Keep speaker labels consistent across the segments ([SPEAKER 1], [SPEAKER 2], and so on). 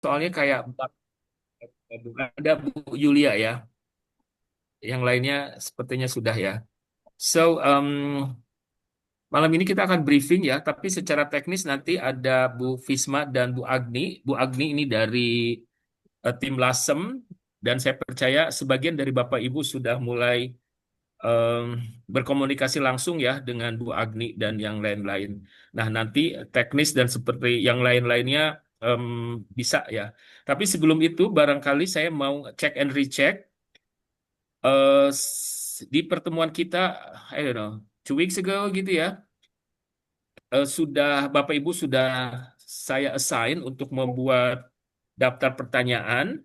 [SPEAKER 1] soalnya kayak ada Bu Yulia ya, yang lainnya sepertinya sudah ya. So, malam ini kita akan briefing ya, tapi secara teknis nanti ada Bu Fisma dan Bu Agni. Bu Agni ini dari tim Lasem, dan saya percaya sebagian dari Bapak Ibu sudah mulai em, berkomunikasi langsung ya dengan Bu Agni dan yang lain-lain. Nah, nanti teknis dan seperti yang lain-lainnya em, bisa ya. Tapi sebelum itu, barangkali saya mau check and recheck di pertemuan kita, I don't know, 2 weeks ago gitu ya. Sudah Bapak Ibu sudah saya assign untuk membuat daftar pertanyaan,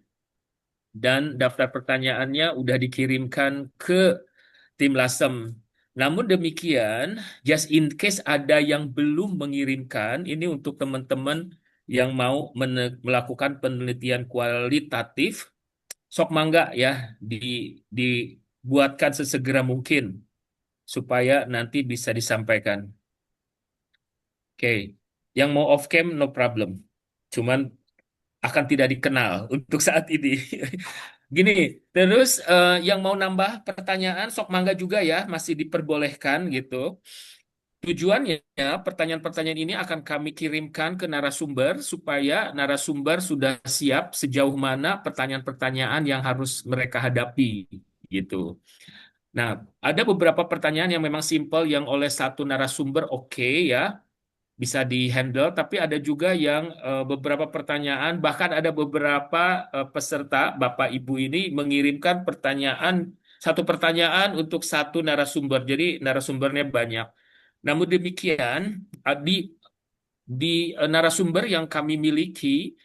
[SPEAKER 1] dan daftar pertanyaannya udah dikirimkan ke tim Lasem. Namun demikian, just in case ada yang belum mengirimkan, ini untuk teman-teman yang mau melakukan penelitian kualitatif, sok mangga ya, dibuatkan sesegera mungkin supaya nanti bisa disampaikan. Oke, yang mau off cam no problem. Cuman akan tidak dikenal untuk saat ini. Gini, terus yang mau nambah pertanyaan sok mangga juga ya, masih diperbolehkan gitu. Tujuannya, pertanyaan-pertanyaan ini akan kami kirimkan ke narasumber supaya narasumber sudah siap sejauh mana pertanyaan-pertanyaan yang harus mereka hadapi gitu. Nah, ada beberapa pertanyaan yang memang simpel yang oleh satu narasumber oke ya, bisa dihandle, tapi ada juga yang beberapa pertanyaan, bahkan ada beberapa peserta Bapak Ibu ini mengirimkan pertanyaan, satu pertanyaan untuk satu narasumber, jadi narasumbernya banyak. Namun demikian, di narasumber yang kami miliki,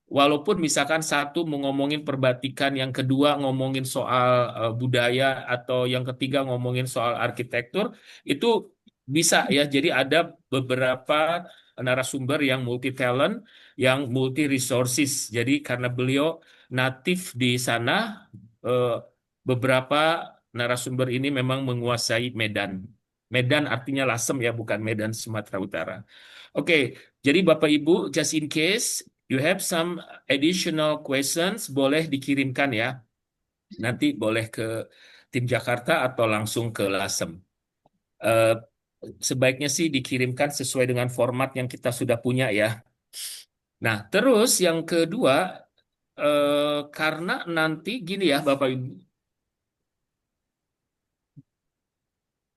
[SPEAKER 1] walaupun misalkan satu mau ngomongin perbatikan, yang kedua ngomongin soal budaya, atau yang ketiga ngomongin soal arsitektur, itu bisa ya. Jadi ada beberapa narasumber yang multi talent, yang multi resources. Jadi karena beliau natif di sana, eh, beberapa narasumber ini memang menguasai Medan. Medan artinya Lasem ya, bukan Medan Sumatera Utara. Oke, jadi Bapak Ibu, just in case you have some additional questions, boleh dikirimkan ya. Nanti boleh ke tim Jakarta atau langsung ke Lasem. Eh, Sebaiknya sih dikirimkan sesuai dengan format yang kita sudah punya ya. Nah, terus yang kedua, karena nanti gini ya Bapak Ibu,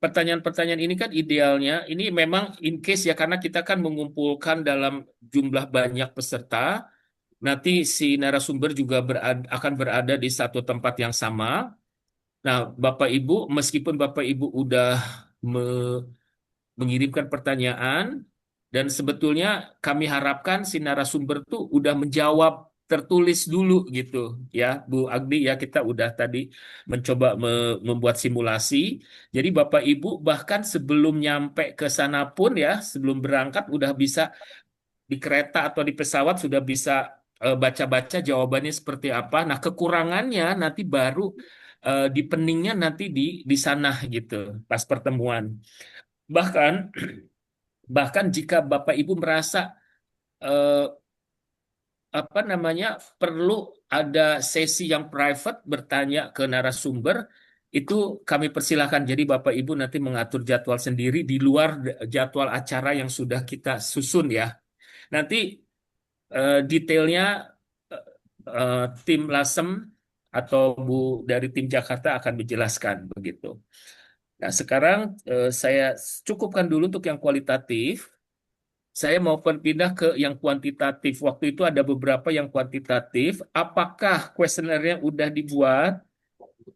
[SPEAKER 1] pertanyaan-pertanyaan ini kan idealnya, ini memang in case ya, karena kita kan mengumpulkan dalam jumlah banyak peserta. Nanti si narasumber juga akan berada di satu tempat yang sama. Nah, Bapak Ibu, meskipun Bapak Ibu udah me- mengirimkan pertanyaan, dan sebetulnya kami harapkan si narasumber tuh udah menjawab tertulis dulu gitu ya, Bu Agni ya, kita udah tadi mencoba membuat simulasi. Jadi Bapak Ibu bahkan sebelum nyampe ke sana pun ya, sebelum berangkat udah bisa di kereta atau di pesawat sudah bisa baca-baca jawabannya seperti apa. Nah, kekurangannya nanti baru di peningnya nanti di sana gitu pas pertemuan. Bahkan bahkan jika Bapak Ibu merasa eh, apa namanya, perlu ada sesi yang private bertanya ke narasumber, itu kami persilahkan. Jadi Bapak Ibu nanti mengatur jadwal sendiri di luar jadwal acara yang sudah kita susun ya. Nanti detailnya eh, tim Lasem atau Bu dari tim Jakarta akan menjelaskan begitu. Nah, sekarang saya cukupkan dulu untuk yang kualitatif. Saya mau pindah ke yang kuantitatif. Waktu itu ada beberapa yang kuantitatif. Apakah kuesionernya udah dibuat?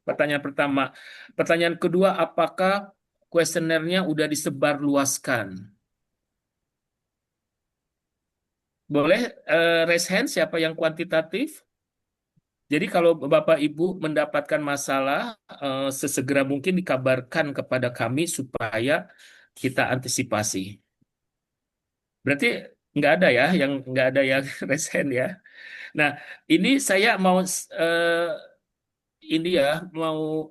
[SPEAKER 1] Pertanyaan pertama. Pertanyaan kedua, apakah kuesionernya udah disebarluaskan? Boleh raise hand siapa yang kuantitatif? Jadi kalau Bapak Ibu mendapatkan masalah, sesegera mungkin dikabarkan kepada kami supaya kita antisipasi. Berarti nggak ada yang resen ya. Nah, ini saya mau ini ya, mau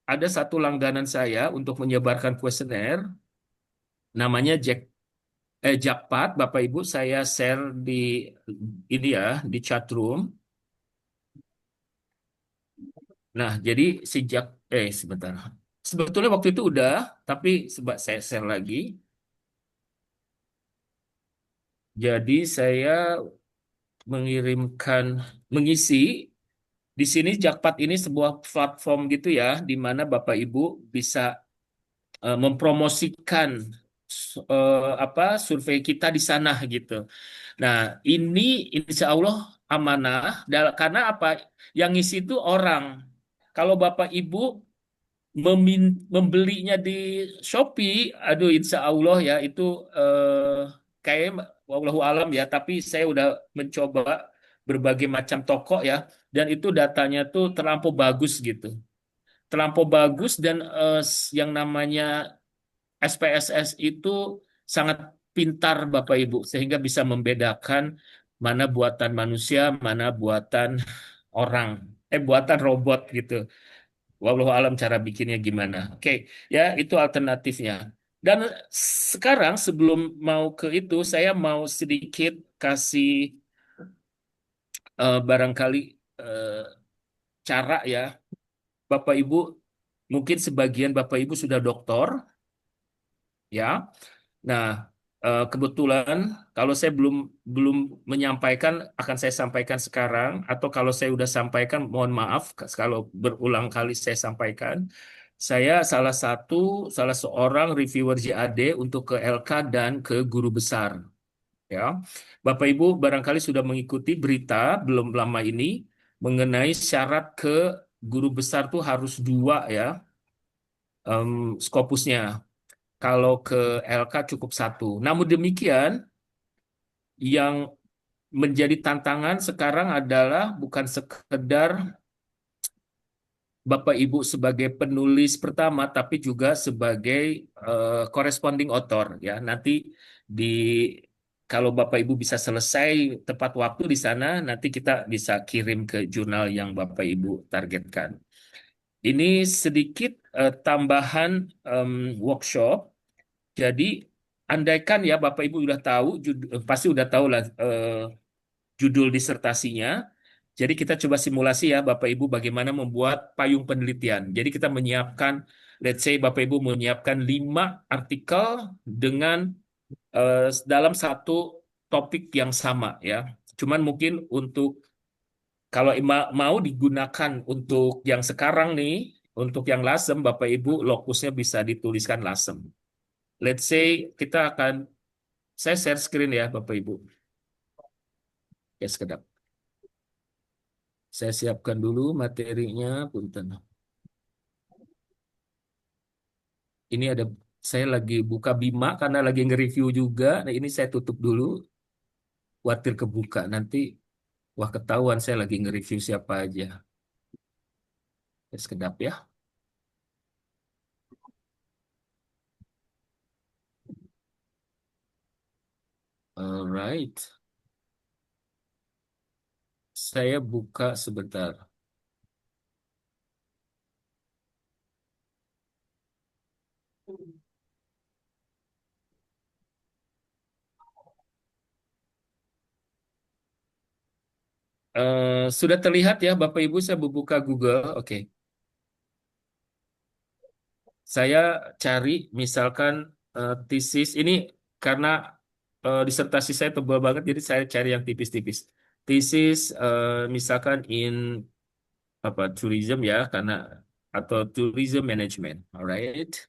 [SPEAKER 1] ada satu langganan saya untuk menyebarkan kuesioner, namanya Jack. Jakpad, Bapak Ibu, saya share di ini ya, di chat room. Nah, jadi sejak, sebentar. Sebetulnya waktu itu udah, tapi sebab saya share lagi. Jadi saya mengirimkan, mengisi di sini Jakpad ini sebuah platform gitu ya, di mana Bapak Ibu bisa mempromosikan apa survei kita di sana gitu. Nah, ini insya Allah amanah, karena apa? Yang ngisi itu orang. Kalau Bapak Ibu membelinya di Shopee, aduh insya Allah ya itu kayak wallahu alam ya. Tapi saya udah mencoba berbagai macam toko ya, dan itu datanya tuh terlampau bagus gitu, terlampau bagus dan yang namanya SPSS itu sangat pintar Bapak Ibu sehingga bisa membedakan mana buatan manusia, mana buatan orang, buatan robot gitu. Wallahu alam cara bikinnya gimana. Oke, ya itu alternatifnya. Dan sekarang sebelum mau ke itu, saya mau sedikit kasih barangkali eh, cara ya, Bapak Ibu. Mungkin sebagian Bapak Ibu sudah doktor, ya. Nah, kebetulan kalau saya belum belum menyampaikan, akan saya sampaikan sekarang, atau kalau saya udah sampaikan, mohon maaf kalau berulang kali saya sampaikan. Saya salah seorang reviewer JAD untuk ke LK dan ke guru besar. Ya, Bapak Ibu barangkali sudah mengikuti berita belum lama ini mengenai syarat ke guru besar tuh harus dua ya, Scopusnya. Kalau ke LK cukup satu. Namun demikian, yang menjadi tantangan sekarang adalah bukan sekedar Bapak Ibu sebagai penulis pertama, tapi juga sebagai corresponding author ya. Nanti di kalau Bapak Ibu bisa selesai tepat waktu di sana, nanti kita bisa kirim ke jurnal yang Bapak Ibu targetkan. Ini sedikit tambahan workshop. Jadi, andaikan ya Bapak Ibu udah tahu, pasti udah tahu lah judul disertasinya. Jadi kita coba simulasi ya Bapak Ibu bagaimana membuat payung penelitian. Jadi kita menyiapkan, let's say Bapak Ibu menyiapkan 5 artikel dengan dalam satu topik yang sama ya. Cuman mungkin untuk kalau mau digunakan untuk yang sekarang nih, untuk yang lasem, Bapak Ibu lokusnya bisa dituliskan lasem. Let's say kita akan saya share screen ya, Bapak Ibu. Ya, sekedap. Saya siapkan dulu materinya, punten. Ini ada, saya lagi buka Bima karena lagi nge-review juga. Nah, ini saya tutup dulu, khawatir kebuka. Nanti, wah ketahuan saya lagi nge-review siapa aja. Ya, sekedap ya. Alright. Saya buka sebentar. Sudah terlihat ya, Bapak Ibu, saya buka Google. Oke. Saya cari misalkan tesis ini karena disertasi saya tebal banget, jadi saya cari yang tipis-tipis. Tesis misalkan in apa tourism ya, karena atau tourism management. Alright,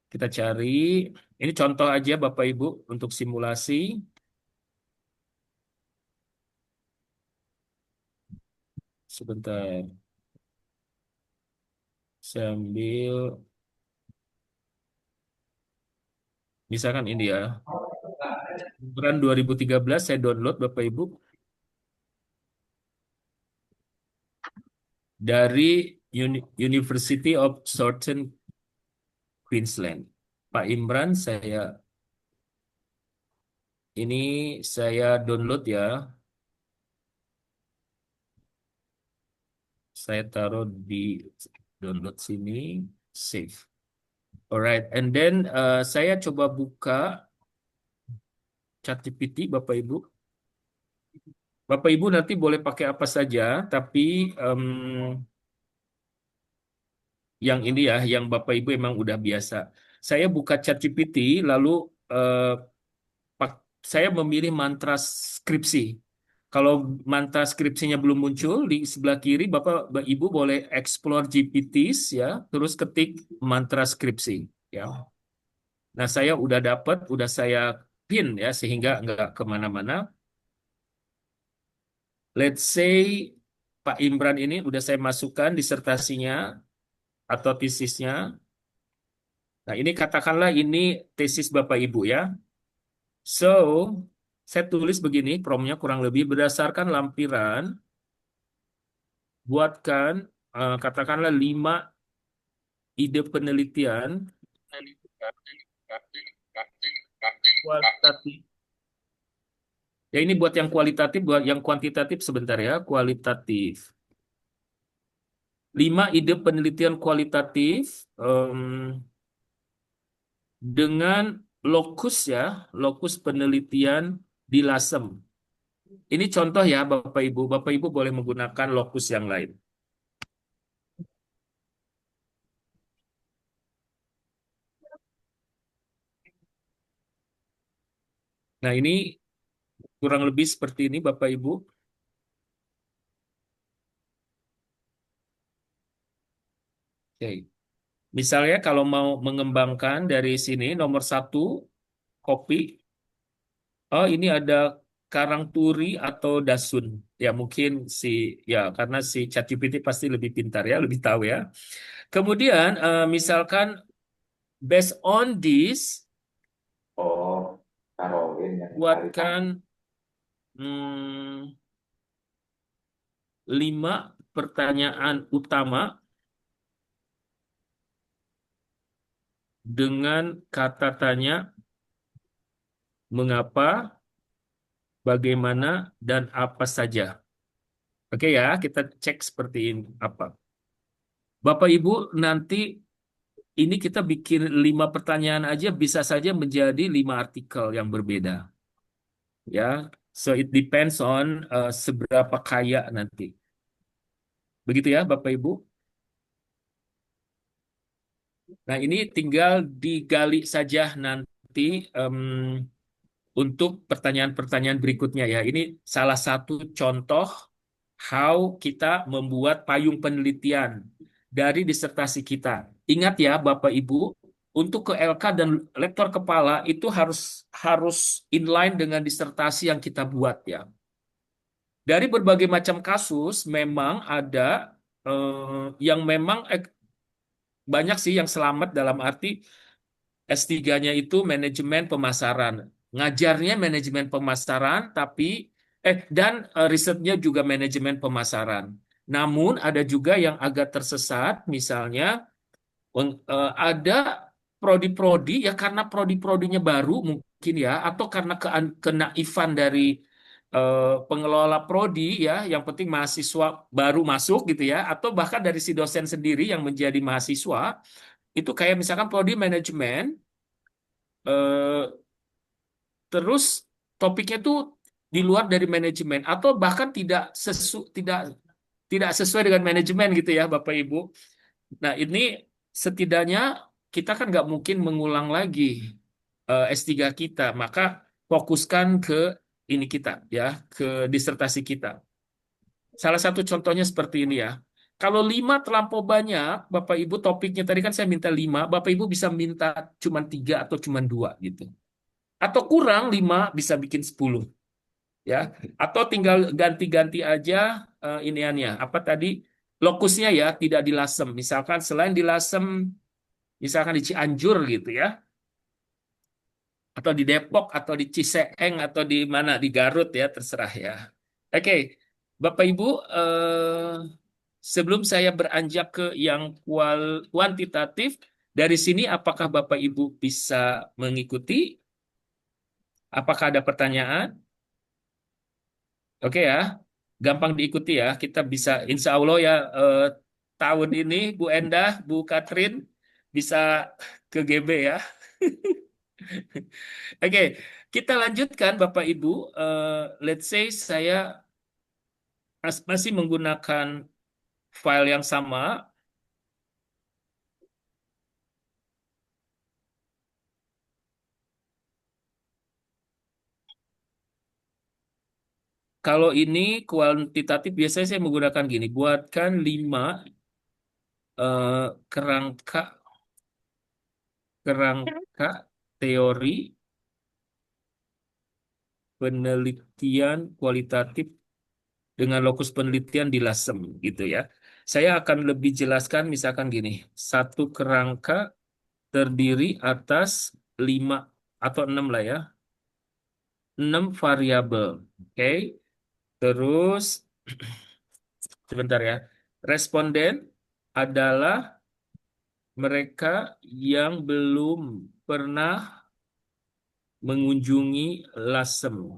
[SPEAKER 1] kita cari. Ini contoh aja Bapak Ibu untuk simulasi. Sebentar, saya ambil misalkan ini ya. Bulan 2013 saya download Bapak Ibu dari University of Southern Queensland. Pak Imran, ini saya download ya. Saya taruh di download sini, save. Alright, and then saya coba buka ChatGPT, Bapak Ibu. Bapak Ibu nanti boleh pakai apa saja, tapi em, yang ini ya, yang Bapak Ibu emang udah biasa. Saya buka ChatGPT, lalu eh, pak- saya memilih mantra skripsi. Kalau mantra skripsinya belum muncul di sebelah kiri, Ibu boleh explore GPTs ya, terus ketik mantra skripsi ya. Nah, saya udah dapat, udah saya pin ya, sehingga nggak kemana-mana. Let's say Pak Imran ini udah saya masukkan disertasinya atau tesisnya. Nah, ini katakanlah ini tesis Bapak Ibu ya. So, saya tulis begini, promnya kurang lebih berdasarkan lampiran, buatkan katakanlah 5 ide penelitian kualitatif. Ya ini buat yang kualitatif, buat yang kuantitatif sebentar ya, kualitatif. 5 ide penelitian kualitatif dengan lokus ya, lokus penelitian di Lasem. Ini contoh ya Bapak Ibu. Bapak Ibu boleh menggunakan lokus yang lain. Nah ini kurang lebih seperti ini Bapak Ibu. Oke. Misalnya kalau mau mengembangkan dari sini nomor satu kopi. Oh ini ada karang turi atau dasun. Ya mungkin si ya karena si ChatGPT pasti lebih pintar ya, lebih tahu ya. Kemudian misalkan based on this
[SPEAKER 2] Oh, Karolin yang cari tahu.
[SPEAKER 1] buatkan 5 pertanyaan utama dengan kata tanya mengapa, bagaimana, dan apa saja. Oke ya, kita cek seperti ini apa. Bapak Ibu nanti ini kita bikin 5 pertanyaan aja bisa saja menjadi 5 artikel yang berbeda. Ya, so it depends on seberapa kaya nanti. Begitu ya, Bapak Ibu. Nah, ini tinggal digali saja nanti em, untuk pertanyaan-pertanyaan berikutnya ya. Ini salah satu contoh how kita membuat payung penelitian dari disertasi kita. Ingat ya, Bapak Ibu, untuk ke LK dan lektor kepala itu harus harus inline dengan disertasi yang kita buat ya. Dari berbagai macam kasus memang ada yang memang banyak sih yang selamat dalam arti S3-nya itu manajemen pemasaran. Ngajarnya manajemen pemasaran, tapi dan risetnya juga manajemen pemasaran. Namun ada juga yang agak tersesat, misalnya ada prodi-prodi ya karena prodi-prodinya baru mungkin ya, atau karena kenaifan dari pengelola prodi ya, yang penting mahasiswa baru masuk gitu ya, atau bahkan dari si dosen sendiri yang menjadi mahasiswa itu kayak misalkan prodi manajemen eh, terus topiknya tuh di luar dari manajemen atau bahkan tidak sesuai dengan manajemen gitu ya Bapak Ibu. Nah, ini setidaknya kita kan nggak mungkin mengulang lagi S3 kita, maka fokuskan ke ini kita ya, ke disertasi kita. Salah satu contohnya seperti ini ya. Kalau 5 terlampau banyak, Bapak Ibu topiknya tadi kan saya minta 5, Bapak Ibu bisa minta cuma 3 atau cuma 2 gitu. Atau kurang 5 bisa bikin 10 ya. Atau tinggal ganti-ganti aja iniannya. Apa tadi? Lokusnya ya, tidak di Lasem. Misalkan selain di Lasem, misalkan di Cianjur gitu ya, atau di Depok, atau di Ciseeng, atau di mana, di Garut ya, terserah ya. Oke, Bapak Ibu, sebelum saya beranjak ke yang kuantitatif, dari sini apakah Bapak Ibu bisa mengikuti? Apakah ada pertanyaan? Oke ya, gampang diikuti ya. Kita bisa, insya Allah ya, tahun ini Bu Endah, Bu Katrin bisa ke GB ya. Oke, kita lanjutkan Bapak Ibu. Let's say saya masih menggunakan file yang sama. Kalau ini kuantitatif biasanya saya menggunakan gini. Buatkan 5 kerangka kerangka teori penelitian kualitatif dengan lokus penelitian di LASEM gitu ya. Saya akan lebih jelaskan misalkan gini. Satu kerangka terdiri atas 5 atau 6 lah ya. 6 variabel. Oke. Terus sebentar ya. Responden adalah mereka yang belum pernah mengunjungi LASEM.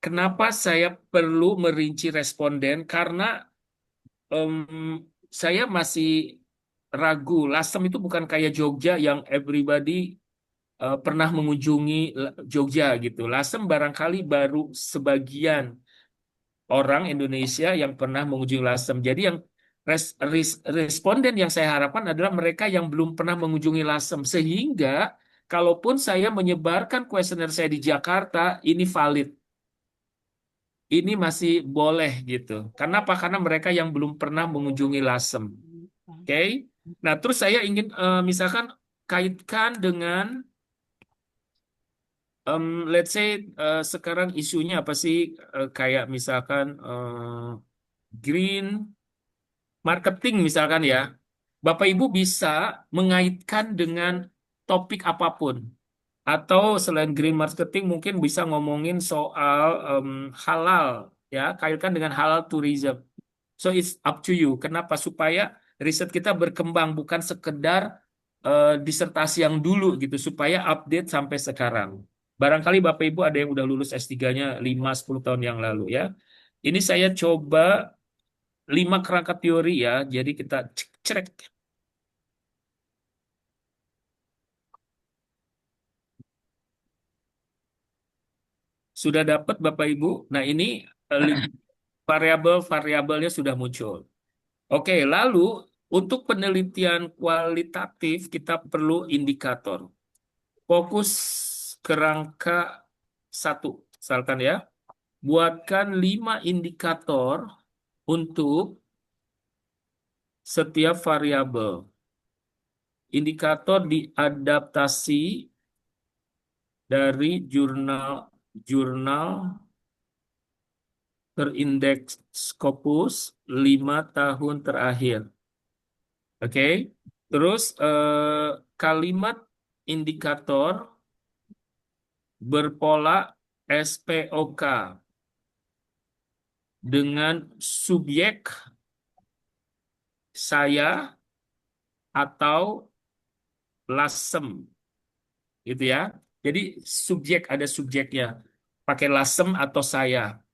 [SPEAKER 1] Kenapa saya perlu merinci responden? Karena em, saya masih ragu. Lasem itu bukan kayak Jogja yang everybody pernah mengunjungi Jogja gitu. Lasem barangkali baru sebagian orang Indonesia yang pernah mengunjungi Lasem. Jadi yang responden yang saya harapkan adalah mereka yang belum pernah mengunjungi Lasem. Sehingga kalaupun saya menyebarkan kuesioner saya di Jakarta, ini valid. Ini masih boleh gitu. Karena apa? Karena mereka yang belum pernah mengunjungi Lasem. Oke. Nah, terus saya ingin misalkan kaitkan dengan let's say sekarang isunya apa sih? Kayak misalkan green marketing misalkan ya. Bapak Ibu bisa mengaitkan dengan topik apapun. Atau selain green marketing mungkin bisa ngomongin soal halal ya, kaitkan dengan halal tourism. So it's up to you. Kenapa? Supaya riset kita berkembang bukan sekedar disertasi yang dulu gitu, supaya update sampai sekarang. Barangkali Bapak Ibu ada yang udah lulus S3-nya 5-10 tahun yang lalu ya. Ini saya coba 5 kerangka teori ya. Jadi kita cek. Sudah dapat Bapak Ibu? Nah ini eh, variabel-variabelnya sudah muncul. Oke, lalu untuk penelitian kualitatif kita perlu indikator. Fokus kerangka satu, misalkan ya. Buatkan 5 indikator untuk setiap variabel. Indikator diadaptasi dari jurnal terindeks Scopus 5 tahun terakhir. Oke, terus kalimat indikator berpola SPOK dengan subjek saya atau lasem, gitu ya. Jadi ada subjeknya, pakai lasem atau saya.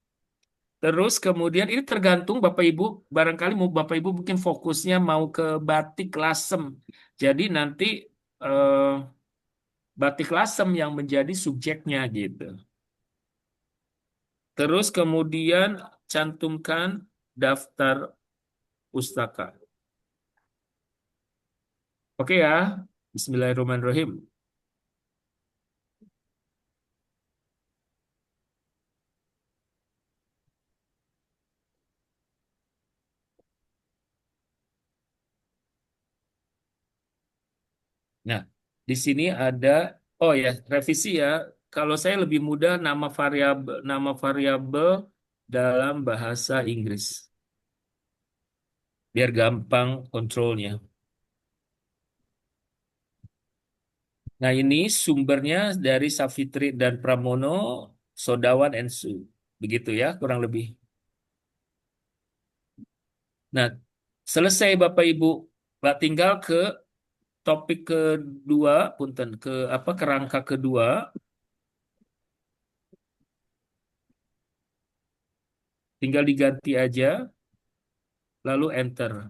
[SPEAKER 1] Terus kemudian ini tergantung Bapak Ibu, barangkali mau Bapak Ibu mungkin fokusnya mau ke batik lasem. Jadi nanti eh, batik lasem yang menjadi subjeknya gitu. Terus kemudian cantumkan daftar pustaka. Oke ya, Bismillahirrahmanirrahim. Nah, di sini ada, oh ya, revisi ya. Kalau saya lebih mudah nama variabel dalam bahasa Inggris, biar gampang kontrolnya. Nah, ini sumbernya dari Savitri dan Pramono, Sodawan and Su. Begitu ya, kurang lebih. Nah, selesai Bapak Ibu. Pak tinggal ke topik kedua, punten, ke apa kerangka kedua, tinggal diganti aja, lalu enter.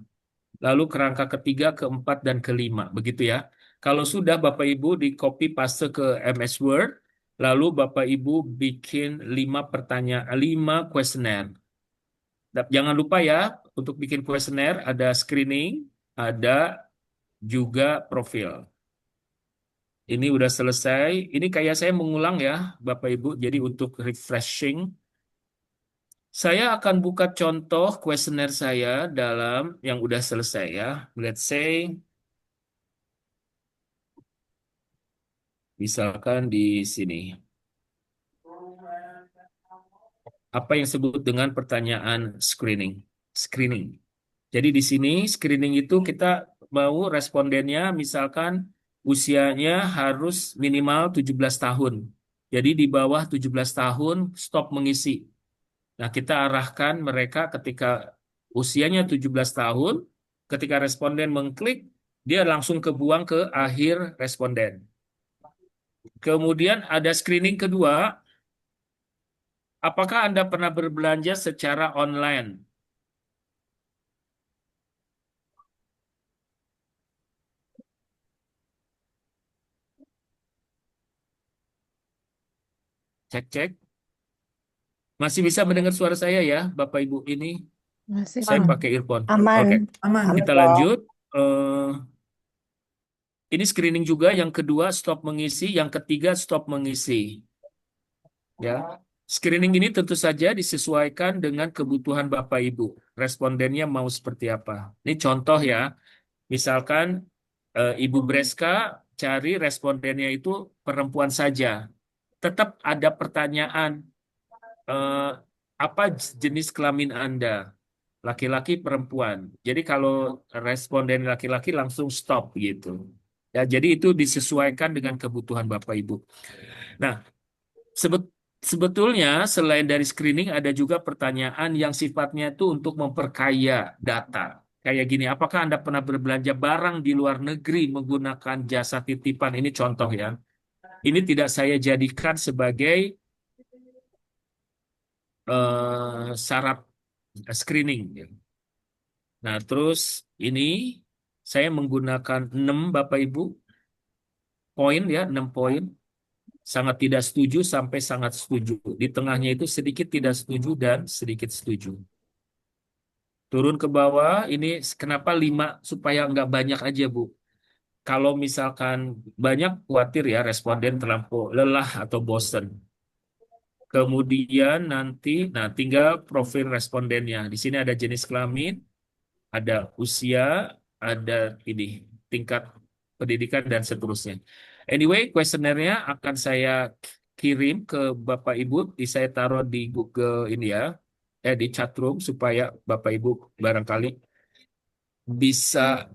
[SPEAKER 1] Lalu kerangka ketiga, keempat, dan kelima. Begitu ya. Kalau sudah Bapak Ibu di copy paste ke MS Word, lalu Bapak Ibu bikin 5 pertanyaan, 5 kuesioner. Jangan lupa ya, untuk bikin kuesioner ada screening, ada juga profil. Ini udah selesai. Ini kayak saya mengulang ya, Bapak Ibu. Jadi untuk refreshing, saya akan buka contoh kuesioner saya dalam yang udah selesai ya. Let's say, misalkan di sini. Apa yang disebut dengan pertanyaan screening? Screening. Jadi di sini screening itu kita mau respondennya misalkan usianya harus minimal 17 tahun. Jadi di bawah 17 tahun stop mengisi. Nah, kita arahkan mereka ketika usianya 17 tahun, ketika responden mengklik, dia langsung kebuang ke akhir responden. Kemudian ada screening kedua, apakah Anda pernah berbelanja secara online? Cek-cek. Masih bisa mendengar suara saya ya, Bapak Ibu ini?
[SPEAKER 3] Masih
[SPEAKER 1] Saya
[SPEAKER 3] aman.
[SPEAKER 1] pakai earphone.
[SPEAKER 3] Aman.
[SPEAKER 1] Oke,
[SPEAKER 3] Aman. Aman
[SPEAKER 1] kita
[SPEAKER 3] dong.
[SPEAKER 1] lanjut. Ini screening juga. Yang kedua, stop mengisi. Yang ketiga, stop mengisi. Ya, screening ini tentu saja disesuaikan dengan kebutuhan Bapak Ibu. Respondennya mau seperti apa? Ini contoh ya. Misalkan Ibu Breska cari respondennya itu perempuan saja. Tetap ada pertanyaan, eh, apa jenis kelamin Anda? Laki-laki, perempuan. Jadi kalau responden laki-laki langsung stop gitu. Ya, jadi itu disesuaikan dengan kebutuhan Bapak Ibu. Nah, sebet- sebetulnya selain dari screening ada juga pertanyaan yang sifatnya itu untuk memperkaya data. Kayak gini, apakah Anda pernah berbelanja barang di luar negeri menggunakan jasa titipan? Ini contoh ya. Ini tidak saya jadikan sebagai syarat screening, ya. Nah, terus ini saya menggunakan 6 Bapak Ibu poin ya, 6 poin. Sangat tidak setuju sampai sangat setuju. Di tengahnya itu sedikit tidak setuju dan sedikit setuju. Turun ke bawah, ini kenapa 5 supaya nggak banyak aja, Bu. Kalau misalkan banyak, khawatir ya responden terlampau lelah atau bosen. Kemudian nanti, nah tinggal profil respondennya. Di sini ada jenis kelamin, ada usia, ada ini tingkat pendidikan dan seterusnya. Anyway, kuesionernya akan saya kirim ke Bapak Ibu, saya taruh di Google ini ya, di chatroom supaya Bapak Ibu barangkali bisa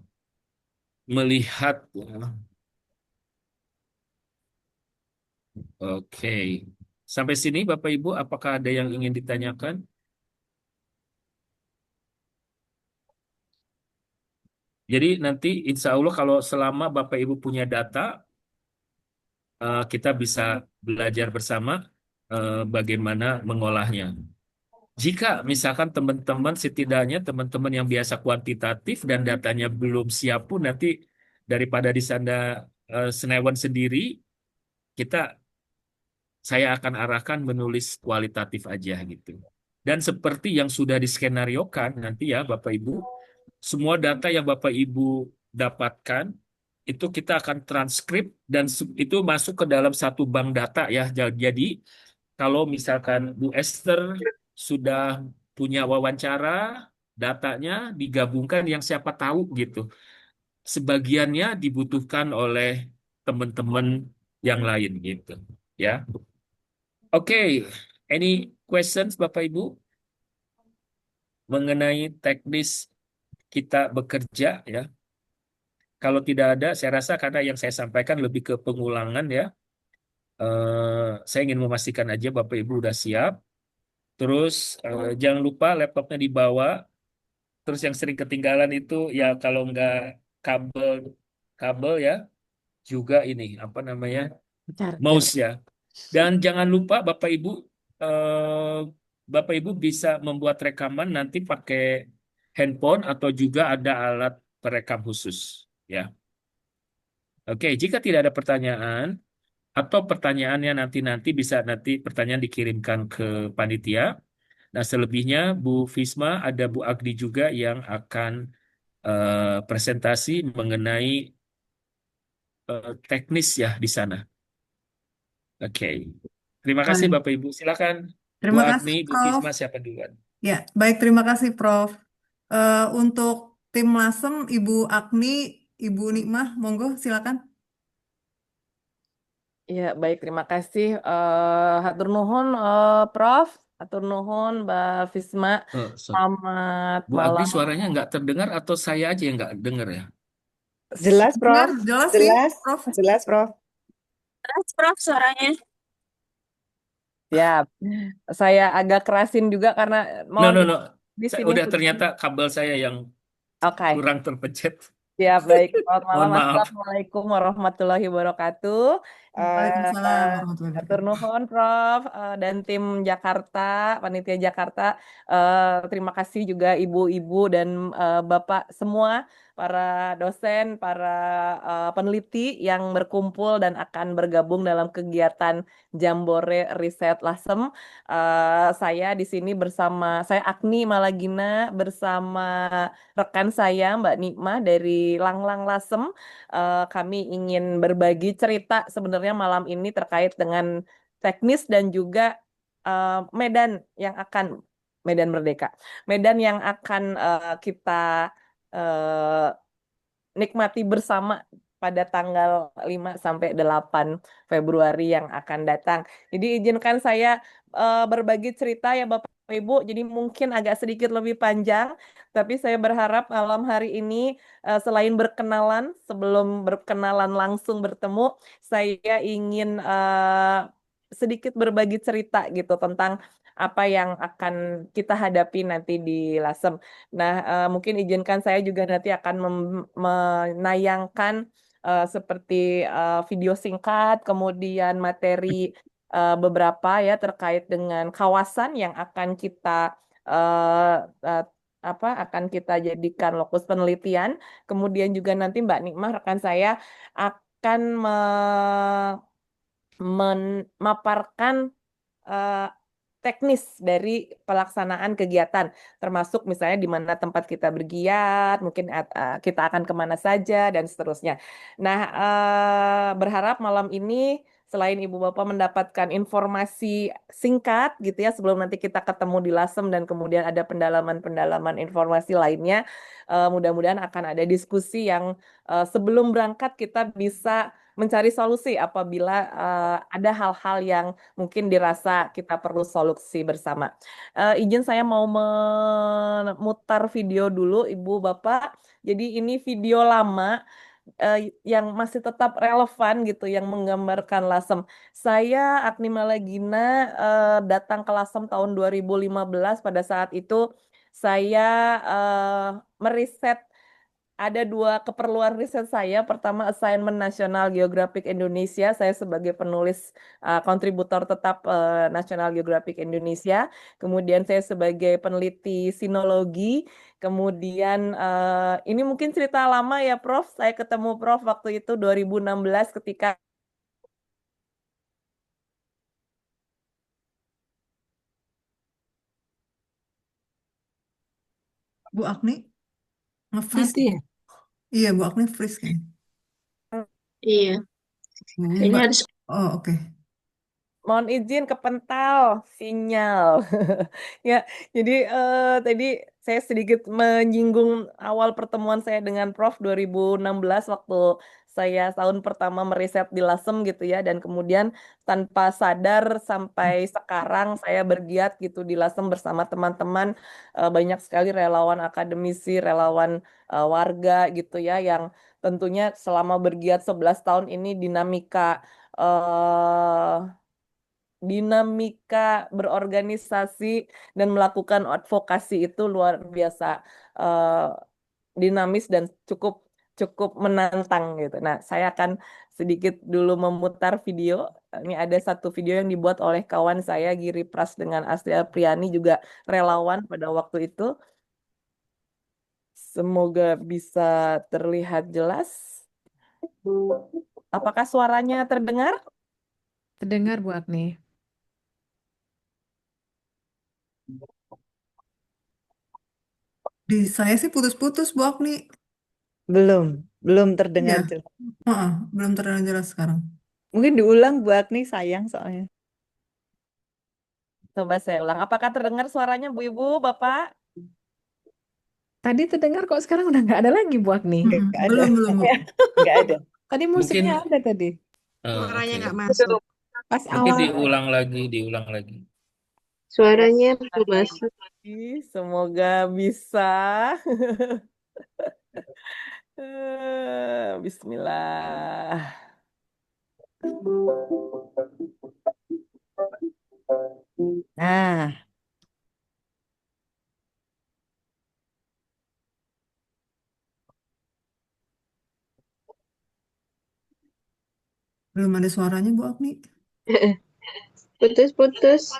[SPEAKER 1] melihat ya. Oke. Sampai sini Bapak Ibu, apakah ada yang ingin ditanyakan? Jadi nanti insya Allah kalau selama Bapak Ibu punya data, kita bisa belajar bersama bagaimana mengolahnya. Jika misalkan teman-teman setidaknya teman-teman yang biasa kuantitatif dan datanya belum siap pun nanti daripada di sana senewan sendiri, kita saya akan arahkan menulis kualitatif aja gitu. Dan seperti yang sudah diskenariokan nanti ya Bapak Ibu, semua data yang Bapak Ibu dapatkan itu kita akan transkrip dan itu masuk ke dalam satu bank data ya. Jadi kalau misalkan Bu Esther sudah punya wawancara, datanya digabungkan yang siapa tahu gitu. Sebagiannya dibutuhkan oleh teman-teman yang lain gitu. Ya. Oke, any questions Bapak Ibu mengenai teknis kita bekerja ya? Kalau tidak ada, saya rasa karena yang saya sampaikan lebih ke pengulangan ya. Saya ingin memastikan aja Bapak Ibu udah siap. Terus jangan lupa laptopnya dibawa. Terus yang sering ketinggalan itu ya kalau nggak kabel kabel ya juga ini apa namanya
[SPEAKER 3] Charger.
[SPEAKER 1] mouse ya. Dan jangan lupa eh, Bapak Ibu bisa membuat rekaman nanti pakai handphone atau juga ada alat perekam khusus ya. Oke, jika tidak ada pertanyaan atau pertanyaannya nanti bisa nanti pertanyaan dikirimkan ke panitia. Nah, selebihnya Bu Fisma ada Bu Agdi juga yang akan presentasi mengenai teknis ya di sana. Oke. Terima kasih
[SPEAKER 3] Baik.
[SPEAKER 1] Bapak Ibu. Silakan Bu
[SPEAKER 3] Terima
[SPEAKER 1] Agni,
[SPEAKER 3] kasih,
[SPEAKER 1] Bu
[SPEAKER 3] Prof.
[SPEAKER 1] Fisma siapa duluan?
[SPEAKER 3] Ya, baik, terima kasih, Prof. Untuk tim Lasem, Ibu Agni, Ibu Nikmah, monggo silakan.
[SPEAKER 4] Ya, baik, terima kasih. Hatur nuhun, Prof. Hatur nuhun, Mbak Fisma.
[SPEAKER 1] Sorry.
[SPEAKER 4] Selamat
[SPEAKER 1] Bu Agni
[SPEAKER 4] malam.
[SPEAKER 1] suaranya nggak terdengar atau saya aja yang nggak dengar ya?
[SPEAKER 5] Jelas,
[SPEAKER 3] Dengar
[SPEAKER 5] Prof.
[SPEAKER 3] jelas sih,
[SPEAKER 5] Jelas,
[SPEAKER 3] Prof.
[SPEAKER 5] jelas, Prof.
[SPEAKER 6] Jelas, Prof, suaranya.
[SPEAKER 4] Siap. Saya agak kerasin juga karena
[SPEAKER 1] No,
[SPEAKER 4] mohon
[SPEAKER 1] no, no.
[SPEAKER 4] izin di sini
[SPEAKER 1] Udah
[SPEAKER 4] sedang.
[SPEAKER 1] ternyata kabel saya yang
[SPEAKER 4] Oke.
[SPEAKER 1] kurang terpencet.
[SPEAKER 4] Siap, baik. Selamat malam.
[SPEAKER 1] Mohon maaf.
[SPEAKER 4] Assalamualaikum warahmatullahi wabarakatuh.
[SPEAKER 3] Waalaikumsalam warahmatullahi
[SPEAKER 4] Atur
[SPEAKER 3] wabarakatuh.
[SPEAKER 4] nuhun, Prof, dan tim Jakarta, panitia Jakarta. Terima kasih juga ibu-ibu dan bapak semua, para dosen, para peneliti yang berkumpul dan akan bergabung dalam kegiatan Jambore Riset Lasem. Saya di sini saya Agni Malagina bersama rekan saya Mbak Nikma dari Langlang Lasem. Kami ingin berbagi cerita sebenarnya malam ini terkait dengan teknis dan juga medan yang akan Medan Merdeka. Medan yang akan kita eh, nikmati bersama pada tanggal 5 sampai 8 Februari yang akan datang. Jadi izinkan saya berbagi cerita ya Bapak Ibu, jadi mungkin agak sedikit lebih panjang, tapi saya berharap malam hari ini selain berkenalan, sebelum berkenalan langsung bertemu, saya ingin sedikit berbagi cerita gitu tentang apa yang akan kita hadapi nanti di Lasem. Nah, mungkin izinkan saya juga nanti akan menayangkan seperti video singkat, kemudian materi beberapa ya terkait dengan kawasan yang akan kita eh, eh, akan kita jadikan lokus penelitian. Kemudian juga nanti Mbak Nikmah rekan saya akan memaparkan eh, teknis dari pelaksanaan kegiatan, termasuk misalnya di mana tempat kita bergiat, mungkin kita akan kemana saja, dan seterusnya. Nah, berharap malam ini selain Ibu Bapak mendapatkan informasi singkat gitu ya, sebelum nanti kita ketemu di Lasem dan kemudian ada pendalaman-pendalaman informasi lainnya, mudah-mudahan akan ada diskusi yang sebelum berangkat kita bisa mencari solusi apabila ada hal-hal yang mungkin dirasa kita perlu solusi bersama. Izin saya mau memutar video dulu, Ibu Bapak. Jadi ini video lama eh, yang masih tetap relevan gitu, yang menggambarkan Lasem. Saya Agni Malagina datang ke Lasem tahun 2015. Pada saat itu saya meriset ada dua keperluan riset saya. Pertama, assignment National Geographic Indonesia. Saya sebagai penulis kontributor tetap National Geographic Indonesia. Kemudian saya sebagai peneliti sinologi. Kemudian ini mungkin cerita lama ya, Prof. Saya ketemu Prof waktu itu 2016 ketika
[SPEAKER 3] Bu Agni, nge-freeze.
[SPEAKER 6] Mati ya?
[SPEAKER 3] Iya, Bu Agni freeze kayaknya.
[SPEAKER 6] Iya,
[SPEAKER 3] Kayaknya
[SPEAKER 6] kayaknya
[SPEAKER 3] Mbak.
[SPEAKER 6] harus.
[SPEAKER 3] Oh, oke.
[SPEAKER 4] mohon izin kepental sinyal. Ya, jadi tadi saya sedikit menyinggung awal pertemuan saya dengan Prof 2016 waktu saya tahun pertama meriset di Lasem gitu ya, dan kemudian tanpa sadar sampai sekarang saya bergiat gitu di Lasem bersama teman-teman, banyak sekali relawan akademisi, relawan warga gitu ya, yang tentunya selama bergiat 11 tahun ini dinamika berorganisasi dan melakukan advokasi itu luar biasa eh, dinamis dan cukup cukup menantang gitu. Nah, saya akan sedikit dulu memutar video. Ini ada satu video yang dibuat oleh kawan saya Giri Pras dengan Astri Apriani, juga relawan pada waktu itu. Semoga bisa terlihat jelas. Apakah suaranya terdengar?
[SPEAKER 5] Terdengar Bu Agni.
[SPEAKER 3] Di saya sih putus-putus, Bu Agni.
[SPEAKER 7] Belum terdengar
[SPEAKER 3] Iya,
[SPEAKER 7] jelas.
[SPEAKER 3] belum terdengar jelas sekarang.
[SPEAKER 7] Mungkin diulang Bu Agni, sayang soalnya.
[SPEAKER 4] Coba saya ulang. Apakah terdengar suaranya Bu Ibu, Bapak?
[SPEAKER 5] Tadi terdengar kok sekarang udah nggak ada lagi Bu Agni.
[SPEAKER 7] Nggak ada.
[SPEAKER 3] Belum, Bu.
[SPEAKER 7] Nggak ada.
[SPEAKER 5] Tadi
[SPEAKER 1] Mungkin
[SPEAKER 5] musiknya ada tadi.
[SPEAKER 6] Suaranya
[SPEAKER 1] oke.
[SPEAKER 6] nggak masuk.
[SPEAKER 5] Pas
[SPEAKER 1] Mungkin
[SPEAKER 5] awal
[SPEAKER 1] diulang lagi.
[SPEAKER 6] Suaranya belum masuk.
[SPEAKER 4] Semoga bisa. Bismillah.
[SPEAKER 7] Nah,
[SPEAKER 3] Belum ada suaranya, Bu Agni.
[SPEAKER 6] Putus-putus.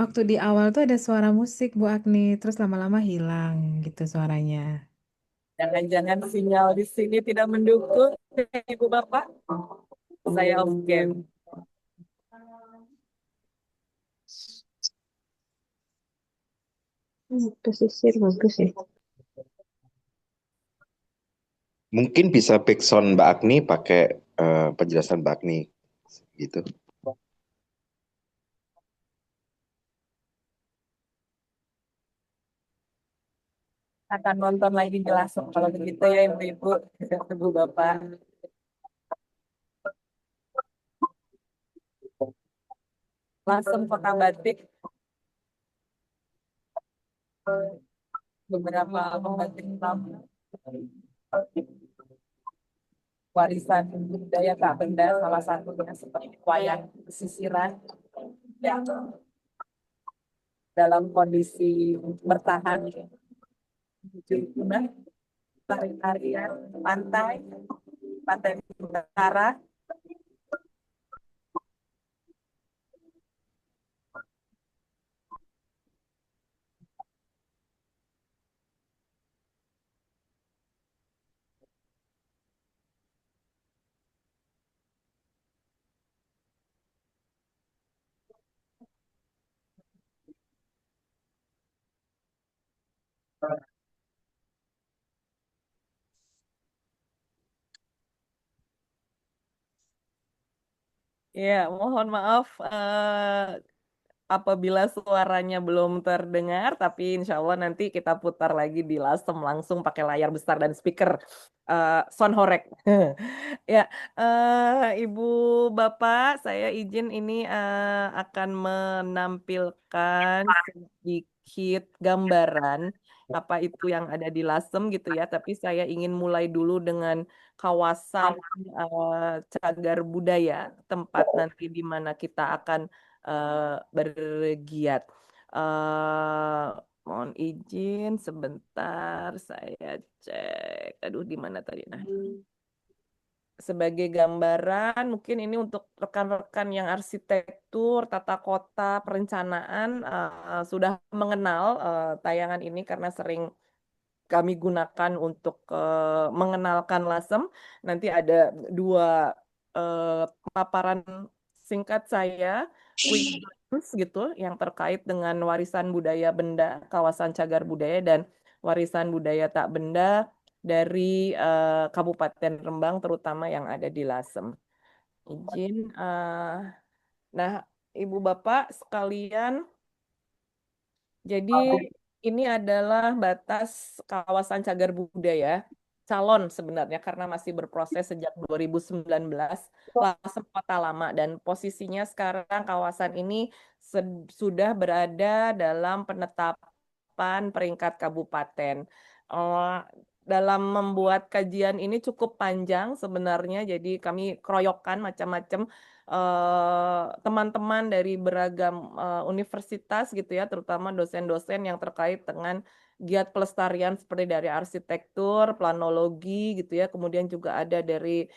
[SPEAKER 5] waktu di awal tuh ada suara musik Bu Agni, terus lama-lama hilang gitu suaranya.
[SPEAKER 4] Jangan-jangan sinyal di sini tidak mendukung, Ibu Bapak. Saya off cam.
[SPEAKER 6] Pesisir bagus ya.
[SPEAKER 8] Mungkin bisa backsound Mbak Agni pakai penjelasan Mbak Agni gitu.
[SPEAKER 4] Akan nonton lagi langsung kalau begitu ya Ibu-Ibu, Ibu Bapak. Langsung Kota Batik. Beberapa pembatik lama. Warisan budaya tak benda, salah satunya seperti wayang pesisiran yang dalam kondisi bertahan punah, tarian pantai utara. Ya, mohon maaf apabila suaranya belum terdengar, tapi insya Allah nanti kita putar lagi di Lasem langsung pakai layar besar dan speaker sound horek. Ya, Ibu Bapak, saya izin ini akan menampilkan sedikit gambaran apa itu yang ada di Lasem gitu ya. Tapi saya ingin mulai dulu dengan kawasan cagar budaya, tempat nanti di mana kita akan bergiat. Mohon izin sebentar, saya cek. Aduh, di mana tadi? Nah, sebagai gambaran, mungkin ini untuk rekan-rekan yang arsitektur, tata kota, perencanaan sudah mengenal tayangan ini karena sering kami gunakan untuk mengenalkan Lasem. Nanti ada dua paparan singkat saya, quick glance gitu, yang terkait dengan warisan budaya benda, kawasan cagar budaya, dan warisan budaya tak benda dari Kabupaten Rembang, terutama yang ada di Lasem. Izin, nah Ibu Bapak sekalian, jadi ini adalah batas kawasan cagar budaya calon sebenarnya karena masih berproses sejak 2019 Lasem Kota Lama, dan posisinya sekarang kawasan ini sudah berada dalam penetapan peringkat kabupaten. Dalam membuat kajian ini cukup panjang sebenarnya, jadi kami keroyokan macam-macam teman-teman dari beragam universitas gitu ya, terutama dosen-dosen yang terkait dengan giat pelestarian seperti dari arsitektur, planologi gitu ya, kemudian juga ada dari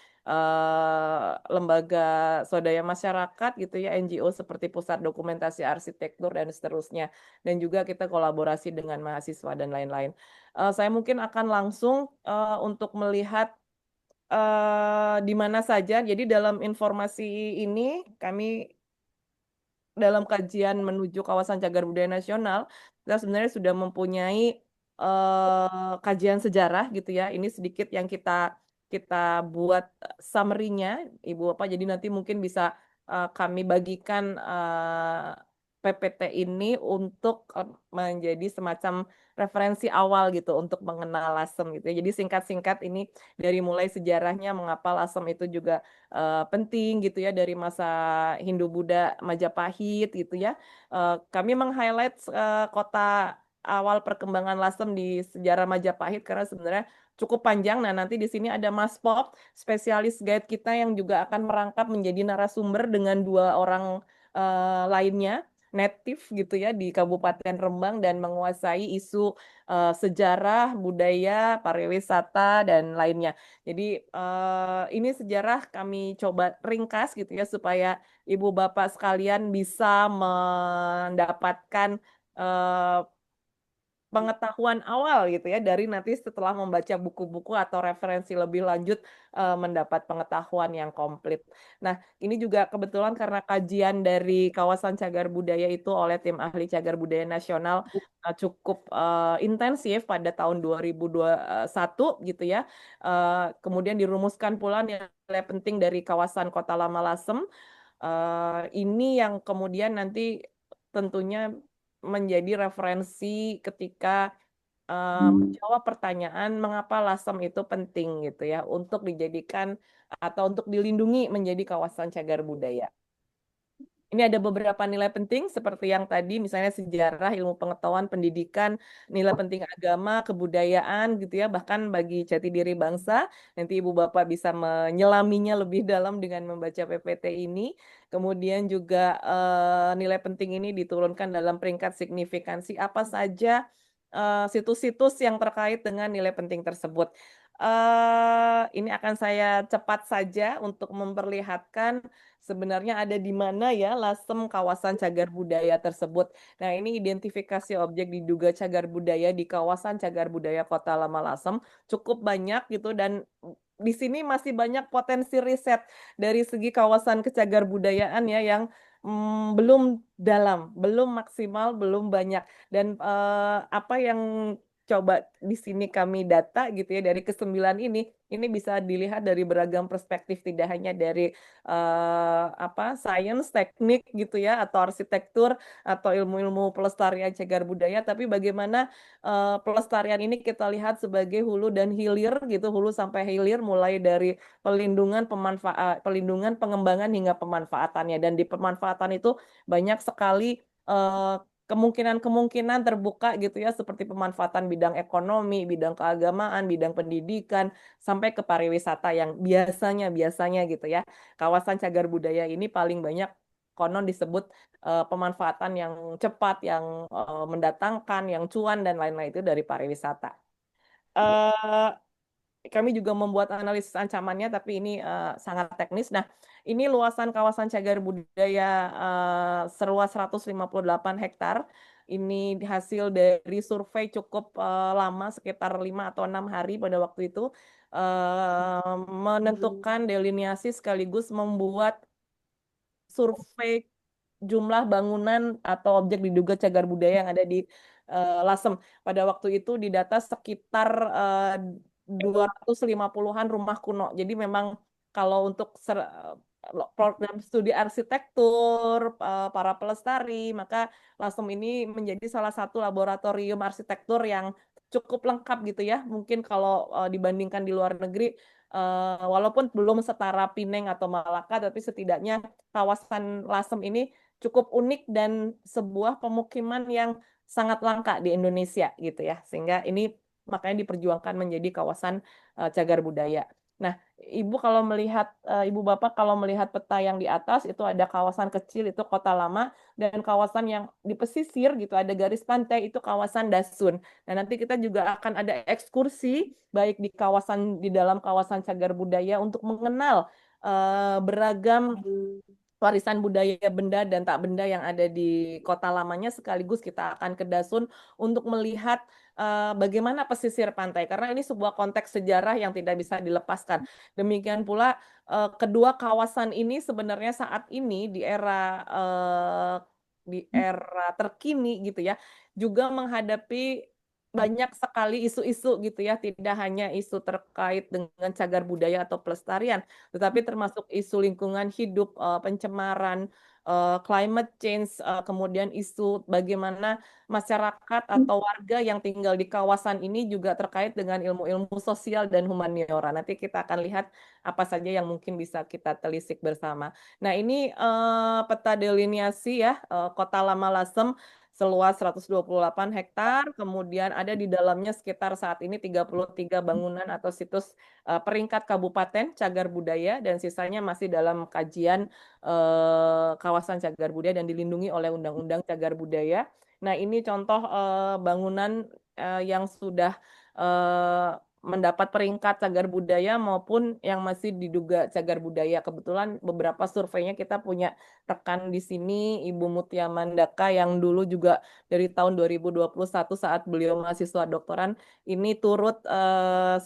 [SPEAKER 4] lembaga swadaya masyarakat gitu ya, NGO seperti Pusat Dokumentasi Arsitektur dan seterusnya. Dan juga kita kolaborasi dengan mahasiswa dan lain-lain. Saya mungkin akan langsung untuk melihat di mana saja. Jadi dalam informasi ini kami dalam kajian menuju kawasan cagar budaya nasional, kita sebenarnya sudah mempunyai kajian sejarah gitu ya. Ini sedikit yang kita buat summary-nya, Ibu Bapak. Jadi nanti mungkin bisa kami bagikan PPT ini untuk menjadi semacam referensi awal gitu untuk mengenal Lasem gitu ya. Jadi singkat-singkat ini dari mulai sejarahnya mengapa Lasem itu juga penting gitu ya dari masa Hindu-Buddha Majapahit gitu ya. Kami meng-highlight kota awal perkembangan Lasem di sejarah Majapahit karena sebenarnya cukup panjang. Nah, nanti di sini ada Mas Pop, spesialis guide kita yang juga akan merangkap menjadi narasumber dengan 2 orang lainnya, native gitu ya di Kabupaten Rembang dan menguasai isu sejarah, budaya, pariwisata dan lainnya. Jadi ini sejarah kami coba ringkas gitu ya supaya Ibu Bapak sekalian bisa mendapatkan pengetahuan awal gitu ya dari nanti setelah membaca buku-buku atau referensi lebih lanjut mendapat pengetahuan yang komplit. Nah, ini juga kebetulan karena kajian dari kawasan cagar budaya itu oleh tim ahli cagar budaya nasional cukup intensif pada tahun 2021 gitu ya. Kemudian dirumuskan pula nilai penting dari kawasan Kota Lama Lasem. Ini yang kemudian nanti tentunya menjadi referensi ketika menjawab pertanyaan mengapa Lasem itu penting gitu ya untuk dijadikan atau untuk dilindungi menjadi kawasan cagar budaya. Ini ada beberapa nilai penting seperti yang tadi misalnya sejarah, ilmu pengetahuan, pendidikan, nilai penting agama, kebudayaan gitu ya, bahkan bagi jati diri bangsa. Nanti Ibu Bapak bisa menyelaminya lebih dalam dengan membaca PPT ini. Kemudian juga nilai penting ini diturunkan dalam peringkat signifikansi apa saja situs-situs yang terkait dengan nilai penting tersebut. Ini akan saya cepat saja untuk memperlihatkan sebenarnya ada di mana ya Lasem kawasan cagar budaya tersebut. Nah, ini identifikasi objek diduga cagar budaya di kawasan cagar budaya Kota Lama Lasem cukup banyak gitu dan di sini masih banyak potensi riset dari segi kawasan kecagar budayaan ya yang belum dalam, belum maksimal, belum banyak. Dan apa yang coba di sini kami data gitu ya dari ke-9 ini bisa dilihat dari beragam perspektif tidak hanya dari sains, teknik gitu ya atau arsitektur atau ilmu-ilmu pelestarian cagar budaya, tapi bagaimana pelestarian ini kita lihat sebagai hulu dan hilir gitu, hulu sampai hilir mulai dari pelindungan, pelindungan, pengembangan hingga pemanfaatannya. Dan di pemanfaatan itu banyak sekali kemungkinan-kemungkinan terbuka gitu ya seperti pemanfaatan bidang ekonomi, bidang keagamaan, bidang pendidikan sampai ke pariwisata yang biasanya gitu ya. Kawasan cagar budaya ini paling banyak konon disebut pemanfaatan yang cepat, yang mendatangkan, yang cuan dan lain-lain itu dari pariwisata. Kami juga membuat analisis ancamannya, tapi ini sangat teknis. Nah, ini luasan kawasan cagar budaya seluas 158 hektar. Ini hasil dari survei cukup lama, sekitar 5 atau 6 hari pada waktu itu, menentukan delineasi sekaligus membuat survei jumlah bangunan atau objek diduga cagar budaya yang ada di Lasem. Pada waktu itu didata sekitar 250-an rumah kuno. Jadi memang kalau untuk program studi arsitektur para pelestari, maka Lasem ini menjadi salah satu laboratorium arsitektur yang cukup lengkap gitu ya. Mungkin kalau dibandingkan di luar negeri, walaupun belum setara Pineng atau Malaka, tapi setidaknya kawasan Lasem ini cukup unik dan sebuah pemukiman yang sangat langka di Indonesia gitu ya. Sehingga ini makanya diperjuangkan menjadi kawasan cagar budaya. Nah, Ibu Bapak kalau melihat peta yang di atas itu ada kawasan kecil itu Kota Lama dan kawasan yang di pesisir gitu ada garis pantai itu kawasan Dasun. Nah, nanti kita juga akan ada ekskursi baik di dalam kawasan cagar budaya untuk mengenal beragam warisan budaya benda dan tak benda yang ada di Kota Lamanya sekaligus kita akan ke Dasun untuk melihat bagaimana pesisir pantai karena ini sebuah konteks sejarah yang tidak bisa dilepaskan. Demikian pula kedua kawasan ini sebenarnya saat ini di era terkini gitu ya juga menghadapi banyak sekali isu-isu gitu ya, tidak hanya isu terkait dengan cagar budaya atau pelestarian, tetapi termasuk isu lingkungan hidup, pencemaran, climate change, kemudian isu bagaimana masyarakat atau warga yang tinggal di kawasan ini juga terkait dengan ilmu-ilmu sosial dan humaniora. Nanti kita akan lihat apa saja yang mungkin bisa kita telisik bersama. Nah, ini peta delineasi ya, Kota Lama Lasem seluas 128 hektar, kemudian ada di dalamnya sekitar saat ini 33 bangunan atau situs peringkat kabupaten cagar budaya dan sisanya masih dalam kajian kawasan cagar budaya dan dilindungi oleh Undang-Undang Cagar Budaya. Nah, ini contoh bangunan yang sudah mendapat peringkat cagar budaya maupun yang masih diduga cagar budaya. Kebetulan beberapa surveinya kita punya rekan di sini, Ibu Mutia Mandaka yang dulu juga dari tahun 2021 saat beliau mahasiswa doktoran ini turut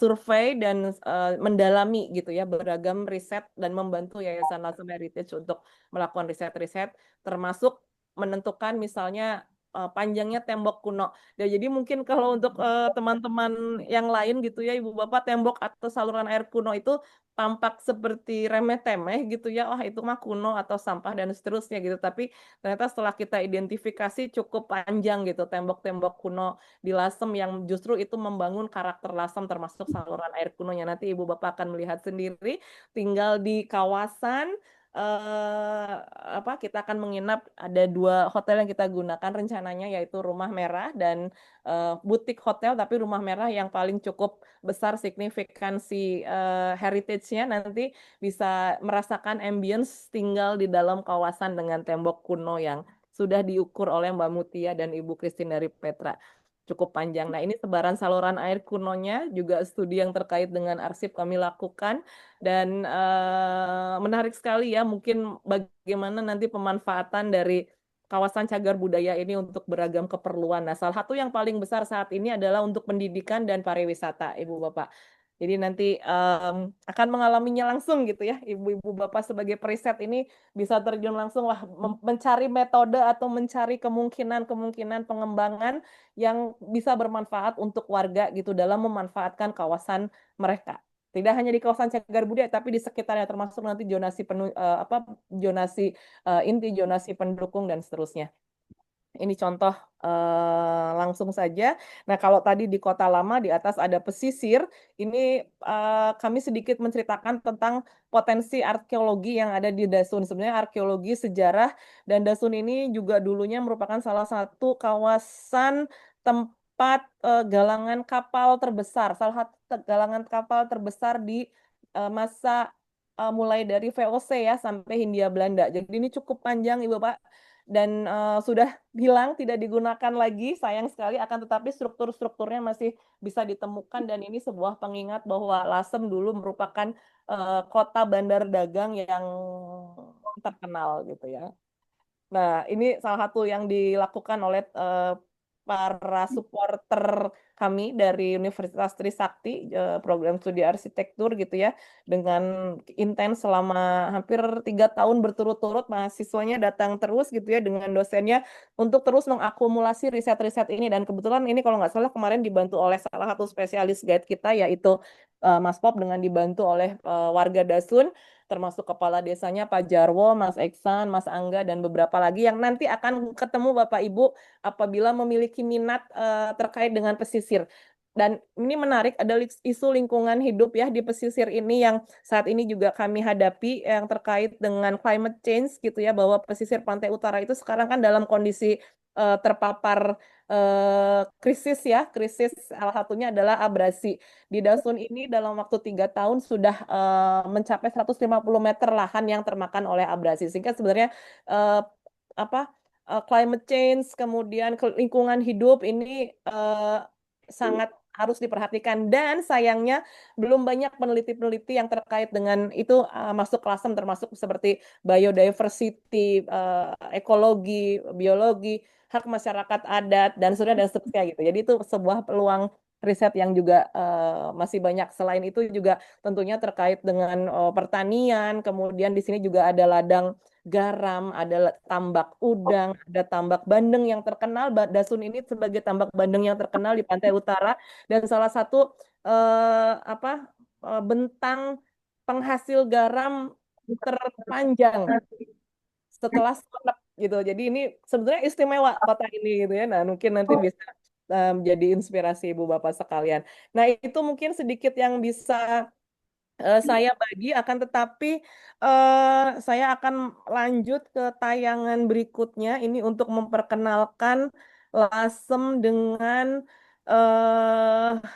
[SPEAKER 4] survei dan mendalami gitu ya beragam riset dan membantu Yayasan Lasem Heritage untuk melakukan riset-riset termasuk menentukan misalnya panjangnya tembok kuno. Ya, jadi mungkin kalau untuk teman-teman yang lain gitu ya Ibu Bapak tembok atau saluran air kuno itu tampak seperti remeh-temeh gitu ya. Wah, itu mah kuno atau sampah dan seterusnya gitu. Tapi ternyata setelah kita identifikasi cukup panjang gitu tembok-tembok kuno di Lasem yang justru itu membangun karakter Lasem termasuk saluran air kunonya. Nanti Ibu Bapak akan melihat sendiri tinggal di kawasan kita akan menginap ada 2 hotel yang kita gunakan rencananya yaitu Rumah Merah dan butik hotel tapi Rumah Merah yang paling cukup besar signifikansi heritage-nya nanti bisa merasakan ambience tinggal di dalam kawasan dengan tembok kuno yang sudah diukur oleh Mbak Mutia dan Ibu Christine dari Petra. Cukup panjang. Nah, ini sebaran saluran air kunonya, juga studi yang terkait dengan arsip kami lakukan. Dan menarik sekali ya, mungkin bagaimana nanti pemanfaatan dari kawasan cagar budaya ini untuk beragam keperluan. Nah, salah satu yang paling besar saat ini adalah untuk pendidikan dan pariwisata, Ibu Bapak. Jadi nanti akan mengalaminya langsung gitu ya, Ibu-Ibu Bapak sebagai periset ini bisa terjun langsung lah mencari metode atau mencari kemungkinan pengembangan yang bisa bermanfaat untuk warga gitu dalam memanfaatkan kawasan mereka. Tidak hanya di kawasan cagar budaya, tapi di sekitarnya termasuk nanti zonasi inti, zonasi pendukung dan seterusnya. Ini contoh langsung saja. Nah, kalau tadi di Kota Lama di atas ada pesisir, ini kami sedikit menceritakan tentang potensi arkeologi yang ada di Dasun. Sebenarnya arkeologi sejarah dan Dasun ini juga dulunya merupakan salah satu kawasan tempat galangan kapal terbesar, salah satu galangan kapal terbesar di masa mulai dari VOC ya sampai Hindia Belanda. Jadi ini cukup panjang Ibu Pak dan sudah hilang tidak digunakan lagi sayang sekali akan tetapi strukturnya masih bisa ditemukan dan ini sebuah pengingat bahwa Lasem dulu merupakan kota bandar dagang yang terkenal gitu ya. Nah, ini salah satu yang dilakukan oleh para supporter kami dari Universitas Trisakti, program studi arsitektur gitu ya, dengan intens selama hampir 3 tahun berturut-turut mahasiswanya datang terus gitu ya dengan dosennya untuk terus mengakumulasi riset-riset ini dan kebetulan ini kalau nggak salah kemarin dibantu oleh salah satu spesialis guide kita yaitu Mas Pop dengan dibantu oleh warga Dasun termasuk kepala desanya Pak Jarwo, Mas Eksan, Mas Angga, dan beberapa lagi yang nanti akan ketemu Bapak Ibu apabila memiliki minat terkait dengan pesisir. Dan ini menarik, ada isu lingkungan hidup ya di pesisir ini yang saat ini juga kami hadapi yang terkait dengan climate change gitu ya, bahwa pesisir pantai utara itu sekarang kan dalam kondisi terpapar krisis ya, krisis salah satunya adalah abrasi. Di Dasun ini dalam waktu 3 tahun sudah mencapai 150 meter lahan yang termakan oleh abrasi. Sehingga sebenarnya eh, climate change, kemudian lingkungan hidup ini sangat harus diperhatikan. Dan sayangnya belum banyak peneliti-peneliti yang terkait dengan itu masuk ke LASEM, termasuk seperti biodiversity, ekologi, biologi, hak masyarakat adat, dan seterusnya gitu. Jadi itu sebuah peluang riset yang juga masih banyak. Selain itu juga tentunya terkait dengan pertanian, kemudian di sini juga ada ladang garam, ada tambak udang, ada tambak bandeng yang terkenal. Dasun ini sebagai tambak bandeng yang terkenal di pantai utara dan salah satu bentang penghasil garam terpanjang setelah Sumenep gitu. Jadi ini sebenarnya istimewa kota ini gitu ya. Nah, mungkin nanti bisa jadi inspirasi Ibu Bapak sekalian. Nah, itu mungkin sedikit yang bisa saya bagi, akan tetapi saya akan lanjut ke tayangan berikutnya ini untuk memperkenalkan Lasem dengan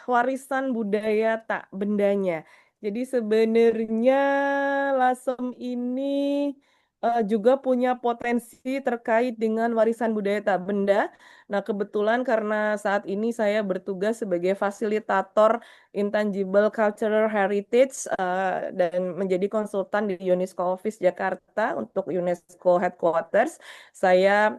[SPEAKER 4] warisan budaya tak bendanya. Jadi sebenarnya Lasem ini juga punya potensi terkait dengan warisan budaya tak benda. Nah, kebetulan karena saat ini saya bertugas sebagai fasilitator Intangible Cultural Heritage dan menjadi konsultan di UNESCO Office Jakarta untuk UNESCO Headquarters. Saya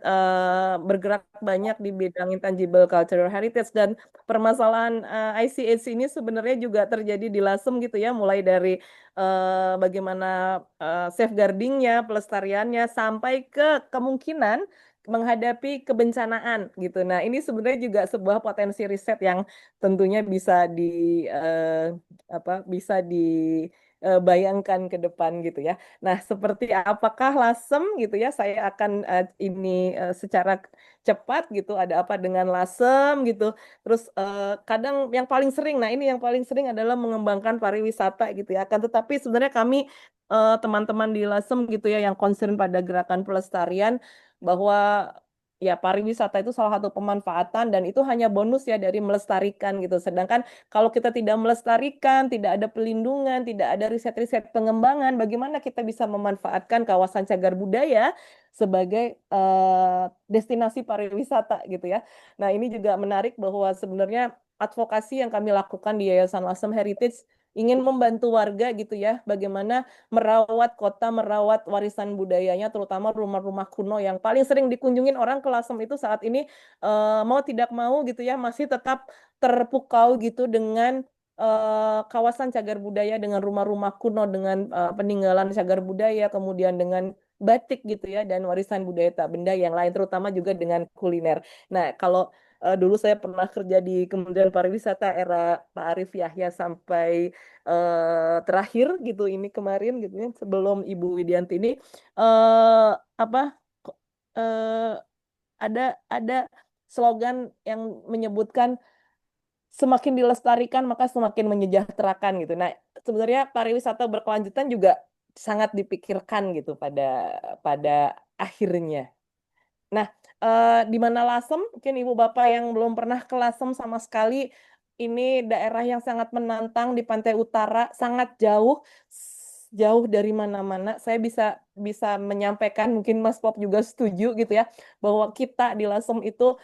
[SPEAKER 4] bergerak banyak di bidang Intangible Cultural Heritage dan permasalahan ICH ini sebenarnya juga terjadi di Lasem gitu ya, mulai dari bagaimana safeguardingnya, pelestariannya, sampai ke kemungkinan menghadapi kebencanaan gitu. Nah, ini sebenarnya juga sebuah potensi riset yang tentunya bisa bisa dibayangkan ke depan gitu ya. Nah, seperti apakah Lasem gitu ya? Saya akan ini secara cepat gitu. Ada apa dengan Lasem gitu? Terus kadang yang paling sering, nah ini yang paling sering adalah mengembangkan pariwisata gitu ya. Akan tetapi sebenarnya kami teman-teman di Lasem gitu ya yang concern pada gerakan pelestarian bahwa ya pariwisata itu salah satu pemanfaatan dan itu hanya bonus ya dari melestarikan gitu. Sedangkan kalau kita tidak melestarikan, tidak ada pelindungan, tidak ada riset-riset pengembangan, bagaimana kita bisa memanfaatkan kawasan cagar budaya sebagai destinasi pariwisata gitu ya. Nah, ini juga menarik bahwa sebenarnya advokasi yang kami lakukan di Yayasan Lasem Heritage ingin membantu warga gitu ya, bagaimana merawat kota, merawat warisan budayanya, terutama rumah-rumah kuno yang paling sering dikunjungin orang ke Lasem itu saat ini mau tidak mau gitu ya, masih tetap terpukau gitu dengan kawasan cagar budaya, dengan rumah-rumah kuno, dengan peninggalan cagar budaya, kemudian dengan batik gitu ya, dan warisan budaya tak benda yang lain, terutama juga dengan kuliner. Nah, kalau dulu saya pernah kerja di Kementerian Pariwisata era Pak Arief Yahya sampai terakhir gitu ini kemarin gitu ya, sebelum Ibu Widianti ini eh apa eh ada slogan yang menyebutkan semakin dilestarikan maka semakin menyejahterakan gitu. Nah, sebenarnya pariwisata berkelanjutan juga sangat dipikirkan gitu pada pada akhirnya. Nah, di mana Lasem, mungkin Ibu Bapak yang belum pernah ke Lasem sama sekali, ini daerah yang sangat menantang di pantai utara, sangat jauh, jauh dari mana-mana. Saya bisa bisa menyampaikan, mungkin Mas Pop juga setuju gitu ya, bahwa kita di Lasem itu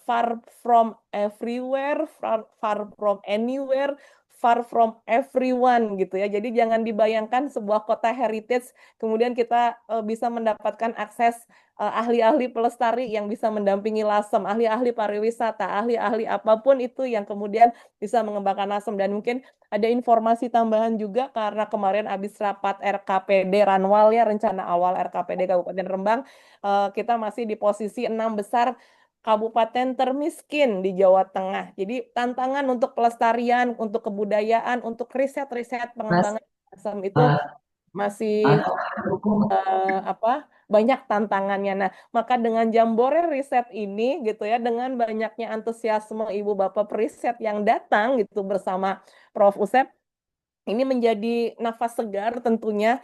[SPEAKER 4] far from everywhere, far from anywhere, far from everyone gitu ya. Jadi jangan dibayangkan sebuah kota heritage, kemudian kita bisa mendapatkan akses ahli-ahli pelestari yang bisa mendampingi Lasem, ahli-ahli pariwisata, ahli-ahli apapun itu yang kemudian bisa mengembangkan Lasem. Dan mungkin ada informasi tambahan juga karena kemarin habis rapat RKPD Ranwal ya, rencana awal RKPD Kabupaten Rembang, kita masih di posisi 6 besar kabupaten termiskin di Jawa Tengah. Jadi tantangan untuk pelestarian, untuk kebudayaan, untuk riset-riset pengembangan Lasem itu masih banyak tantangannya. Nah, maka dengan Jambore riset ini gitu ya, dengan banyaknya antusiasme Ibu Bapak periset yang datang gitu bersama Prof. Usep, ini menjadi nafas segar tentunya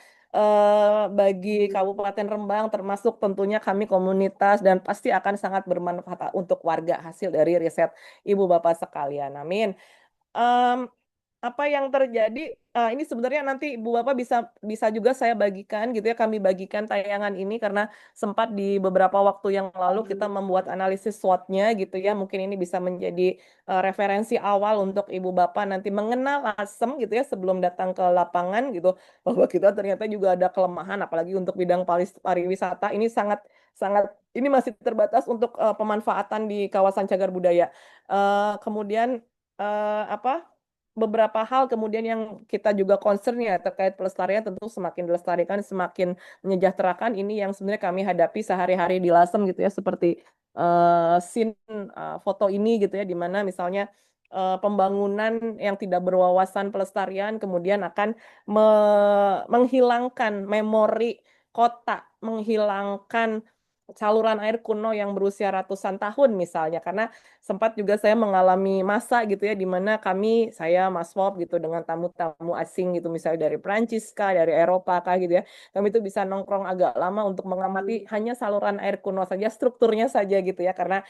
[SPEAKER 4] bagi Kabupaten Rembang, termasuk tentunya kami komunitas, dan pasti akan sangat bermanfaat untuk warga hasil dari riset Ibu Bapak sekalian. Amin. Em, apa yang terjadi ini sebenarnya nanti Ibu Bapak bisa juga saya bagikan gitu ya, kami bagikan tayangan ini karena sempat di beberapa waktu yang lalu kita membuat analisis SWOT-nya gitu ya, mungkin ini bisa menjadi referensi awal untuk Ibu Bapak nanti mengenal Lasem gitu ya sebelum datang ke lapangan gitu, bahwa kita ternyata juga ada kelemahan apalagi untuk bidang pariwisata ini sangat sangat ini masih terbatas untuk pemanfaatan di kawasan cagar budaya. Kemudian apa beberapa hal kemudian yang kita juga concern ya terkait pelestarian, tentu semakin dilestarikan semakin menyejahterakan, ini yang sebenarnya kami hadapi sehari-hari di Lasem gitu ya, seperti scene foto ini gitu ya, di mana misalnya pembangunan yang tidak berwawasan pelestarian kemudian akan menghilangkan memori kota, menghilangkan saluran air kuno yang berusia ratusan tahun misalnya, karena sempat juga saya mengalami masa gitu ya, di mana saya Mas Bob gitu dengan tamu-tamu asing gitu, misalnya dari Prancis kah, dari Eropa kah gitu ya, kami itu bisa nongkrong agak lama untuk mengamati hanya saluran air kuno saja, strukturnya saja gitu ya, karena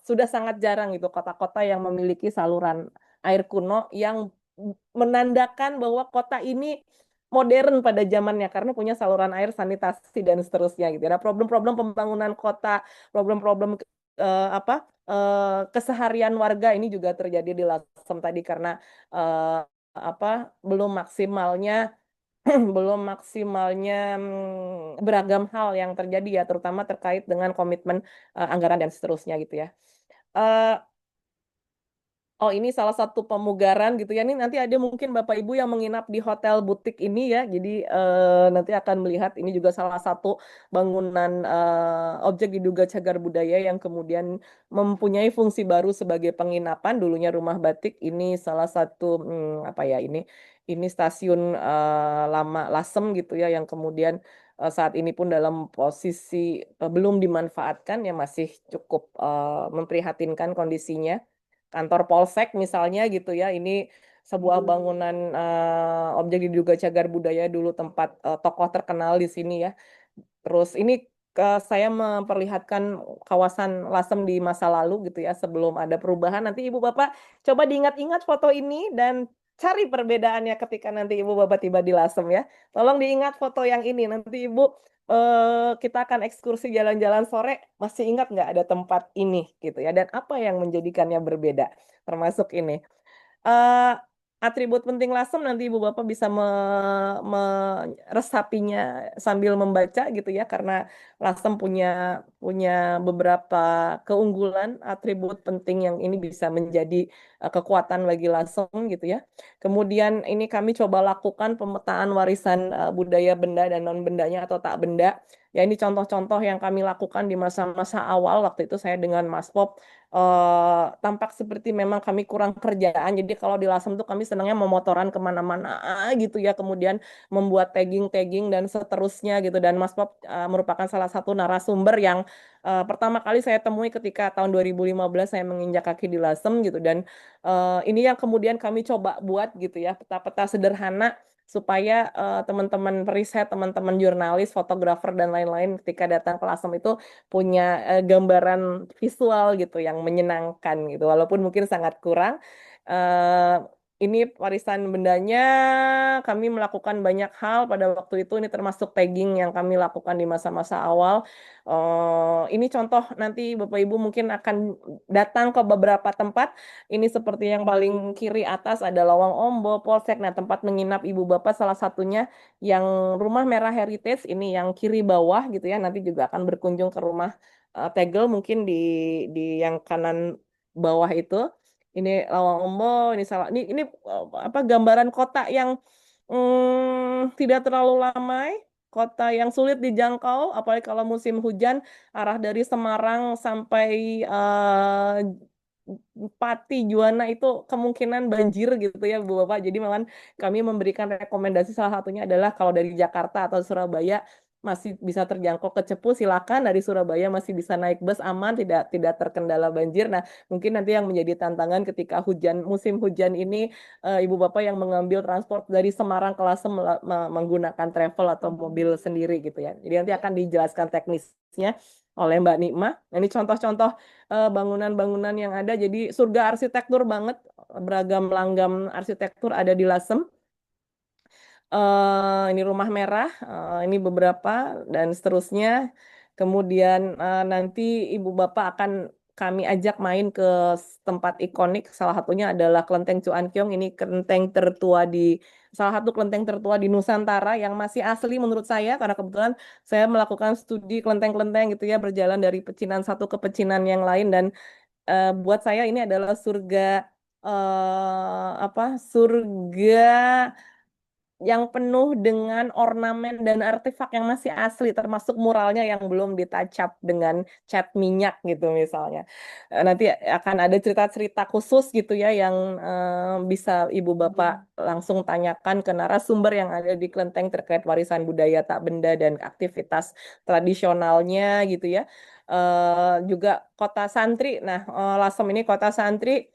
[SPEAKER 4] sudah sangat jarang gitu kota-kota yang memiliki saluran air kuno yang menandakan bahwa kota ini modern pada zamannya karena punya saluran air, sanitasi dan seterusnya gitu. Ada problem-problem pembangunan kota, problem-problem keseharian warga ini juga terjadi di Lasem tadi karena eh, belum maksimalnya belum maksimalnya beragam hal yang terjadi ya, terutama terkait dengan komitmen anggaran dan seterusnya gitu ya. Eh, Oh, ini salah satu pemugaran gitu ya. Ini nanti ada mungkin Bapak Ibu yang menginap di hotel butik ini ya. Jadi nanti akan melihat ini juga salah satu bangunan objek diduga cagar budaya yang kemudian mempunyai fungsi baru sebagai penginapan. Dulunya rumah batik. Ini salah satu ini stasiun lama Lasem gitu ya, yang kemudian saat ini pun dalam posisi belum dimanfaatkan ya, masih cukup memprihatinkan kondisinya. Kantor Polsek misalnya gitu ya, ini sebuah bangunan objek diduga cagar budaya, dulu tempat tokoh terkenal di sini ya. Terus ini saya memperlihatkan kawasan Lasem di masa lalu gitu ya, sebelum ada perubahan. Nanti Ibu Bapak coba diingat-ingat foto ini dan cari perbedaannya ketika nanti Ibu Bapak tiba di Lasem ya. Tolong diingat foto yang ini. Nanti Ibu kita akan ekskursi jalan-jalan sore, masih ingat nggak ada tempat ini gitu ya, dan apa yang menjadikannya berbeda, termasuk ini. Eh, Atribut penting Lasem nanti Ibu Bapak bisa meresapinya sambil membaca gitu ya, karena Lasem punya punya beberapa keunggulan, atribut penting yang ini bisa menjadi kekuatan bagi Lasem gitu ya. Kemudian ini kami coba lakukan pemetaan warisan budaya benda dan non bendanya atau tak benda. Ya, ini contoh-contoh yang kami lakukan di masa-masa awal. Waktu itu saya dengan Mas Pop tampak seperti memang kami kurang kerjaan. Jadi kalau di Lasem tuh kami senangnya memotoran kemana-mana gitu ya. Kemudian membuat tagging-tagging dan seterusnya gitu. Dan Mas Pop merupakan salah satu narasumber yang pertama kali saya temui ketika tahun 2015 saya menginjak kaki di Lasem gitu. Dan ini yang kemudian kami coba buat gitu ya, peta-peta sederhana supaya teman-teman periset, teman-teman jurnalis, fotografer dan lain-lain ketika datang ke Lasem itu punya gambaran visual gitu yang menyenangkan gitu, walaupun mungkin sangat kurang. Eh, ini warisan bendanya kami melakukan banyak hal pada waktu itu, ini termasuk tagging yang kami lakukan di masa-masa awal. Ini contoh, nanti Bapak Ibu mungkin akan datang ke beberapa tempat. Ini seperti yang paling kiri atas ada Lawang Ombo, Polsek. Nah, tempat menginap Ibu Bapak salah satunya yang Rumah Merah Heritage, ini yang kiri bawah gitu ya. Nanti juga akan berkunjung ke rumah Tegel mungkin di yang kanan bawah itu. Ini Lawang Ombo, ini gambaran kota yang tidak terlalu ramai, kota yang sulit dijangkau, apalagi kalau musim hujan, arah dari Semarang sampai Pati, Juwana itu kemungkinan banjir gitu ya Bu Bapak. Jadi memang kami memberikan rekomendasi, salah satunya adalah kalau dari Jakarta atau Surabaya masih bisa terjangkau ke Cepu, silakan. Dari Surabaya masih bisa naik bus aman, tidak terkendala banjir. Nah, mungkin nanti yang menjadi tantangan ketika musim hujan ini, ibu bapak yang mengambil transport dari Semarang ke Lasem menggunakan travel atau mobil sendiri gitu ya. Jadi nanti akan dijelaskan teknisnya oleh Mbak Nikmah. Nah, ini contoh-contoh bangunan-bangunan yang ada. Jadi surga arsitektur banget, beragam langgam arsitektur ada di Lasem. Ini rumah merah, ini beberapa dan seterusnya. Kemudian nanti ibu bapak akan kami ajak main ke tempat ikonik. Salah satunya adalah Kelenteng Cuankiong. Ini salah satu kelenteng tertua di Nusantara yang masih asli menurut saya, karena kebetulan saya melakukan studi kelenteng-kelenteng gitu ya, berjalan dari pecinan satu ke pecinan yang lain, dan buat saya ini adalah surga yang penuh dengan ornamen dan artefak yang masih asli, termasuk muralnya yang belum ditacap dengan cat minyak gitu misalnya. Nanti akan ada cerita-cerita khusus gitu ya yang bisa ibu bapak langsung tanyakan ke narasumber yang ada di kelenteng terkait warisan budaya tak benda dan aktivitas tradisionalnya gitu ya. Juga kota santri. Nah, Lasem ini kota santri,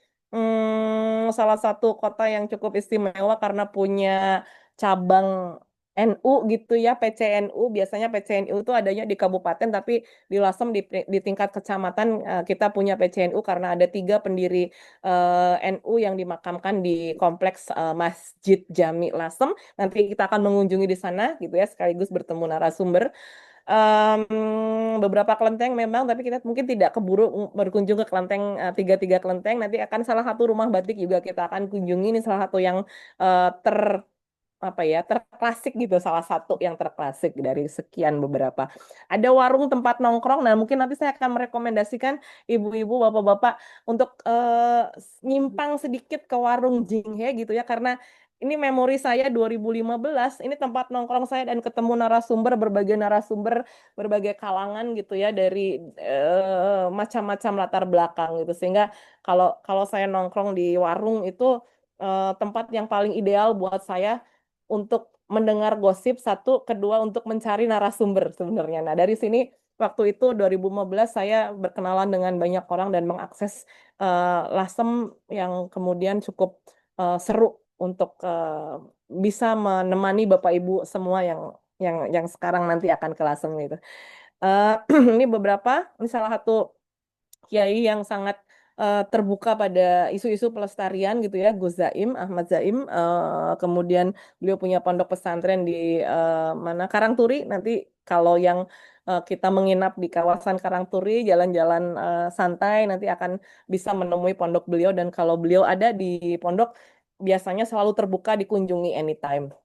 [SPEAKER 4] salah satu kota yang cukup istimewa karena punya cabang NU gitu ya, PCNU. Biasanya PCNU itu adanya di kabupaten, tapi di Lasem di tingkat kecamatan kita punya PCNU karena ada 3 pendiri NU yang dimakamkan di kompleks Masjid Jami Lasem. Nanti kita akan mengunjungi di sana gitu ya, sekaligus bertemu narasumber. Beberapa kelenteng memang, tapi kita mungkin tidak keburu berkunjung ke kelenteng, tiga kelenteng. Nanti akan salah satu rumah batik juga kita akan kunjungi. Ini salah satu yang terklasik gitu, salah satu yang terklasik dari sekian beberapa. Ada warung tempat nongkrong. Nah, mungkin nanti saya akan merekomendasikan ibu-ibu, bapak-bapak untuk nyimpang sedikit ke warung Jinghe gitu ya, karena ini memori saya 2015, ini tempat nongkrong saya dan ketemu berbagai narasumber, berbagai kalangan gitu ya, dari macam-macam latar belakang gitu. Sehingga kalau saya nongkrong di warung itu tempat yang paling ideal buat saya untuk mendengar gosip, satu, kedua untuk mencari narasumber sebenarnya. Nah, dari sini waktu itu 2015 saya berkenalan dengan banyak orang dan mengakses Lasem yang kemudian cukup seru untuk bisa menemani Bapak Ibu semua yang sekarang nanti akan ke Lasem gitu. Ini ini salah satu kiai yang sangat terbuka pada isu-isu pelestarian gitu ya, Gus Zaim, Ahmad Zaim. Kemudian beliau punya pondok pesantren di Karangturi. Nanti kalau yang kita menginap di kawasan Karangturi, jalan-jalan santai, nanti akan bisa menemui pondok beliau, dan kalau beliau ada di pondok biasanya selalu terbuka dikunjungi anytime.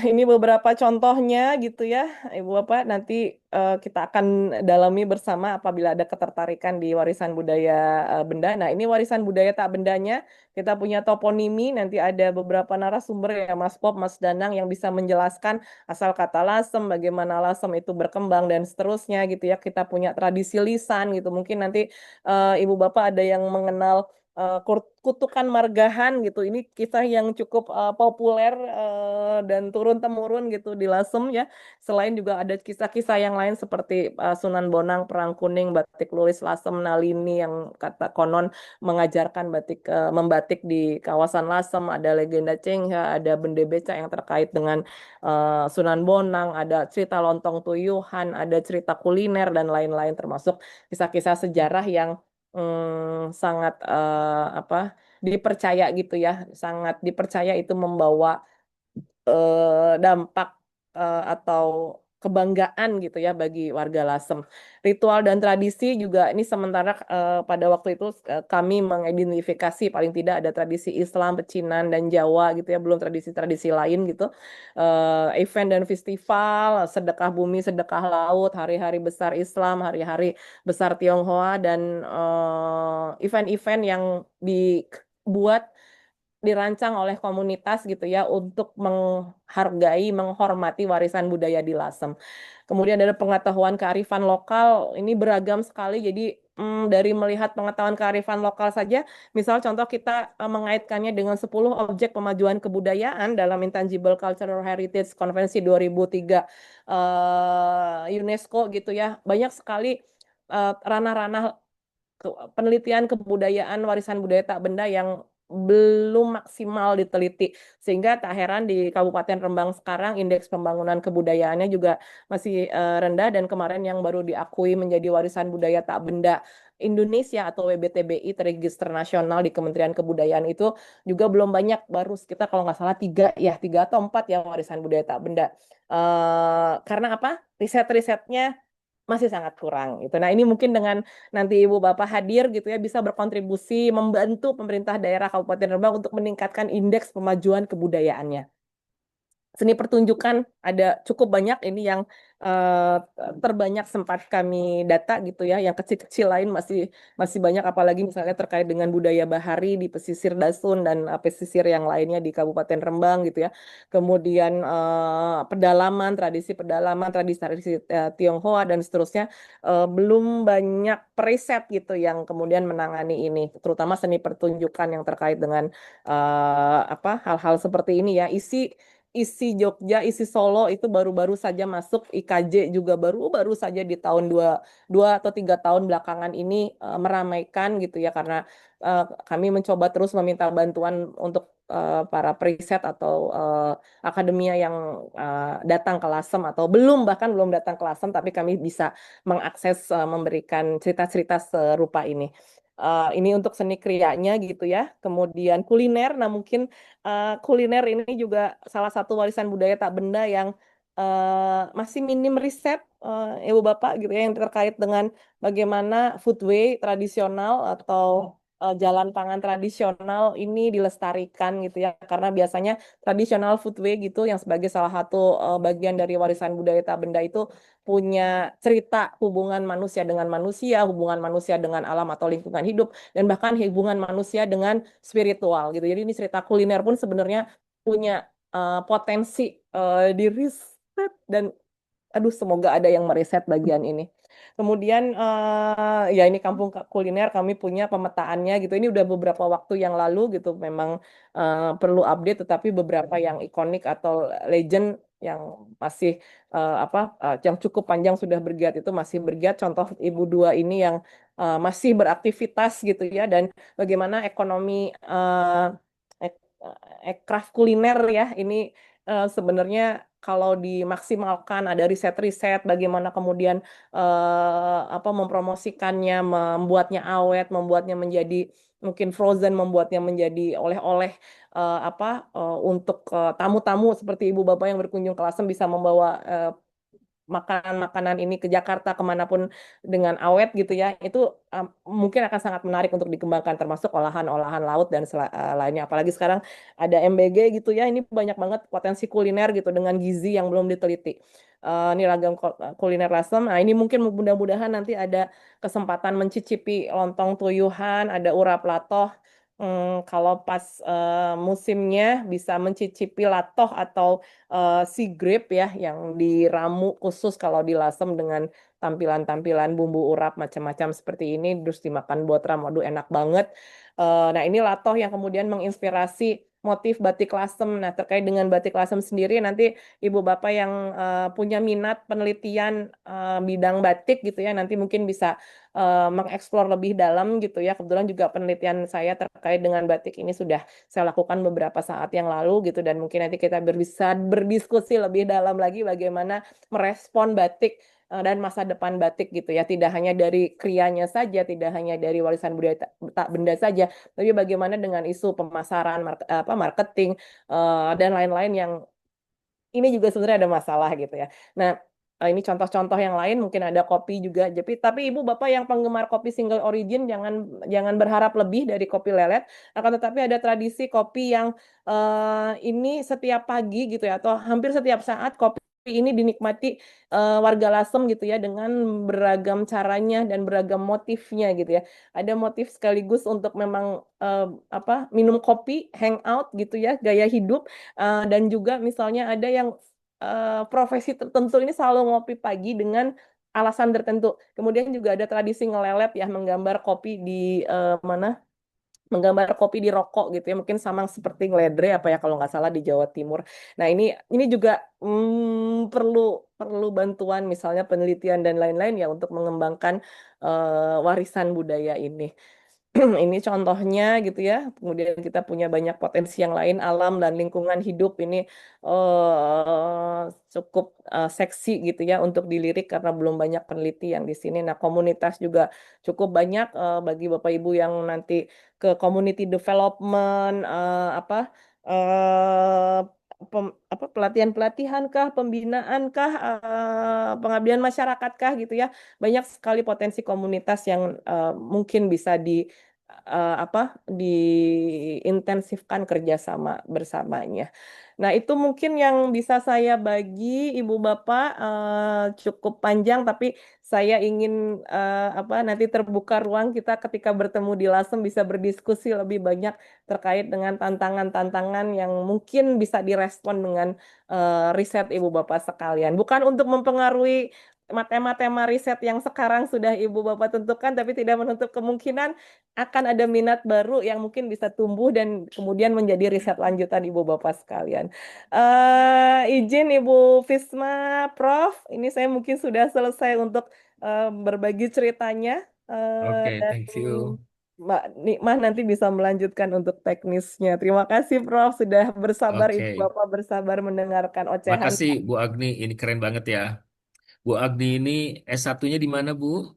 [SPEAKER 4] Ini beberapa contohnya gitu ya, Ibu Bapak. Nanti kita akan dalami bersama apabila ada ketertarikan di warisan budaya benda. Nah, ini warisan budaya tak bendanya. Kita punya toponimi, nanti ada beberapa narasumber ya, Mas Pop, Mas Danang, yang bisa menjelaskan asal kata Lasem, bagaimana Lasem itu berkembang dan seterusnya gitu ya. Kita punya tradisi lisan gitu. Mungkin nanti Ibu Bapak ada yang mengenal Kutukan Margahan gitu. Ini kisah yang cukup populer dan turun-temurun gitu di Lasem ya. Selain juga ada kisah-kisah yang lain seperti Sunan Bonang, Perang Kuning, Batik Luris Lasem, Nalini yang kata konon mengajarkan membatik di kawasan Lasem. Ada legenda Cengha, ada Bende Beca yang terkait dengan Sunan Bonang, ada cerita lontong tuyuhan, ada cerita kuliner dan lain-lain, termasuk kisah-kisah sejarah yang sangat dipercaya gitu ya, sangat dipercaya itu membawa dampak atau kebanggaan gitu ya bagi warga Lasem. Ritual dan tradisi juga ini sementara pada waktu itu kami mengidentifikasi paling tidak ada tradisi Islam, Pecinan dan Jawa gitu ya, belum tradisi-tradisi lain gitu. Event dan festival, sedekah bumi, sedekah laut, hari-hari besar Islam, hari-hari besar Tionghoa, dan event-event yang dibuat dirancang oleh komunitas gitu ya untuk menghargai, menghormati warisan budaya di Lasem. Kemudian ada pengetahuan kearifan lokal, ini beragam sekali. Jadi dari melihat pengetahuan kearifan lokal saja, misal contoh kita mengaitkannya dengan 10 objek pemajuan kebudayaan dalam Intangible Cultural Heritage Konvensi 2003 UNESCO gitu ya. Banyak sekali ranah-ranah penelitian kebudayaan warisan budaya tak benda yang belum maksimal diteliti, sehingga tak heran di Kabupaten Rembang sekarang indeks pembangunan kebudayaannya juga masih rendah, dan kemarin yang baru diakui menjadi warisan budaya tak benda Indonesia atau WBTBI terregister nasional di Kementerian Kebudayaan itu juga belum banyak, baru sekitar kalau nggak salah 3 atau 4 ya warisan budaya tak benda. Karena apa? Riset-risetnya masih sangat kurang gitu. Nah, ini mungkin dengan nanti Ibu Bapak hadir gitu ya bisa berkontribusi membantu pemerintah daerah Kabupaten Rembang untuk meningkatkan indeks pemajuan kebudayaannya. Seni pertunjukan ada cukup banyak, ini yang terbanyak sempat kami data gitu ya. Yang kecil-kecil lain masih banyak, apalagi misalnya terkait dengan budaya bahari di pesisir Dasun dan pesisir yang lainnya di Kabupaten Rembang gitu ya. Kemudian pedalaman, tradisi Tionghoa dan seterusnya, belum banyak periset gitu yang kemudian menangani ini, terutama seni pertunjukan yang terkait dengan hal-hal seperti ini ya. Isi Jogja, isi Solo itu baru-baru saja masuk, IKJ juga baru-baru saja di tahun 2 atau 3 tahun belakangan ini meramaikan gitu ya, karena kami mencoba terus meminta bantuan untuk para periset atau akademia yang datang ke Lasem atau bahkan belum datang ke Lasem, tapi kami bisa mengakses memberikan cerita-cerita serupa ini. Ini untuk seni krianya gitu ya. Kemudian kuliner, nah mungkin kuliner ini juga salah satu warisan budaya tak benda yang masih minim riset, Ibu Bapak gitu ya, yang terkait dengan bagaimana foodway tradisional atau jalan pangan tradisional ini dilestarikan gitu ya, karena biasanya tradisional foodway gitu yang sebagai salah satu bagian dari warisan budaya tak benda itu punya cerita hubungan manusia dengan manusia, hubungan manusia dengan alam atau lingkungan hidup, dan bahkan hubungan manusia dengan spiritual gitu. Jadi ini cerita kuliner pun sebenarnya punya potensi di riset, dan aduh semoga ada yang meriset bagian ini. Kemudian ya ini kampung kuliner kami punya pemetaannya gitu. Ini udah beberapa waktu yang lalu gitu, memang perlu update, tetapi beberapa yang ikonik atau legend yang masih yang cukup panjang sudah bergiat itu masih bergiat. Contoh Ibu Dua ini yang masih beraktivitas gitu ya, dan bagaimana ekonomi craft kuliner ya ini sebenarnya kalau dimaksimalkan, ada riset-riset bagaimana kemudian mempromosikannya, membuatnya awet, membuatnya menjadi mungkin frozen, membuatnya menjadi oleh-oleh untuk tamu-tamu seperti Ibu Bapak yang berkunjung ke Lasem bisa membawa makanan-makanan ini ke Jakarta kemanapun dengan awet gitu ya, itu mungkin akan sangat menarik untuk dikembangkan, termasuk olahan-olahan laut dan lainnya. Apalagi sekarang ada MBG gitu ya, ini banyak banget potensi kuliner gitu dengan gizi yang belum diteliti. Ini ragam kuliner Lasem. Nah ini mungkin mudah-mudahan nanti ada kesempatan mencicipi lontong tuyuhan, ada urap latoh. Kalau pas musimnya bisa mencicipi latoh atau sea grape ya, yang diramu khusus kalau di Lasem dengan tampilan-tampilan bumbu urap macam-macam seperti ini, terus dimakan botram, aduh enak banget. Nah ini latoh yang kemudian menginspirasi motif batik Lasem. Nah terkait dengan batik Lasem sendiri, nanti Ibu Bapak yang punya minat penelitian bidang batik gitu ya, nanti mungkin bisa mengeksplor lebih dalam gitu ya. Kebetulan juga penelitian saya terkait dengan batik ini sudah saya lakukan beberapa saat yang lalu gitu, dan mungkin nanti kita bisa berdiskusi lebih dalam lagi bagaimana merespon batik dan masa depan batik gitu ya, tidak hanya dari krianya saja, tidak hanya dari warisan budaya tak benda saja, tapi bagaimana dengan isu pemasaran, marketing dan lain-lain yang ini juga sebenarnya ada masalah gitu ya. Nah, ini contoh-contoh yang lain, mungkin ada kopi juga. Tapi Ibu Bapak yang penggemar kopi single origin jangan berharap lebih dari kopi lelet. Akan tetapi ada tradisi kopi yang ini setiap pagi gitu ya, atau hampir setiap saat kopi ini dinikmati warga Lasem gitu ya dengan beragam caranya dan beragam motifnya gitu ya. Ada motif sekaligus untuk memang minum kopi, hangout gitu ya, gaya hidup, dan juga misalnya ada yang profesi tertentu ini selalu ngopi pagi dengan alasan tertentu. Kemudian juga ada tradisi ngelelet ya, menggambar kopi di menggambar kopi di rokok gitu ya, mungkin sama seperti ngeledre apa ya kalau nggak salah di Jawa Timur. Nah ini juga perlu perlu bantuan misalnya penelitian dan lain-lain ya untuk mengembangkan warisan budaya ini. Ini contohnya gitu ya. Kemudian kita punya banyak potensi yang lain, alam dan lingkungan hidup ini cukup seksi gitu ya untuk dilirik karena belum banyak peneliti yang di sini. Nah, komunitas juga cukup banyak bagi Bapak Ibu yang nanti ke community development eh, pelatihan-pelatihan kah, pembinaan kah, pengabdian masyarakat kah gitu ya. Banyak sekali potensi komunitas yang mungkin bisa diintensifkan kerjasama bersamanya. Nah, itu mungkin yang bisa saya bagi, Ibu Bapak, cukup panjang, tapi saya ingin nanti terbuka ruang kita ketika bertemu di Lasem bisa berdiskusi lebih banyak terkait dengan tantangan-tantangan yang mungkin bisa direspon dengan riset Ibu Bapak sekalian. Bukan untuk mempengaruhi tema-tema riset yang sekarang sudah Ibu Bapak tentukan, tapi tidak menutup kemungkinan akan ada minat baru yang mungkin bisa tumbuh dan kemudian menjadi riset lanjutan Ibu Bapak sekalian. Izin Ibu Fisma, Prof, ini saya mungkin sudah selesai untuk berbagi ceritanya.
[SPEAKER 1] Oke,
[SPEAKER 4] Dan
[SPEAKER 1] thank you.
[SPEAKER 4] Mbak Nikmah nanti bisa melanjutkan untuk teknisnya. Terima kasih Prof, sudah bersabar, Ibu
[SPEAKER 1] Oke,
[SPEAKER 4] Bapak bersabar mendengarkan ocehan.
[SPEAKER 1] makasih Bu Agni, ini keren banget ya. Bu Agni ini S1-nya di mana, Bu?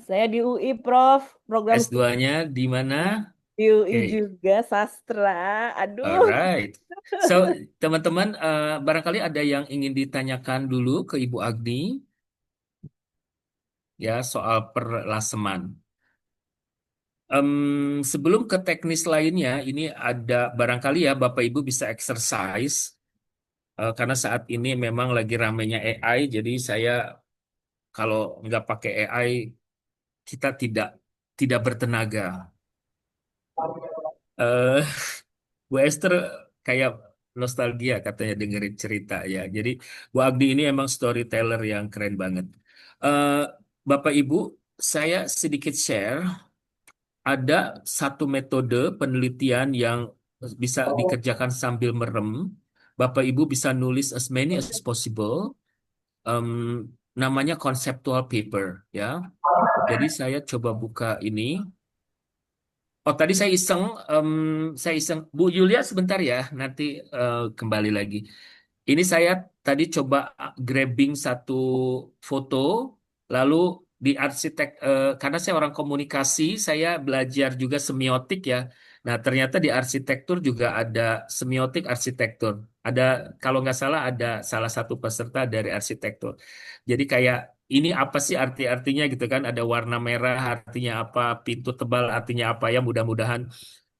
[SPEAKER 4] Saya di UI, Prof, program studi
[SPEAKER 1] S2-nya di mana?
[SPEAKER 4] di UI
[SPEAKER 1] Oke,
[SPEAKER 4] juga, sastra. Aduh.
[SPEAKER 1] alright. So, teman-teman, barangkali ada yang ingin ditanyakan dulu ke Ibu Agni ya soal perlaseman. Sebelum ke teknis lainnya, ini ada barangkali ya Bapak Ibu bisa exercise karena saat ini memang lagi ramainya AI, jadi saya kalau nggak pakai AI kita tidak bertenaga. Eh, Bu Esther kayak nostalgia katanya dengerin cerita ya. Jadi Bu Agni ini emang storyteller yang keren banget. Eh, Bapak Ibu, saya sedikit share. Ada satu metode penelitian yang bisa dikerjakan sambil merem. Bapak Ibu bisa nulis as many as possible. Em, Namanya conceptual paper ya. Jadi saya coba buka ini. Oh tadi saya iseng. Bu Yulia sebentar ya, nanti kembali lagi. Ini saya tadi coba grabbing satu foto, lalu di karena saya orang komunikasi, saya belajar juga semiotik ya. Nah ternyata di arsitektur juga ada semiotik arsitektur. Ada kalau nggak salah ada salah satu peserta dari arsitektur. Jadi kayak ini apa sih artinya gitu kan? Ada warna merah artinya apa, pintu tebal artinya apa ya? Mudah-mudahan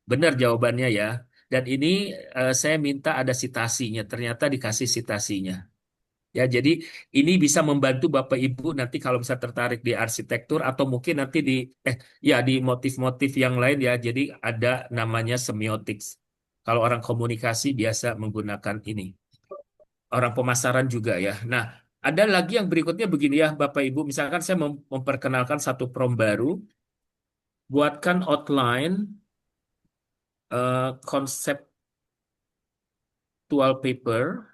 [SPEAKER 1] benar jawabannya ya. Dan ini saya minta ada sitasinya. Ternyata dikasih sitasinya. Ya, jadi ini bisa membantu Bapak Ibu nanti kalau bisa tertarik di arsitektur atau mungkin nanti di motif-motif yang lain ya. Jadi ada namanya semiotics. Kalau orang komunikasi biasa menggunakan ini. Orang pemasaran juga ya. Nah, ada lagi yang berikutnya begini ya Bapak Ibu. Misalkan saya memperkenalkan satu prom baru. Buatkan outline conceptual paper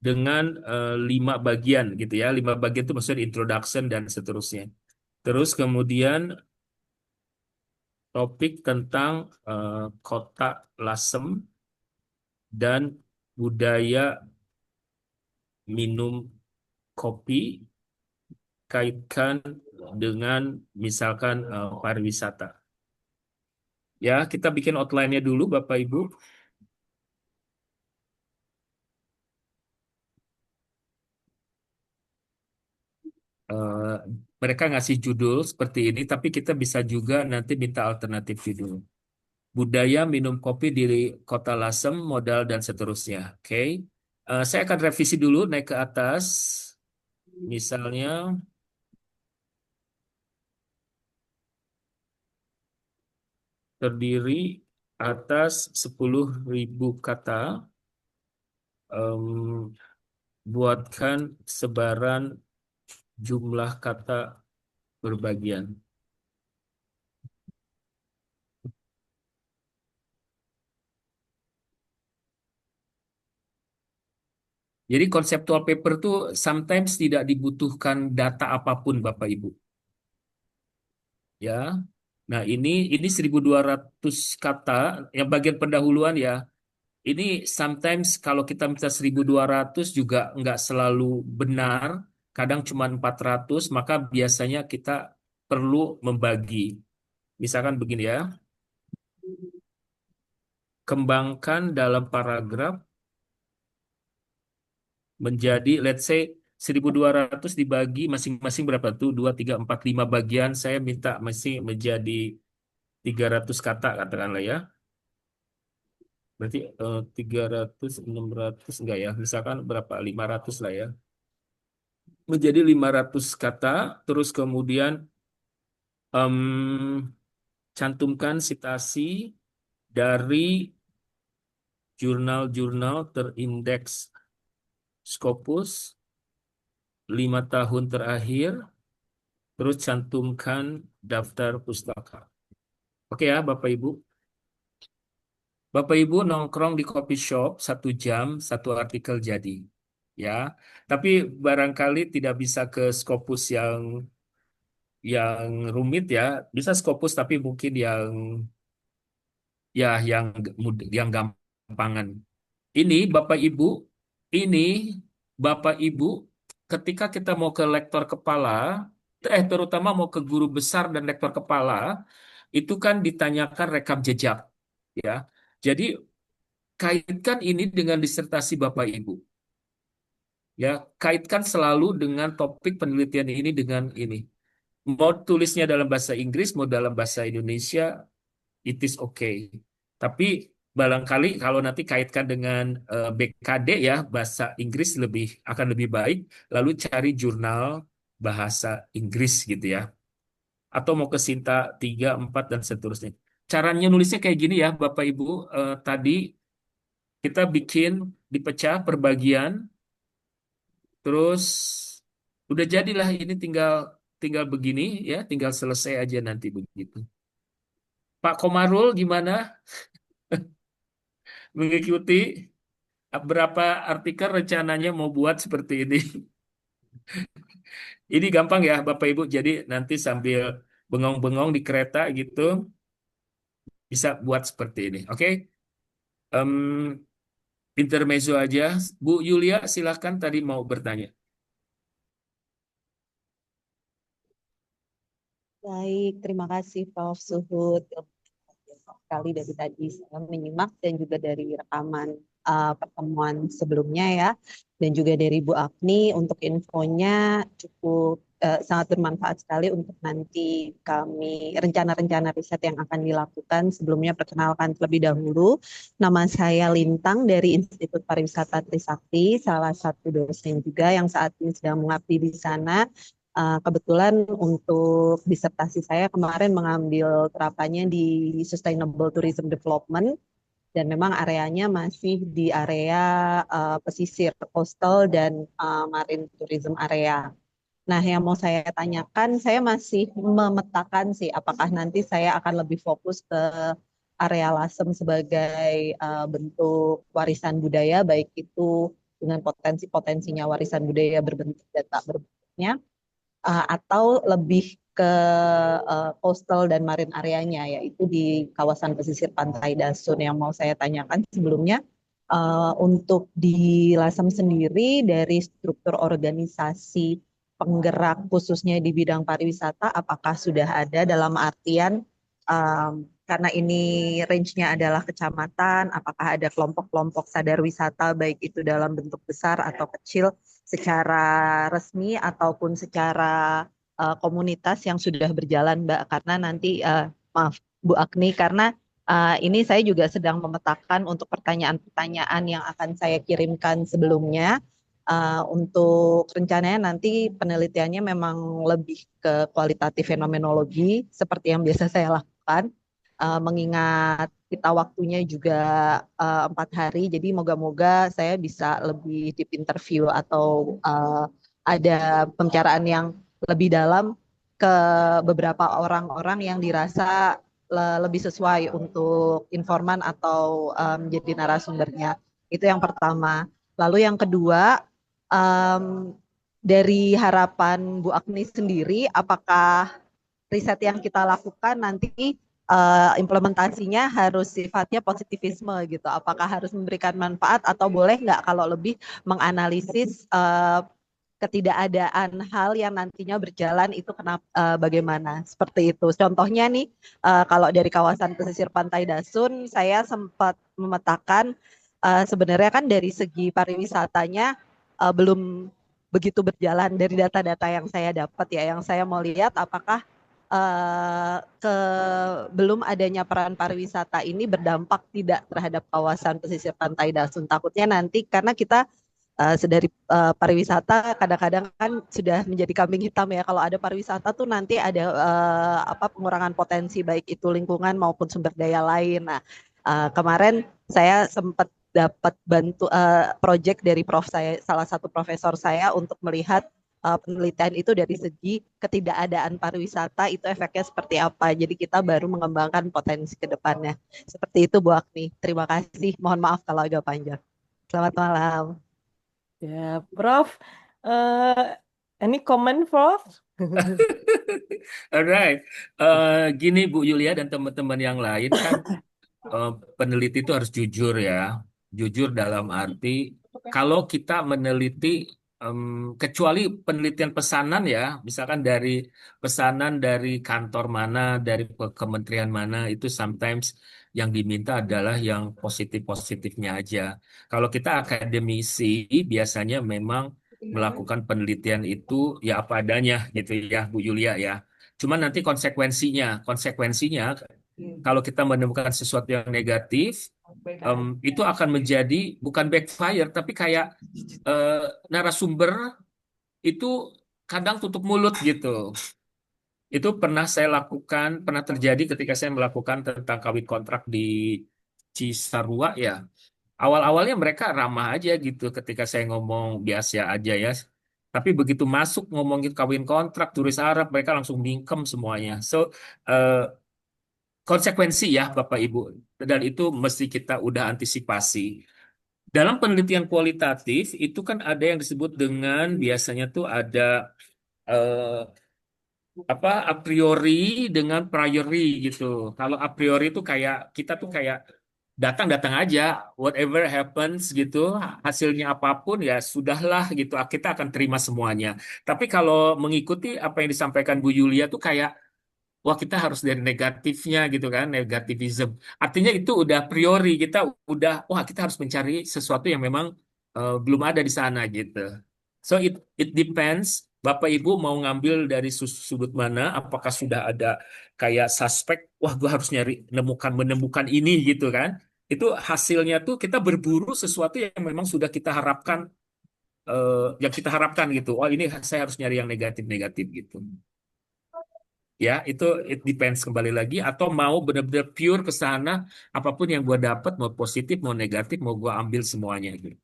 [SPEAKER 1] dengan 5 bagian gitu ya. 5 bagian itu maksudnya introduction dan seterusnya. Terus kemudian topik tentang kota Lasem dan budaya minum kopi kaitkan dengan misalkan pariwisata. Ya, kita bikin outline-nya dulu Bapak Ibu. Eh, Mereka ngasih judul seperti ini, tapi kita bisa juga nanti minta alternatif judul. Budaya minum kopi di Kota Lasem, modal dan seterusnya. Oke. Saya akan revisi dulu naik ke atas. Misalnya terdiri atas 10.000 kata. Em, buatkan sebaran jumlah kata berbagian. Jadi konseptual paper tuh sometimes tidak dibutuhkan data apapun Bapak Ibu. Ya. Nah, ini 1.200 kata yang bagian pendahuluan ya. Ini sometimes kalau kita minta 1.200 juga nggak selalu benar, kadang cuma 400, maka biasanya kita perlu membagi. Misalkan begini ya, kembangkan dalam paragraf menjadi let's say 1.200 dibagi masing-masing berapa tuh? 2, 3, 4, 5 bagian. Saya minta masih menjadi 300 kata katakanlah ya. Berarti 300, 600 enggak ya? Misalkan berapa? 500 lah ya. Menjadi 500 kata, terus kemudian cantumkan citasi dari jurnal-jurnal terindeks Scopus 5 tahun terakhir, terus cantumkan daftar pustaka. Oke ya, Bapak Ibu. Bapak Ibu nongkrong di coffee shop 1 jam, 1 artikel jadi. Ya, tapi barangkali tidak bisa ke Scopus yang rumit ya. Bisa Scopus tapi mungkin yang gampangan. Ini Bapak Ibu, ini Bapak Ibu, ketika kita mau ke lektor kepala, terutama mau ke guru besar dan lektor kepala, itu kan ditanyakan rekam jejak, ya. Jadi kaitkan ini dengan disertasi Bapak Ibu, ya. Kaitkan selalu dengan topik penelitian ini dengan ini. Mau tulisnya dalam bahasa Inggris, mau dalam bahasa Indonesia, it is okay. Tapi barangkali kalau nanti kaitkan dengan BKD ya, bahasa Inggris akan lebih baik, lalu cari jurnal bahasa Inggris gitu ya. Atau mau ke Sinta 3, 4, dan seterusnya. Caranya nulisnya kayak gini ya, Bapak Ibu. Tadi kita bikin dipecah per bagian, terus udah jadilah ini tinggal tinggal begini ya, tinggal selesai aja nanti begitu. Pak Komarul gimana mengikuti berapa artikel rencananya mau buat seperti ini? Ini gampang ya Bapak Ibu, jadi nanti sambil bengong-bengong di kereta gitu bisa buat seperti ini. Oke? Em, intermezzo aja. Bu Yulia silahkan tadi mau bertanya.
[SPEAKER 9] Baik, terima kasih Prof. Suhud. Sekali dari tadi saya menyimak dan juga dari rekaman pertemuan sebelumnya ya, dan juga dari Bu Agni untuk infonya cukup sangat bermanfaat sekali untuk nanti kami rencana-rencana riset yang akan dilakukan. Sebelumnya perkenalkan terlebih dahulu, nama saya Lintang dari Institut Pariwisata Trisakti, salah satu dosen juga yang saat ini sedang mengabdi di sana. Kebetulan untuk disertasi saya kemarin mengambil terapannya di Sustainable Tourism Development dan memang areanya masih di area pesisir, coastal dan marine tourism area. Nah, yang mau saya tanyakan, saya masih memetakan sih apakah nanti saya akan lebih fokus ke area Lasem sebagai bentuk warisan budaya, baik itu dengan potensi-potensinya warisan budaya berbentuk dan tak berbentuknya, atau lebih ke coastal dan marine areanya, yaitu di kawasan pesisir pantai Dasun. Yang mau saya tanyakan sebelumnya, untuk di Lasem sendiri dari struktur organisasi penggerak khususnya di bidang pariwisata, apakah sudah ada dalam artian karena ini range-nya adalah kecamatan, apakah ada kelompok-kelompok sadar wisata baik itu dalam bentuk besar atau kecil secara resmi ataupun secara komunitas yang sudah berjalan, Mbak? Karena nanti maaf Bu Agni, karena Ini saya juga sedang memetakan untuk pertanyaan-pertanyaan yang akan saya kirimkan sebelumnya. Untuk rencananya nanti penelitiannya memang lebih ke kualitatif fenomenologi seperti yang biasa saya lakukan. Mengingat kita waktunya juga 4 hari, jadi moga-moga saya bisa lebih deep interview atau ada pembicaraan yang lebih dalam ke beberapa orang-orang yang dirasa lebih sesuai untuk informan atau jadi narasumbernya. Itu yang pertama. Lalu yang kedua, dari harapan Bu Agni sendiri, apakah riset yang kita lakukan nanti implementasinya harus sifatnya positivisme gitu? Apakah harus memberikan manfaat atau boleh nggak kalau lebih menganalisis ketidakadaan hal yang nantinya berjalan itu kenapa bagaimana seperti itu. Contohnya nih kalau dari kawasan pesisir Pantai Dasun saya sempat memetakan sebenarnya kan dari segi pariwisatanya belum begitu berjalan dari data-data yang saya dapat ya, yang saya mau lihat apakah belum adanya peran pariwisata ini berdampak tidak terhadap kawasan pesisir Pantai Dasun. Takutnya nanti karena kita dari pariwisata kadang-kadang kan sudah menjadi kambing hitam ya, kalau ada pariwisata tuh nanti ada pengurangan potensi baik itu lingkungan maupun sumber daya lain. Nah, kemarin saya sempat dapat bantu project dari salah satu profesor saya untuk melihat penelitian itu dari segi ketidakadaan pariwisata itu efeknya seperti apa. Jadi kita baru mengembangkan potensi ke depannya. Seperti itu Bu Agni. Terima kasih. Mohon maaf kalau agak panjang. Selamat malam.
[SPEAKER 4] Ya, Prof. Any comment, Prof?
[SPEAKER 1] Alright, gini Bu Yulia dan teman-teman yang lain kan peneliti itu harus jujur ya, jujur dalam arti kalau kita meneliti kecuali penelitian pesanan ya, misalkan dari pesanan dari kantor mana, dari kementerian mana itu sometimes yang diminta adalah yang positif-positifnya aja. Kalau kita akademisi biasanya memang melakukan penelitian itu ya apa adanya gitu ya Bu Yulia ya. Cuman nanti konsekuensinya kalau kita menemukan sesuatu yang negatif, itu akan menjadi bukan backfire, tapi kayak narasumber itu kadang tutup mulut gitu. Itu pernah saya lakukan, pernah terjadi ketika saya melakukan tentang kawin kontrak di Cisarua ya. Awal-awalnya mereka ramah aja gitu ketika saya ngomong biasa aja ya. Tapi begitu masuk ngomongin kawin kontrak, turis Arab, mereka langsung mingkem semuanya. So, konsekuensi ya Bapak Ibu. Dan itu mesti kita udah antisipasi. Dalam penelitian kualitatif itu kan ada yang disebut dengan biasanya tuh ada eh, a priori dengan priori gitu. Kalau a priori itu kayak kita tuh kayak datang-datang aja, whatever happens gitu, hasilnya apapun ya sudahlah gitu, kita akan terima semuanya. Tapi kalau mengikuti apa yang disampaikan Bu Yulia tuh kayak wah kita harus dari negatifnya gitu kan, negativism. Artinya itu udah priori, kita udah, wah kita harus mencari sesuatu yang memang belum ada di sana gitu. So it depends, Bapak Ibu mau ngambil dari sudut mana, apakah sudah ada kayak suspek, wah gue harus menemukan ini gitu kan. Itu hasilnya tuh kita berburu sesuatu yang memang sudah kita harapkan, yang kita harapkan gitu. Oh ini saya harus nyari yang negatif-negatif gitu. Ya, itu it depends kembali lagi atau mau benar-benar pure ke sana apapun yang gue dapat mau positif mau negatif mau gue ambil semuanya gitu.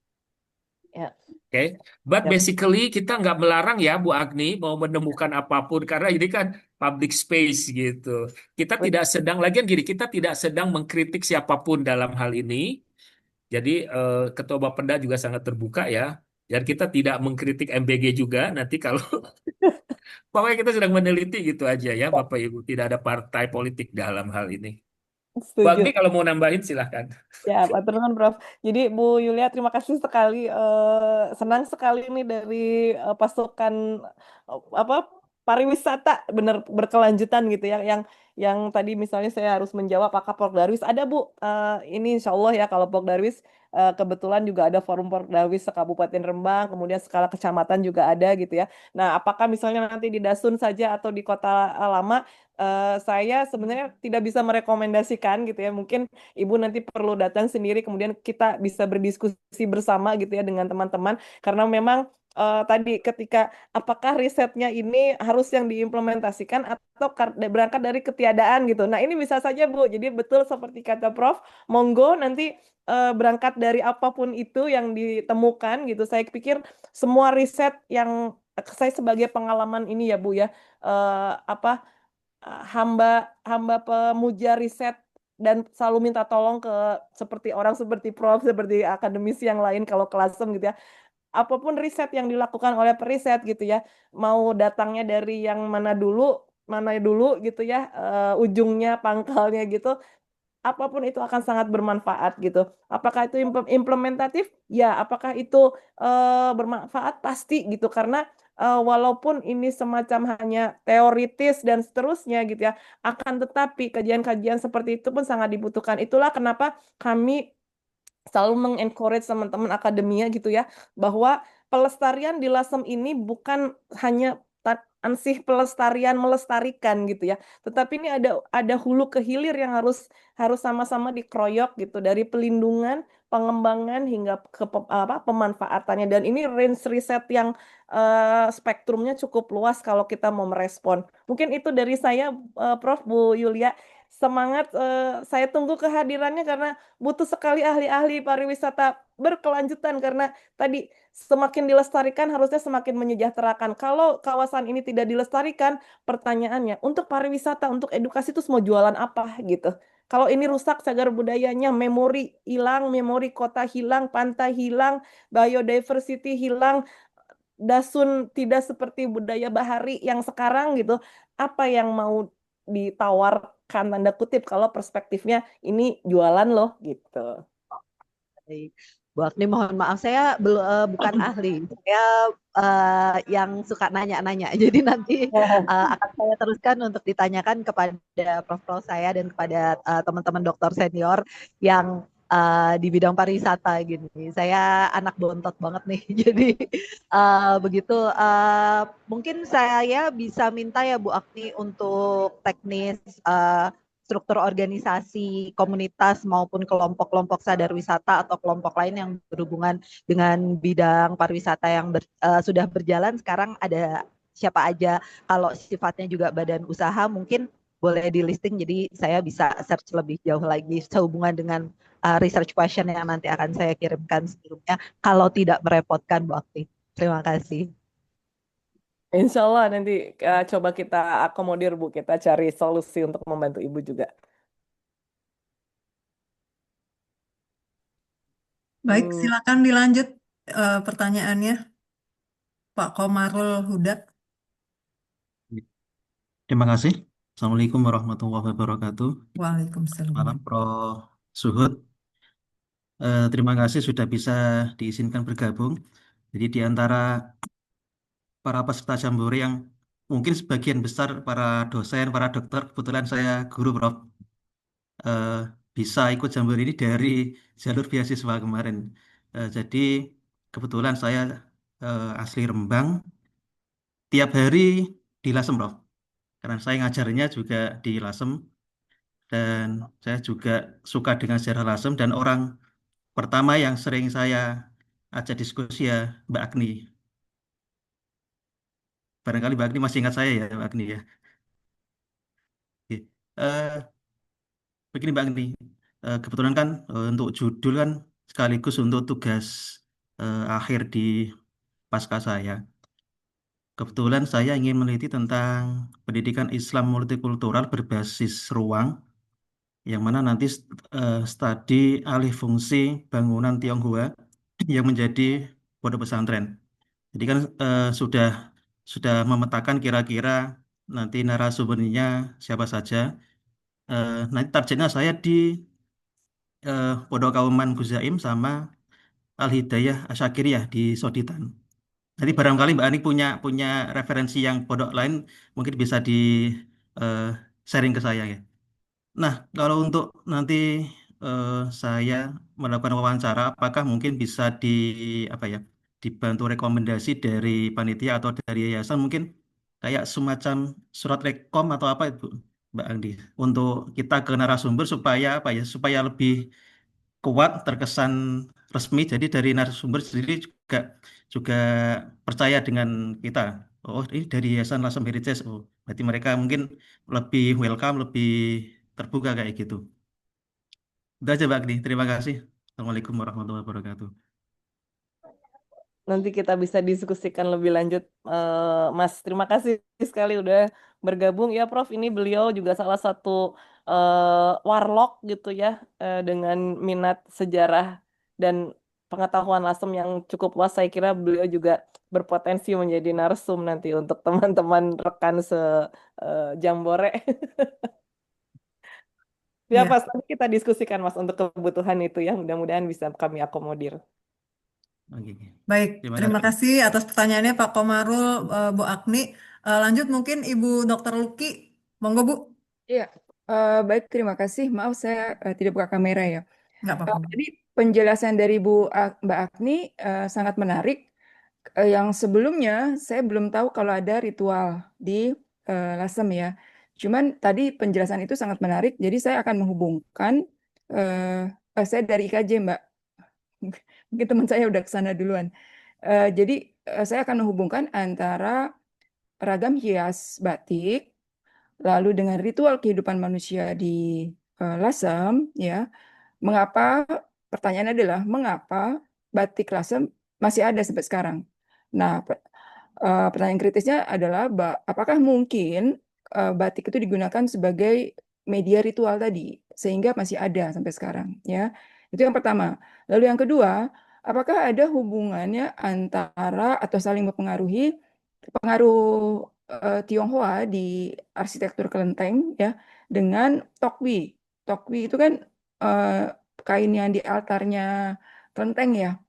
[SPEAKER 4] Ya.
[SPEAKER 1] Oke, but
[SPEAKER 4] Ya.
[SPEAKER 1] basically kita nggak melarang ya Bu Agni mau menemukan apapun karena ini kan public space gitu. Kita tidak sedang lagian gini kita tidak sedang mengkritik siapapun dalam hal ini. Jadi Ketua Bapeda juga sangat terbuka ya. Dan kita tidak mengkritik MBG juga nanti kalau pokoknya kita sedang meneliti gitu aja ya Bapak Ibu. Tidak ada partai politik dalam hal ini. Bu
[SPEAKER 4] Setuju.
[SPEAKER 1] Agni kalau mau nambahin silahkan.
[SPEAKER 4] Ya, Pak Turun, Prof. Jadi Bu Yulia, terima kasih sekali. Senang sekali nih dari pasukan apa pariwisata bener berkelanjutan gitu ya, yang tadi misalnya saya harus menjawab apakah Pordarwis ada Bu. Ini insya Allah ya, kalau Pordarwis kebetulan juga ada forum Pordarwis sekabupaten Rembang, kemudian skala kecamatan juga ada gitu ya. Nah, apakah misalnya nanti di Dasun saja atau di kota lama, saya sebenarnya tidak bisa merekomendasikan gitu ya. Mungkin Ibu nanti perlu datang sendiri, kemudian kita bisa berdiskusi bersama gitu ya dengan teman-teman, karena memang tadi ketika apakah risetnya ini harus yang diimplementasikan atau berangkat dari ketiadaan gitu. Nah, ini bisa saja Bu. Jadi betul seperti kata Prof, monggo nanti berangkat dari apapun itu yang ditemukan gitu. Saya pikir semua riset yang saya sebagai pengalaman ini ya Bu ya, apa hamba hamba pemuja riset dan selalu minta tolong ke seperti orang seperti Prof, seperti akademisi yang lain kalau kelasem gitu ya. Apapun riset yang dilakukan oleh periset gitu ya, mau datangnya dari yang mana dulu gitu ya, ujungnya, pangkalnya gitu, apapun itu akan sangat bermanfaat gitu. Apakah itu implementatif? Ya. Apakah itu bermanfaat? Pasti gitu. Karena walaupun ini semacam hanya teoritis dan seterusnya gitu ya, akan tetapi kajian-kajian seperti itu pun sangat dibutuhkan. Itulah kenapa kami selalu mengencourage teman-teman akademia gitu ya, bahwa pelestarian di Lasem ini bukan hanya ansih pelestarian melestarikan gitu ya, tetapi ini ada hulu ke hilir yang harus harus sama-sama dikeroyok gitu, dari pelindungan, pengembangan hingga ke pemanfaatannya, dan ini range riset yang spektrumnya cukup luas kalau kita mau merespon. Mungkin itu dari saya, Prof, Bu Yulia. Semangat, saya tunggu kehadirannya karena butuh sekali ahli-ahli pariwisata berkelanjutan, karena tadi semakin dilestarikan harusnya semakin menyejahterakan. Kalau kawasan ini tidak dilestarikan, pertanyaannya untuk pariwisata, untuk edukasi itu mau jualan apa gitu. Kalau ini rusak cagar budayanya, memori hilang, memori kota hilang, pantai hilang, biodiversity hilang, Dasun tidak seperti budaya bahari yang sekarang gitu. Apa yang mau ditawarkan tanda kutip kalau perspektifnya ini jualan loh gitu.
[SPEAKER 9] Baik. Bu Agni, mohon maaf saya bukan ahli, saya yang suka nanya-nanya. Jadi nanti akan saya teruskan untuk ditanyakan kepada prof-prof saya dan kepada teman-teman dokter senior yang di bidang pariwisata gini. Saya anak bontot banget nih. Jadi begitu. Mungkin saya bisa minta ya Bu Agni untuk teknis struktur organisasi komunitas maupun kelompok-kelompok sadar wisata atau kelompok lain yang berhubungan dengan bidang pariwisata yang sudah berjalan sekarang ada siapa aja. Kalau sifatnya juga badan usaha mungkin boleh di listing, jadi saya bisa search lebih jauh lagi sehubungan dengan research question yang nanti akan saya kirimkan sebelumnya kalau tidak merepotkan Bu Akti. Terima kasih.
[SPEAKER 4] Insya Allah nanti coba kita akomodir Bu, kita cari solusi untuk membantu Ibu juga.
[SPEAKER 3] Baik, silakan dilanjut pertanyaannya, Pak Komarul Huda.
[SPEAKER 10] Terima kasih. Assalamualaikum warahmatullahi wabarakatuh.
[SPEAKER 3] Waalaikumsalam.
[SPEAKER 10] Malam, Prof. Suhud. Terima kasih sudah bisa diizinkan bergabung. Jadi di antara para peserta Jambore yang mungkin sebagian besar para dosen, para dokter, kebetulan saya guru, Prof. eh, bisa ikut Jambore ini dari jalur beasiswa kemarin. Jadi kebetulan saya asli Rembang, tiap hari di Lasem, Prof. Karena saya ngajarnya juga di Lasem. Dan saya juga suka dengan sejarah Lasem, dan orang pertama yang sering saya ajak diskusi ya Mbak Agni. Barangkali Mbak Agni masih ingat saya ya Mbak Agni ya. Oke. Begini Mbak Agni, kebetulan kan untuk judul kan sekaligus untuk tugas akhir di pasca saya. Kebetulan saya ingin meneliti tentang pendidikan Islam multikultural berbasis ruang, yang mana nanti studi alih fungsi bangunan Tionghoa yang menjadi pondok pesantren. Jadi kan sudah memetakan kira-kira nanti narasumbernya siapa saja. Nanti targetnya saya di Pondok Kauman Guzaim sama Al Hidayah Asyakiriyah di Soditan. Jadi barangkali Mbak Ani punya punya referensi yang pondok lain mungkin bisa di eh, sharing ke saya ya. Nah, kalau untuk nanti eh, saya melakukan wawancara, apakah mungkin bisa di apa ya, dibantu rekomendasi dari panitia atau dari yayasan mungkin kayak semacam surat rekom atau apa itu, Mbak Andi, untuk kita ke narasumber supaya apa ya, supaya lebih kuat terkesan resmi. Jadi dari narasumber sendiri juga juga percaya dengan kita. Oh, ini dari Yayasan Lasem Heritage. Oh, berarti mereka mungkin lebih welcome, lebih terbuka kayak gitu. Udah aja, Mbak Agni. Terima kasih. Assalamualaikum warahmatullahi wabarakatuh.
[SPEAKER 4] Nanti kita bisa diskusikan lebih lanjut, Mas. Terima kasih sekali udah bergabung ya, Prof. Ini beliau juga salah satu warlock gitu ya, dengan minat sejarah dan pengetahuan Lasem yang cukup luas. Saya kira beliau juga berpotensi menjadi narsum nanti untuk teman-teman rekan Jambore. Ya,
[SPEAKER 3] Ya,
[SPEAKER 4] Mas, nanti kita diskusikan, Mas, untuk kebutuhan itu ya. Mudah-mudahan bisa kami akomodir.
[SPEAKER 10] Oke.
[SPEAKER 3] baik.
[SPEAKER 10] Terima
[SPEAKER 3] Terima
[SPEAKER 10] kasih.
[SPEAKER 3] kasih atas pertanyaannya Pak Komarul, Bu Agni. Lanjut mungkin Ibu Dokter Luki. Monggo, Bu.
[SPEAKER 11] Iya, baik, terima kasih. Maaf saya tidak buka kamera ya.
[SPEAKER 3] Nggak apa-apa.
[SPEAKER 11] Tadi penjelasan dari Mbak Agni sangat menarik. Yang sebelumnya saya belum tahu kalau ada ritual di Lasem ya. Cuman tadi penjelasan itu sangat menarik. Jadi saya akan menghubungkan. Saya dari IKJ, Mbak. Mungkin teman saya udah ke sana duluan. Jadi saya akan menghubungkan antara ragam hias batik lalu dengan ritual kehidupan manusia di Lasem, ya, mengapa? Pertanyaannya adalah mengapa batik Lasem masih ada sampai sekarang? Nah, pertanyaan kritisnya adalah apakah mungkin batik itu digunakan sebagai media ritual tadi sehingga masih ada sampai sekarang, ya? Itu yang pertama. Lalu yang kedua, apakah ada hubungannya antara atau saling mempengaruhi pengaruh Tionghoa di arsitektur kelenteng ya dengan tokwi. Tokwi itu kan kain yang di altarnya kelenteng ya,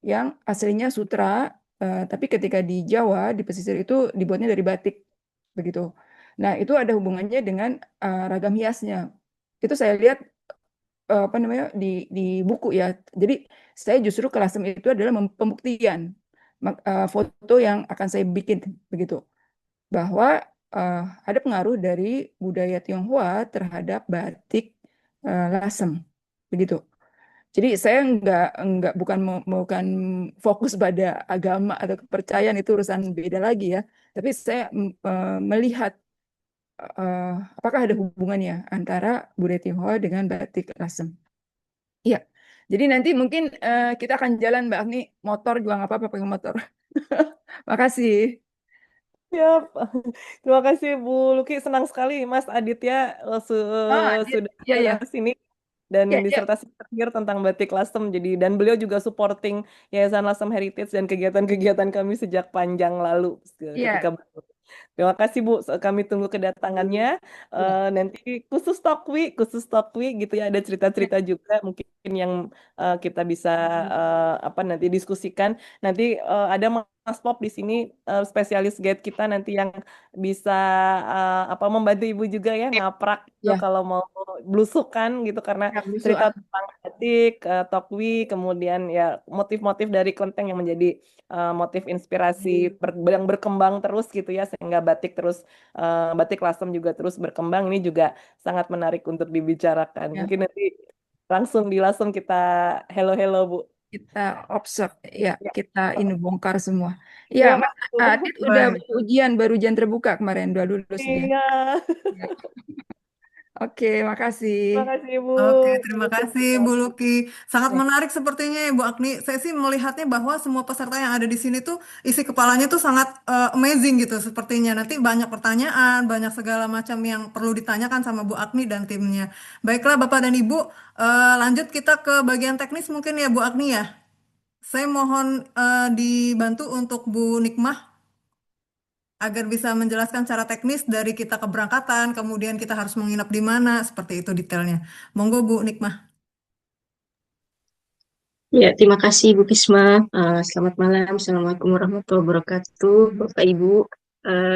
[SPEAKER 11] yang aslinya sutra, tapi ketika di Jawa di pesisir itu dibuatnya dari batik begitu. Nah, itu ada hubungannya dengan ragam hiasnya. Itu saya lihat apa namanya di buku ya. Jadi saya justru ke Lasem itu adalah pembuktian foto yang akan saya bikin begitu bahwa ada pengaruh dari budaya Tionghoa terhadap batik Lasem begitu. Jadi saya bukan fokus pada agama atau kepercayaan, itu urusan beda lagi ya. Tapi saya melihat apakah ada hubungannya antara budaya Tionghoa dengan batik Lasem. Iya. Jadi nanti mungkin kita akan jalan Mbak Agni, motor juga nggak apa-apa pakai motor. Makasih.
[SPEAKER 4] Siap. Terima kasih Bu Luki. Senang sekali Mas Aditya
[SPEAKER 11] Adit.
[SPEAKER 4] sudah
[SPEAKER 11] Iya, iya.
[SPEAKER 4] ke sini dan
[SPEAKER 11] Iya, iya.
[SPEAKER 4] disertasi terakhir tentang batik Lasem. Jadi dan beliau juga supporting Yayasan Lasem Heritage dan kegiatan-kegiatan kami sejak panjang lalu
[SPEAKER 11] Iya.
[SPEAKER 4] ketika terima kasih Bu, kami tunggu kedatangannya.
[SPEAKER 11] Iya.
[SPEAKER 4] Nanti khusus Tokwi gitu ya, ada cerita-cerita juga mungkin yang kita bisa nanti diskusikan. Nanti ada Mas Pop di sini, spesialis guide kita nanti yang bisa membantu Ibu juga ya ngaprak gitu
[SPEAKER 11] Ya.
[SPEAKER 4] kalau mau blusukan gitu karena
[SPEAKER 11] Ya, belusukan.
[SPEAKER 4] cerita tentang batik, Tokwi, kemudian ya motif-motif dari kelenteng yang menjadi motif inspirasi yang berkembang terus gitu ya sehingga batik Lasem juga terus berkembang. Ini juga sangat menarik untuk dibicarakan.
[SPEAKER 11] Ya.
[SPEAKER 4] Mungkin nanti langsung di Lasem kita hello Bu.
[SPEAKER 11] Kita observe ya,
[SPEAKER 4] Ya.
[SPEAKER 11] kita ini bongkar semua.
[SPEAKER 4] Iya,
[SPEAKER 11] Ya, Mas
[SPEAKER 4] betul.
[SPEAKER 11] Adit udah
[SPEAKER 3] Baik.
[SPEAKER 11] baru ujian terbuka kemarin, udah lulus dia.
[SPEAKER 4] Iya.
[SPEAKER 11] Ya. Oke, makasih.
[SPEAKER 4] Terima kasih Bu.
[SPEAKER 3] Oke, terima kasih Bu Luki. Sangat menarik sepertinya ya Bu Agni. Saya sih melihatnya bahwa semua peserta yang ada di sini tuh isi kepalanya tuh sangat amazing gitu sepertinya. Nanti banyak pertanyaan, banyak segala macam yang perlu ditanyakan sama Bu Agni dan timnya. Baiklah Bapak dan Ibu, lanjut kita ke bagian teknis mungkin ya Bu Agni ya. Saya mohon dibantu untuk Bu Nikmah agar bisa menjelaskan secara teknis dari kita keberangkatan, kemudian kita harus menginap di mana, seperti itu detailnya. Monggo Bu Nikmah.
[SPEAKER 6] Ya, terima kasih Bu Kisma. Selamat malam. Assalamualaikum warahmatullahi wabarakatuh. Bapak Ibu,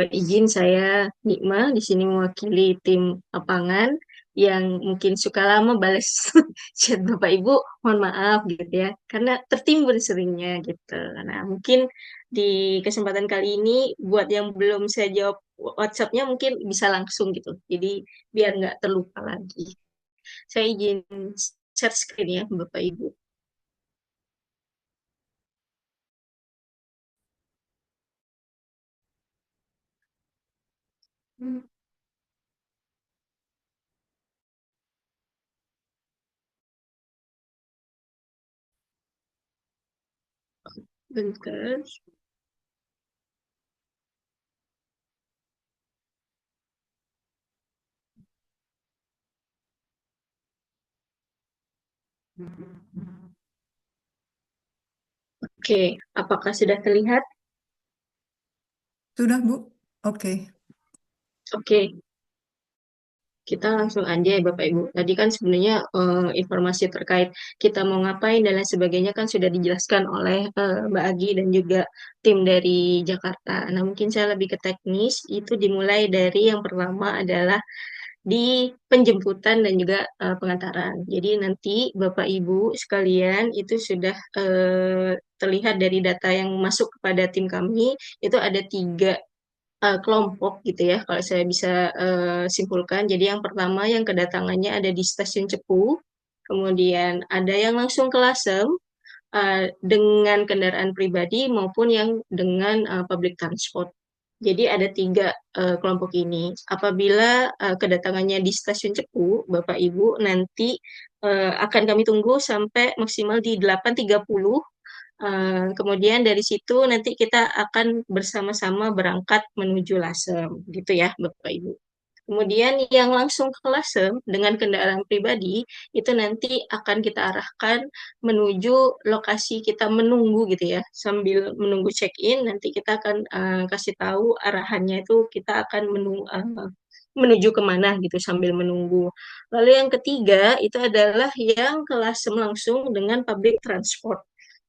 [SPEAKER 6] izin saya Nikma di sini mewakili tim lapangan yang mungkin suka lama balas chat Bapak Ibu. Mohon maaf gitu ya, karena tertimbun seringnya gitu. Nah, mungkin di kesempatan kali ini buat yang belum saya jawab WhatsApp-nya mungkin bisa langsung gitu. Jadi biar nggak terlupa lagi. Saya izin share screen ya Bapak Ibu. Bentar. Oke, apakah sudah terlihat?
[SPEAKER 3] Sudah, Bu? Oke.
[SPEAKER 6] Oke, kita langsung aja ya Bapak Ibu. Tadi kan sebenarnya informasi terkait kita mau ngapain dan lain sebagainya kan sudah dijelaskan oleh Mbak Agi dan juga tim dari Jakarta. Nah, mungkin saya lebih ke teknis, itu dimulai dari yang pertama adalah di penjemputan dan juga pengantaran. Jadi nanti Bapak Ibu sekalian itu sudah terlihat dari data yang masuk kepada tim kami, itu ada 3 kelompok gitu ya, kalau saya bisa simpulkan. Jadi yang pertama yang kedatangannya ada di stasiun Cepu, kemudian ada yang langsung ke Lasem dengan kendaraan pribadi maupun yang dengan public transport. Jadi ada 3 kelompok ini. Apabila kedatangannya di stasiun Cepu, Bapak Ibu nanti akan kami tunggu sampai maksimal di 8.30. Kemudian dari situ nanti kita akan bersama-sama berangkat menuju Lasem, gitu ya, Bapak Ibu. Kemudian yang langsung ke Lasem dengan kendaraan pribadi itu nanti akan kita arahkan menuju lokasi kita menunggu gitu ya. Sambil menunggu check-in nanti kita akan kasih tahu arahannya itu kita akan menuju kemana gitu sambil menunggu. Lalu yang ketiga itu adalah yang ke Lasem langsung dengan public transport.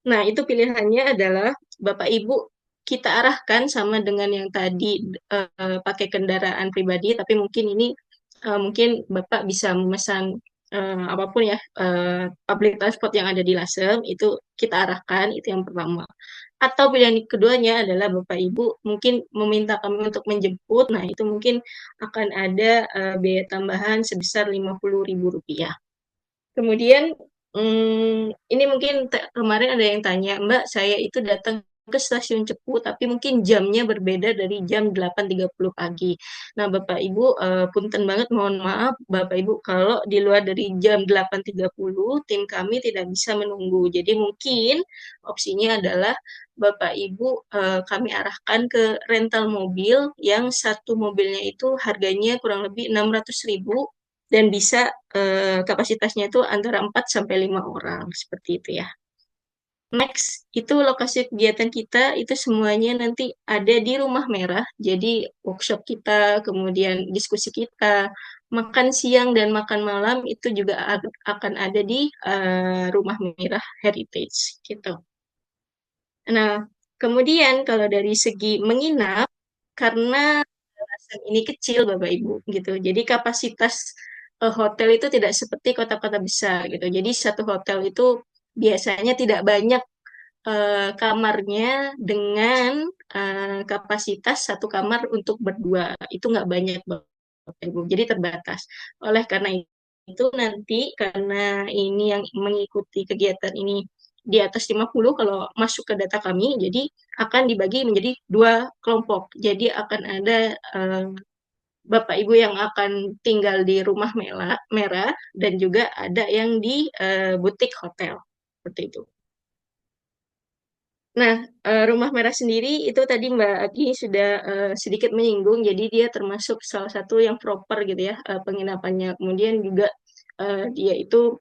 [SPEAKER 6] Nah, itu pilihannya adalah Bapak Ibu kita arahkan sama dengan yang tadi pakai kendaraan pribadi, tapi mungkin ini mungkin Bapak bisa memesan apapun ya public transport yang ada di Lasem itu kita arahkan itu yang pertama. Atau pilihan keduanya adalah Bapak Ibu mungkin meminta kami untuk menjemput, nah itu mungkin akan ada biaya tambahan sebesar Rp50.000. Kemudian ini mungkin kemarin ada yang tanya, Mbak, saya itu datang ke stasiun Cepu, tapi mungkin jamnya berbeda dari jam 8.30 pagi. Nah, Bapak Ibu, punten banget, mohon maaf, Bapak Ibu, kalau di luar dari jam 8.30, tim kami tidak bisa menunggu. Jadi mungkin opsinya adalah Bapak Ibu kami arahkan ke rental mobil yang satu mobilnya itu harganya kurang lebih 600.000 dan bisa kapasitasnya itu antara 4 sampai 5 orang seperti itu ya. Next, itu lokasi kegiatan kita itu semuanya nanti ada di Rumah Merah. Jadi workshop kita, kemudian diskusi kita, makan siang dan makan malam itu juga akan ada di Rumah Merah Heritage gitu. Nah, kemudian kalau dari segi menginap, karena alasan ini kecil Bapak Ibu gitu. Jadi kapasitas hotel itu tidak seperti kota-kota besar gitu. Jadi satu hotel itu biasanya tidak banyak kamarnya dengan kapasitas satu kamar untuk berdua. Itu nggak banyak Bapak Ibu. Jadi terbatas. Oleh karena itu nanti karena ini yang mengikuti kegiatan ini di atas 50 kalau masuk ke data kami, jadi akan dibagi menjadi 2 kelompok. Jadi akan ada Bapak Ibu yang akan tinggal di Rumah Merah dan juga ada yang di butik hotel. Seperti itu. Nah, Rumah Merah sendiri itu tadi Mbak Agi sudah sedikit menyinggung, jadi dia termasuk salah satu yang proper gitu ya penginapannya. Kemudian juga dia itu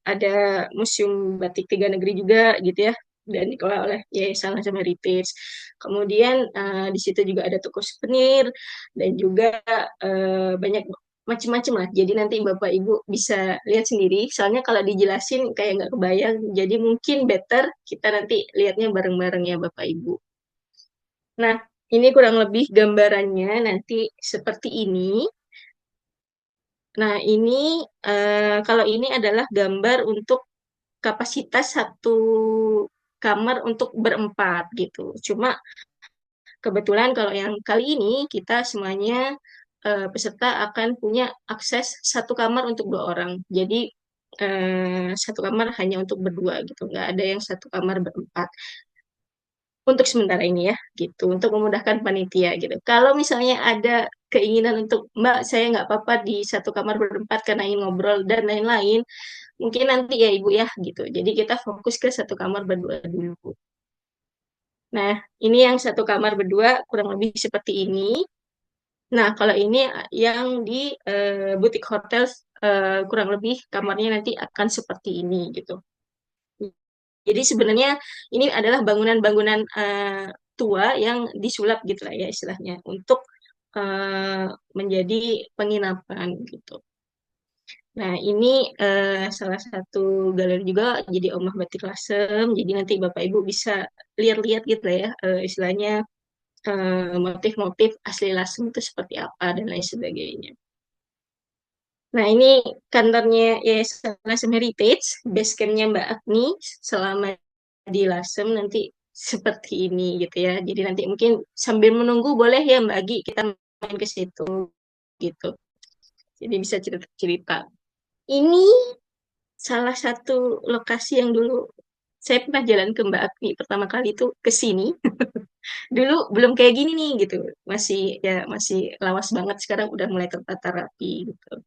[SPEAKER 6] ada Museum Batik Tiga Negeri juga gitu ya, dan dikelola oleh Yayasan Lasem Heritage. Kemudian di situ juga ada toko souvenir dan juga banyak macem-macem lah. Jadi nanti Bapak Ibu bisa lihat sendiri. Soalnya kalau dijelasin kayak nggak kebayang. Jadi mungkin better kita nanti lihatnya bareng-bareng ya Bapak Ibu. Nah, ini kurang lebih gambarannya nanti seperti ini. Nah, ini kalau ini adalah gambar untuk kapasitas satu kamar untuk berempat gitu. Cuma kebetulan kalau yang kali ini kita semuanya peserta akan punya akses satu kamar untuk 2 orang. Jadi satu kamar hanya untuk berdua gitu, nggak ada yang satu kamar berempat. Untuk sementara ini ya, gitu, untuk memudahkan panitia gitu. Kalau misalnya ada keinginan untuk Mbak, saya nggak apa-apa di satu kamar berempat karena ingin ngobrol dan lain-lain, mungkin nanti ya Ibu ya gitu. Jadi kita fokus ke satu kamar berdua dulu. Nah, ini yang satu kamar berdua kurang lebih seperti ini. Nah, kalau ini yang di butik hotel kurang lebih kamarnya nanti akan seperti ini gitu. Jadi sebenarnya ini adalah bangunan-bangunan tua yang disulap gitu lah ya istilahnya untuk menjadi penginapan gitu. Nah, ini salah satu galeri juga jadi Omah Batik Lasem. Jadi nanti Bapak Ibu bisa lihat-lihat gitu lah ya istilahnya motif-motif asli Lasem itu seperti apa dan lain sebagainya. Nah, ini kantornya Yayasan Lasem Heritage, base camp-nya Mbak Agni selama di Lasem nanti seperti ini gitu ya. Jadi nanti mungkin sambil menunggu boleh ya Mbak Agi kita main ke situ gitu. Jadi bisa cerita-cerita. Ini salah satu lokasi yang dulu saya pernah jalan ke Mbak Agni pertama kali itu ke sini. Dulu belum kayak gini nih gitu. Masih lawas banget, sekarang udah mulai tertata rapi gitu.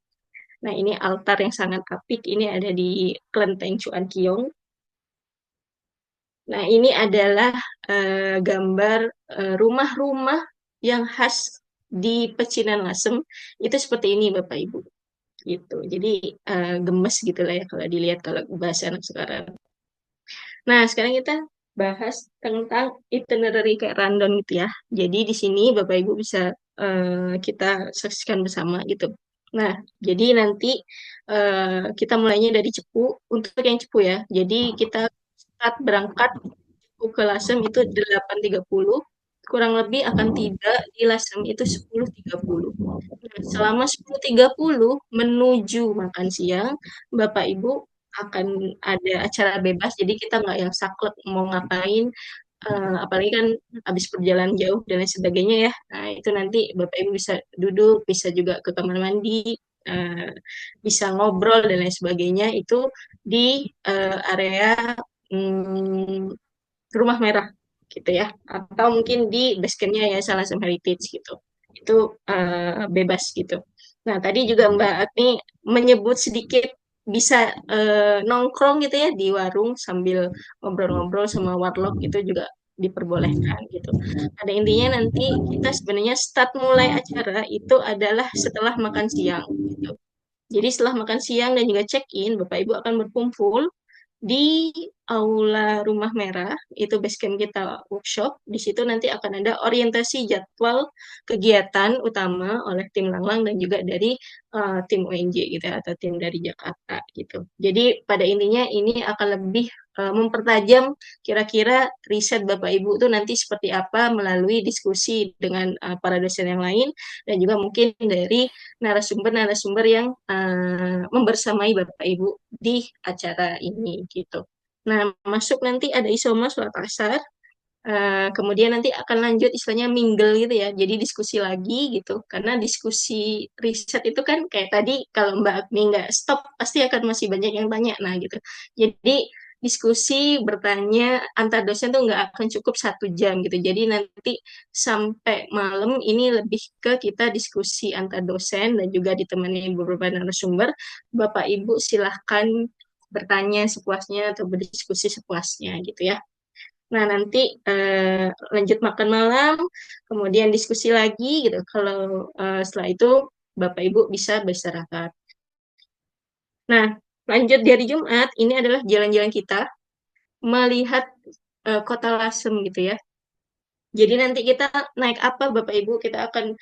[SPEAKER 6] Nah, ini altar yang sangat apik. Ini ada di Kelenteng Cuan Kiong. Nah, ini adalah gambar rumah-rumah yang khas di Pecinan Lasem. Itu seperti ini, Bapak Ibu. Gitu. Jadi gemes gitu lah ya kalau dilihat kalau bahasa anak sekarang. Nah, sekarang kita bahas tentang itinerary kayak rundown gitu ya. Jadi di sini Bapak Ibu bisa kita saksikan bersama gitu. Nah, jadi nanti kita mulainya dari Cepu. Untuk yang Cepu ya. Jadi kita saat berangkat Cepu ke Lasem itu 8.30. Kurang lebih akan tiba di Lasem itu 10.30. Nah, selama 10.30 menuju makan siang, Bapak Ibu akan ada acara bebas. Jadi kita nggak yang saklek mau ngapain. Apalagi kan habis perjalanan jauh dan lain sebagainya ya. Nah, itu nanti Bapak Ibu bisa duduk, bisa juga ke kamar mandi, bisa ngobrol dan lain sebagainya itu di area Rumah Merah gitu ya. Atau mungkin di base camp-nya ya Lasem Heritage gitu. Itu bebas gitu. Nah, tadi juga Mbak Agni menyebut sedikit bisa nongkrong gitu ya di warung sambil ngobrol-ngobrol sama warlock itu juga diperbolehkan gitu. Pada intinya nanti kita sebenarnya start mulai acara itu adalah setelah makan siang gitu. Jadi setelah makan siang dan juga check-in, Bapak Ibu akan berkumpul di Aula Rumah Merah, itu base camp kita workshop. Di situ nanti akan ada orientasi jadwal kegiatan utama oleh tim Langlang dan juga dari tim ONJ gitu ya, atau tim dari Jakarta gitu. Jadi pada intinya ini akan lebih mempertajam kira-kira riset Bapak Ibu itu nanti seperti apa melalui diskusi dengan para dosen yang lain dan juga mungkin dari narasumber-narasumber yang membersamai Bapak Ibu di acara ini gitu. Nah, masuk nanti ada isoma sholat asar. Kemudian nanti akan lanjut istilahnya mingle gitu ya. Jadi diskusi lagi gitu. Karena diskusi riset itu kan kayak tadi kalau Mbak Agni nggak stop pasti akan masih banyak yang tanya. Nah gitu. Jadi diskusi bertanya antar dosen tuh nggak akan cukup 1 jam gitu. Jadi nanti sampai malam ini lebih ke kita diskusi antar dosen dan juga ditemani beberapa narasumber. Bapak Ibu silahkan bertanya sepuasnya atau berdiskusi sepuasnya gitu ya. Nah, nanti lanjut makan malam, kemudian diskusi lagi gitu. Kalau setelah itu Bapak Ibu bisa beristirahat. Nah, lanjut di hari Jumat, ini adalah jalan-jalan kita melihat Kota Lasem gitu ya. Jadi nanti kita naik apa Bapak Ibu, kita akan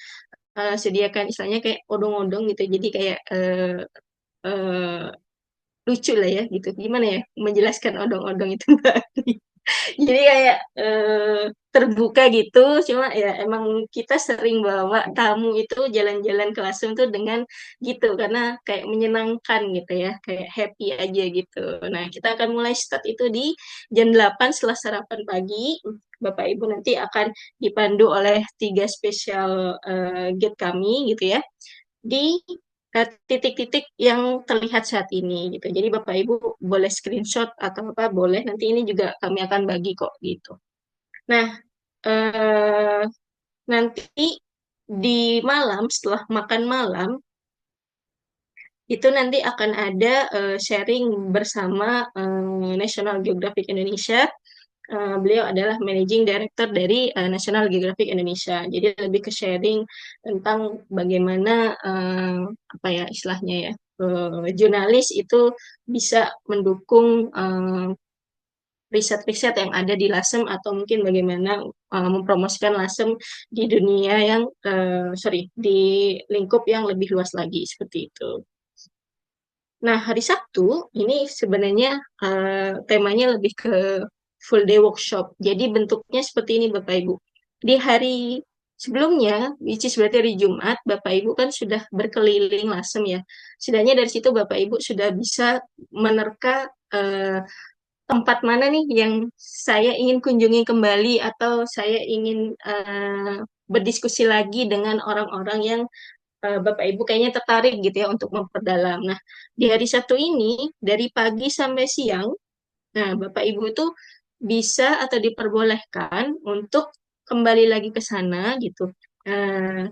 [SPEAKER 6] sediakan istilahnya kayak odong-odong gitu. Jadi kayak eh, lucu lah ya gitu. Gimana ya menjelaskan odong-odong itu Mbak? Jadi kayak terbuka gitu, cuma ya emang kita sering bawa tamu itu jalan-jalan ke Lasem tuh dengan gitu, karena kayak menyenangkan gitu ya, kayak happy aja gitu. Nah, kita akan mulai start itu di jam 8 setelah sarapan pagi. Bapak Ibu nanti akan dipandu oleh 3 spesial guide kami gitu ya, di titik-titik yang terlihat saat ini gitu. Jadi Bapak Ibu boleh screenshot atau apa boleh, nanti ini juga kami akan bagi kok gitu. Nah, eh, nanti di malam setelah makan malam itu nanti akan ada sharing bersama National Geographic Indonesia. Beliau adalah Managing Director dari National Geographic Indonesia. Jadi lebih ke sharing tentang bagaimana apa ya istilahnya ya, jurnalis itu bisa mendukung riset-riset yang ada di Lasem, atau mungkin bagaimana mempromosikan Lasem di dunia yang di lingkup yang lebih luas lagi seperti itu. Nah, hari Sabtu ini sebenarnya temanya lebih ke full day workshop. Jadi bentuknya seperti ini Bapak Ibu. Di hari sebelumnya, which is berarti hari Jumat, Bapak Ibu kan sudah berkeliling Lasem ya. Setidaknya dari situ Bapak Ibu sudah bisa menerka tempat mana nih yang saya ingin kunjungi kembali, atau saya ingin berdiskusi lagi dengan orang-orang yang Bapak Ibu kayaknya tertarik gitu ya untuk memperdalam. Nah, di hari Sabtu ini dari pagi sampai siang, nah Bapak Ibu itu bisa atau diperbolehkan untuk kembali lagi ke sana gitu. Eh,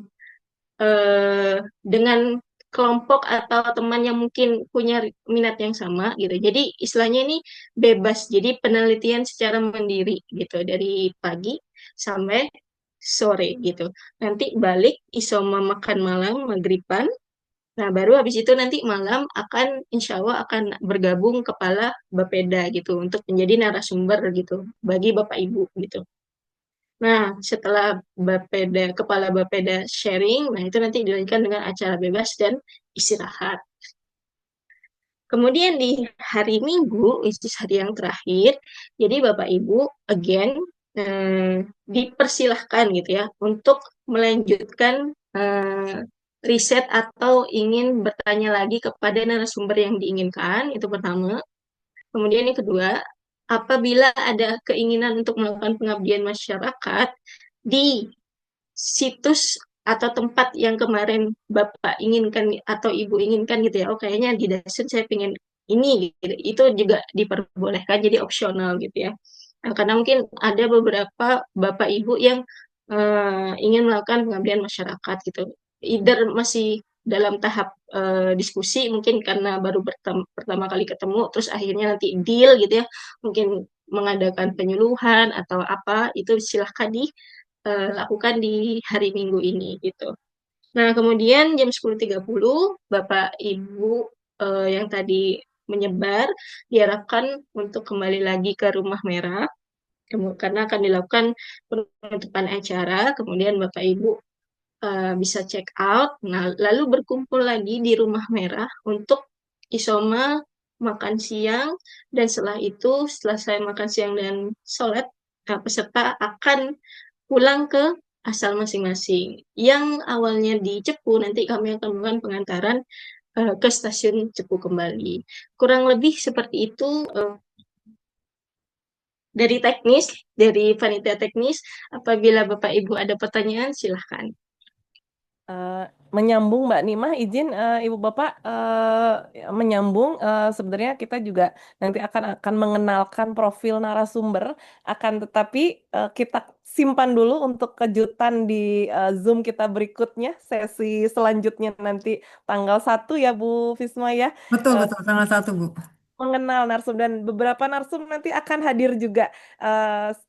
[SPEAKER 6] dengan kelompok atau teman yang mungkin punya minat yang sama gitu. Jadi istilahnya ini bebas. Jadi penelitian secara mandiri gitu dari pagi sampai sore gitu. Nanti balik isoma makan malam maghriban. Nah, baru habis itu nanti malam akan insya Allah akan bergabung kepala Bapeda gitu untuk menjadi narasumber gitu bagi Bapak Ibu gitu. Nah, setelah kepala Bapeda sharing, nah itu nanti dilanjutkan dengan acara bebas dan istirahat. Kemudian di hari Minggu, itu hari yang terakhir, jadi Bapak Ibu again dipersilahkan gitu ya untuk melanjutkan riset atau ingin bertanya lagi kepada narasumber yang diinginkan, itu pertama. Kemudian yang kedua, apabila ada keinginan untuk melakukan pengabdian masyarakat di situs atau tempat yang kemarin Bapak inginkan atau Ibu inginkan gitu ya, oh kayaknya di Dasun saya pengen ini gitu, itu juga diperbolehkan, jadi opsional gitu ya. Nah, karena mungkin ada beberapa Bapak Ibu yang ingin melakukan pengabdian masyarakat gitu, either masih dalam tahap diskusi mungkin karena baru pertama kali ketemu, terus akhirnya nanti deal gitu ya, mungkin mengadakan penyuluhan atau apa, itu silahkan lakukan di hari Minggu ini gitu. Nah, kemudian jam 10.30 Bapak Ibu yang tadi menyebar diharapkan untuk kembali lagi ke Rumah Merah karena akan dilakukan penutupan acara, kemudian Bapak Ibu bisa check out. Nah, lalu berkumpul lagi di Rumah Merah untuk isoma makan siang, dan setelah itu setelah saya makan siang dan sholat, peserta akan pulang ke asal masing-masing. Yang awalnya di Cepu, nanti kami akan melakukan pengantaran ke stasiun Cepu kembali. Kurang lebih seperti itu dari teknis, dari panitia teknis. Apabila Bapak Ibu ada pertanyaan, silahkan.
[SPEAKER 4] Menyambung Mbak Nimah, izin Ibu Bapak menyambung, sebenarnya kita juga nanti akan mengenalkan profil narasumber, akan tetapi kita simpan dulu untuk kejutan di Zoom kita berikutnya, sesi selanjutnya nanti tanggal 1 ya Bu Fisma ya.
[SPEAKER 3] Betul, tanggal 1 Bu.
[SPEAKER 4] Mengenal narsum, dan beberapa narsum nanti akan hadir juga.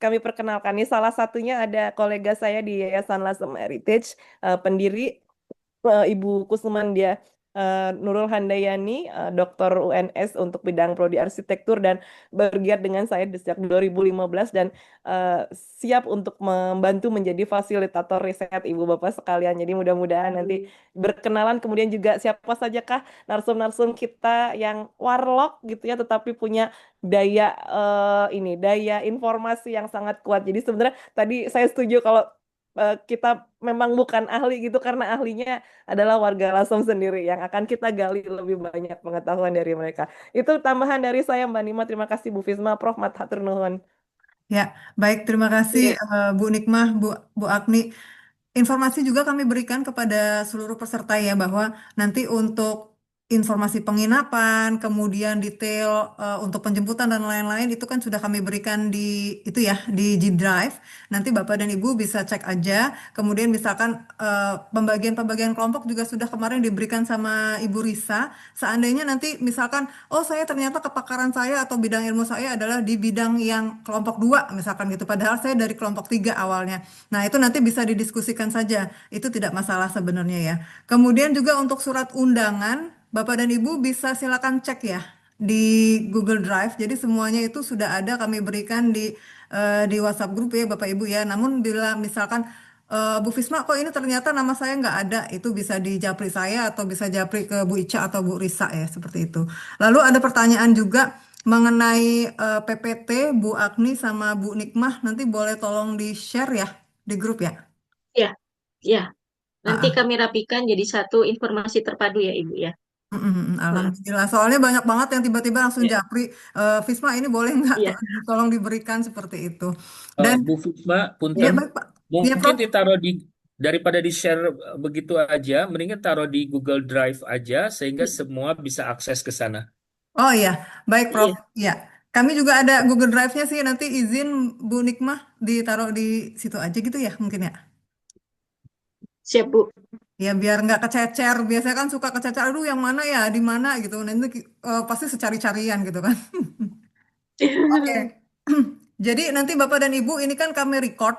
[SPEAKER 4] Kami perkenalkan nih, salah satunya ada kolega saya di Yayasan Lasem Heritage, pendiri Ibu Kusuman dia. Nurul Handayani, Doktor UNS untuk bidang prodi arsitektur dan bergiat dengan saya sejak 2015 dan siap untuk membantu menjadi fasilitator riset Ibu Bapak sekalian. Jadi mudah-mudahan nanti berkenalan, kemudian juga siapa sajakah narsum-narsum kita yang warlock gitu ya, tetapi punya daya daya informasi yang sangat kuat. Jadi sebenarnya tadi saya setuju kalau kita memang bukan ahli gitu, karena ahlinya adalah warga Lasem sendiri yang akan kita gali lebih banyak pengetahuan dari mereka. Itu tambahan dari saya, Mbak Nima. Terima kasih Bu Fisma, Prof. Matur nuhun.
[SPEAKER 3] Ya, baik, terima kasih Bu Nikmah, Bu Agni. Informasi juga kami berikan kepada seluruh peserta ya, bahwa nanti untuk informasi penginapan, kemudian detail untuk penjemputan dan lain-lain itu kan sudah kami berikan di itu ya, di G Drive. Nanti Bapak dan Ibu bisa cek aja. Kemudian misalkan pembagian kelompok juga sudah kemarin diberikan sama Ibu Risa. Seandainya nanti misalkan, oh saya ternyata kepakaran saya atau bidang ilmu saya adalah di bidang yang kelompok 2 misalkan gitu. Padahal saya dari kelompok 3 awalnya. Nah, itu nanti bisa didiskusikan saja. Itu tidak masalah sebenarnya ya. Kemudian juga untuk surat undangan, Bapak dan Ibu bisa silakan cek ya di Google Drive. Jadi semuanya itu sudah ada kami berikan di WhatsApp grup ya Bapak Ibu ya. Namun bila misalkan Bu Fisma kok ini ternyata nama saya nggak ada, itu bisa di japri saya atau bisa japri ke Bu Ica atau Bu Risa ya, seperti itu. Lalu ada pertanyaan juga mengenai PPT Bu Agni sama Bu Nikmah, nanti boleh tolong di-share ya di grup ya.
[SPEAKER 6] Ya, ya. Nanti
[SPEAKER 3] Ah, ah.
[SPEAKER 6] kami rapikan jadi satu informasi terpadu ya Ibu ya.
[SPEAKER 3] Alhamdulillah. Soalnya banyak banget yang tiba-tiba langsung
[SPEAKER 6] Ya,
[SPEAKER 3] japri, Fisma ini boleh nggak
[SPEAKER 6] iya.
[SPEAKER 3] tolong diberikan seperti itu. Dan
[SPEAKER 1] Bu Fisma,
[SPEAKER 3] ya
[SPEAKER 1] punten,
[SPEAKER 3] baik Pak. Ya
[SPEAKER 1] mungkin
[SPEAKER 3] Prof.
[SPEAKER 1] ditaruh daripada di-share begitu aja, mendingan taruh di Google Drive aja sehingga semua bisa akses ke sana.
[SPEAKER 3] Oh iya, baik Prof.
[SPEAKER 6] Iya,
[SPEAKER 3] Ya, kami juga ada Google Drive-nya sih. Nanti izin Bu Nikmah ditaruh di situ aja gitu ya mungkin ya.
[SPEAKER 6] siap Bu.
[SPEAKER 3] Ya biar nggak kececer. Biasanya kan suka kececer. Aduh yang mana ya, di mana gitu. Nanti pasti secari-carian gitu kan. Oke. Jadi nanti Bapak dan Ibu ini kan kami record.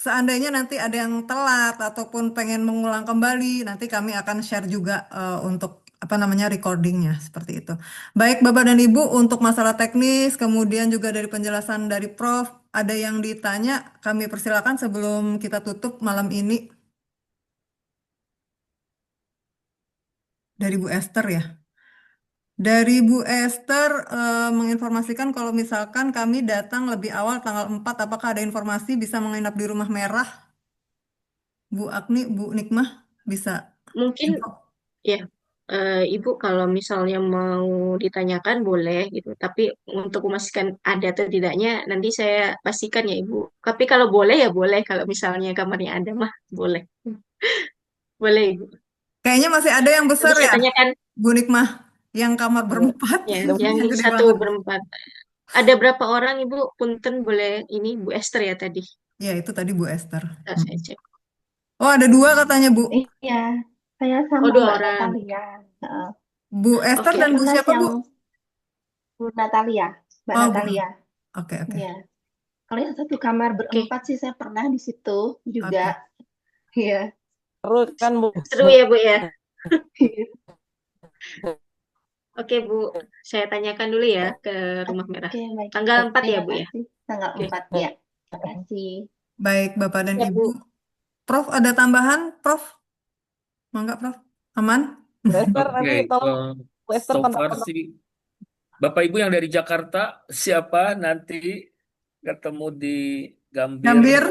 [SPEAKER 3] Seandainya nanti ada yang telat ataupun pengen mengulang kembali, nanti kami akan share juga untuk apa namanya recordingnya seperti itu. Baik Bapak dan Ibu, untuk masalah teknis, kemudian juga dari penjelasan dari Prof, ada yang ditanya, kami persilakan sebelum kita tutup malam ini. Dari Bu Esther ya. Dari Bu Esther menginformasikan kalau misalkan kami datang lebih awal tanggal 4, apakah ada informasi bisa menginap di Rumah Merah? Bu Agni, Bu Nikmah bisa
[SPEAKER 6] Mungkin
[SPEAKER 3] info?
[SPEAKER 6] ya, Ibu kalau misalnya mau ditanyakan boleh gitu. Tapi untuk memastikan ada atau tidaknya nanti saya pastikan ya Ibu. Tapi kalau boleh ya boleh. Kalau misalnya kamarnya ada mah boleh. Boleh Ibu.
[SPEAKER 3] Kayaknya masih ada yang
[SPEAKER 6] Nanti
[SPEAKER 3] besar
[SPEAKER 6] saya
[SPEAKER 3] ya,
[SPEAKER 6] tanyakan
[SPEAKER 3] Bu Nikmah, yang kamar berempat,
[SPEAKER 6] ya,
[SPEAKER 3] yang
[SPEAKER 6] yang
[SPEAKER 3] gede
[SPEAKER 6] satu
[SPEAKER 3] banget.
[SPEAKER 6] berempat. Ada berapa orang Ibu? Punten boleh ini Bu Esther ya tadi.
[SPEAKER 3] Ya itu tadi Bu Esther.
[SPEAKER 6] Ntar saya cek.
[SPEAKER 3] Oh ada 2 katanya Bu.
[SPEAKER 12] Iya, saya
[SPEAKER 6] Oh
[SPEAKER 12] sama
[SPEAKER 6] 2
[SPEAKER 12] Mbak
[SPEAKER 6] orang.
[SPEAKER 12] Natalia. Heeh.
[SPEAKER 3] Bu Esther
[SPEAKER 6] Oke.
[SPEAKER 3] dan Bu
[SPEAKER 12] Mas
[SPEAKER 3] siapa
[SPEAKER 12] yang
[SPEAKER 3] Bu?
[SPEAKER 12] Bu Natalia, Mbak
[SPEAKER 3] Oh Bu.
[SPEAKER 12] Natalia.
[SPEAKER 3] Oke.
[SPEAKER 12] Iya. Kalau yang satu kamar
[SPEAKER 6] Oke.
[SPEAKER 12] berempat sih saya pernah di situ juga. Iya.
[SPEAKER 4] Seru kan Bu?
[SPEAKER 6] Seru ya Bu ya. Oke Bu, saya tanyakan dulu ya ke Rumah Merah.
[SPEAKER 12] Oke, baik.
[SPEAKER 6] Tanggal 4 ya
[SPEAKER 12] Terima
[SPEAKER 6] Bu ya.
[SPEAKER 12] kasih. Tanggal
[SPEAKER 6] Oke.
[SPEAKER 12] 4 ya. Terima kasih.
[SPEAKER 3] Baik Bapak dan
[SPEAKER 6] Ya
[SPEAKER 3] Ibu.
[SPEAKER 6] Bu.
[SPEAKER 3] Prof ada tambahan Prof? Mangga Prof. Aman?
[SPEAKER 4] Bu Esther
[SPEAKER 1] Oke,
[SPEAKER 4] nanti tolong Bu Esther
[SPEAKER 1] so far
[SPEAKER 4] kontak-kontak.
[SPEAKER 1] sih Bapak Ibu yang dari Jakarta siapa nanti ketemu di Gambir
[SPEAKER 3] Gambir.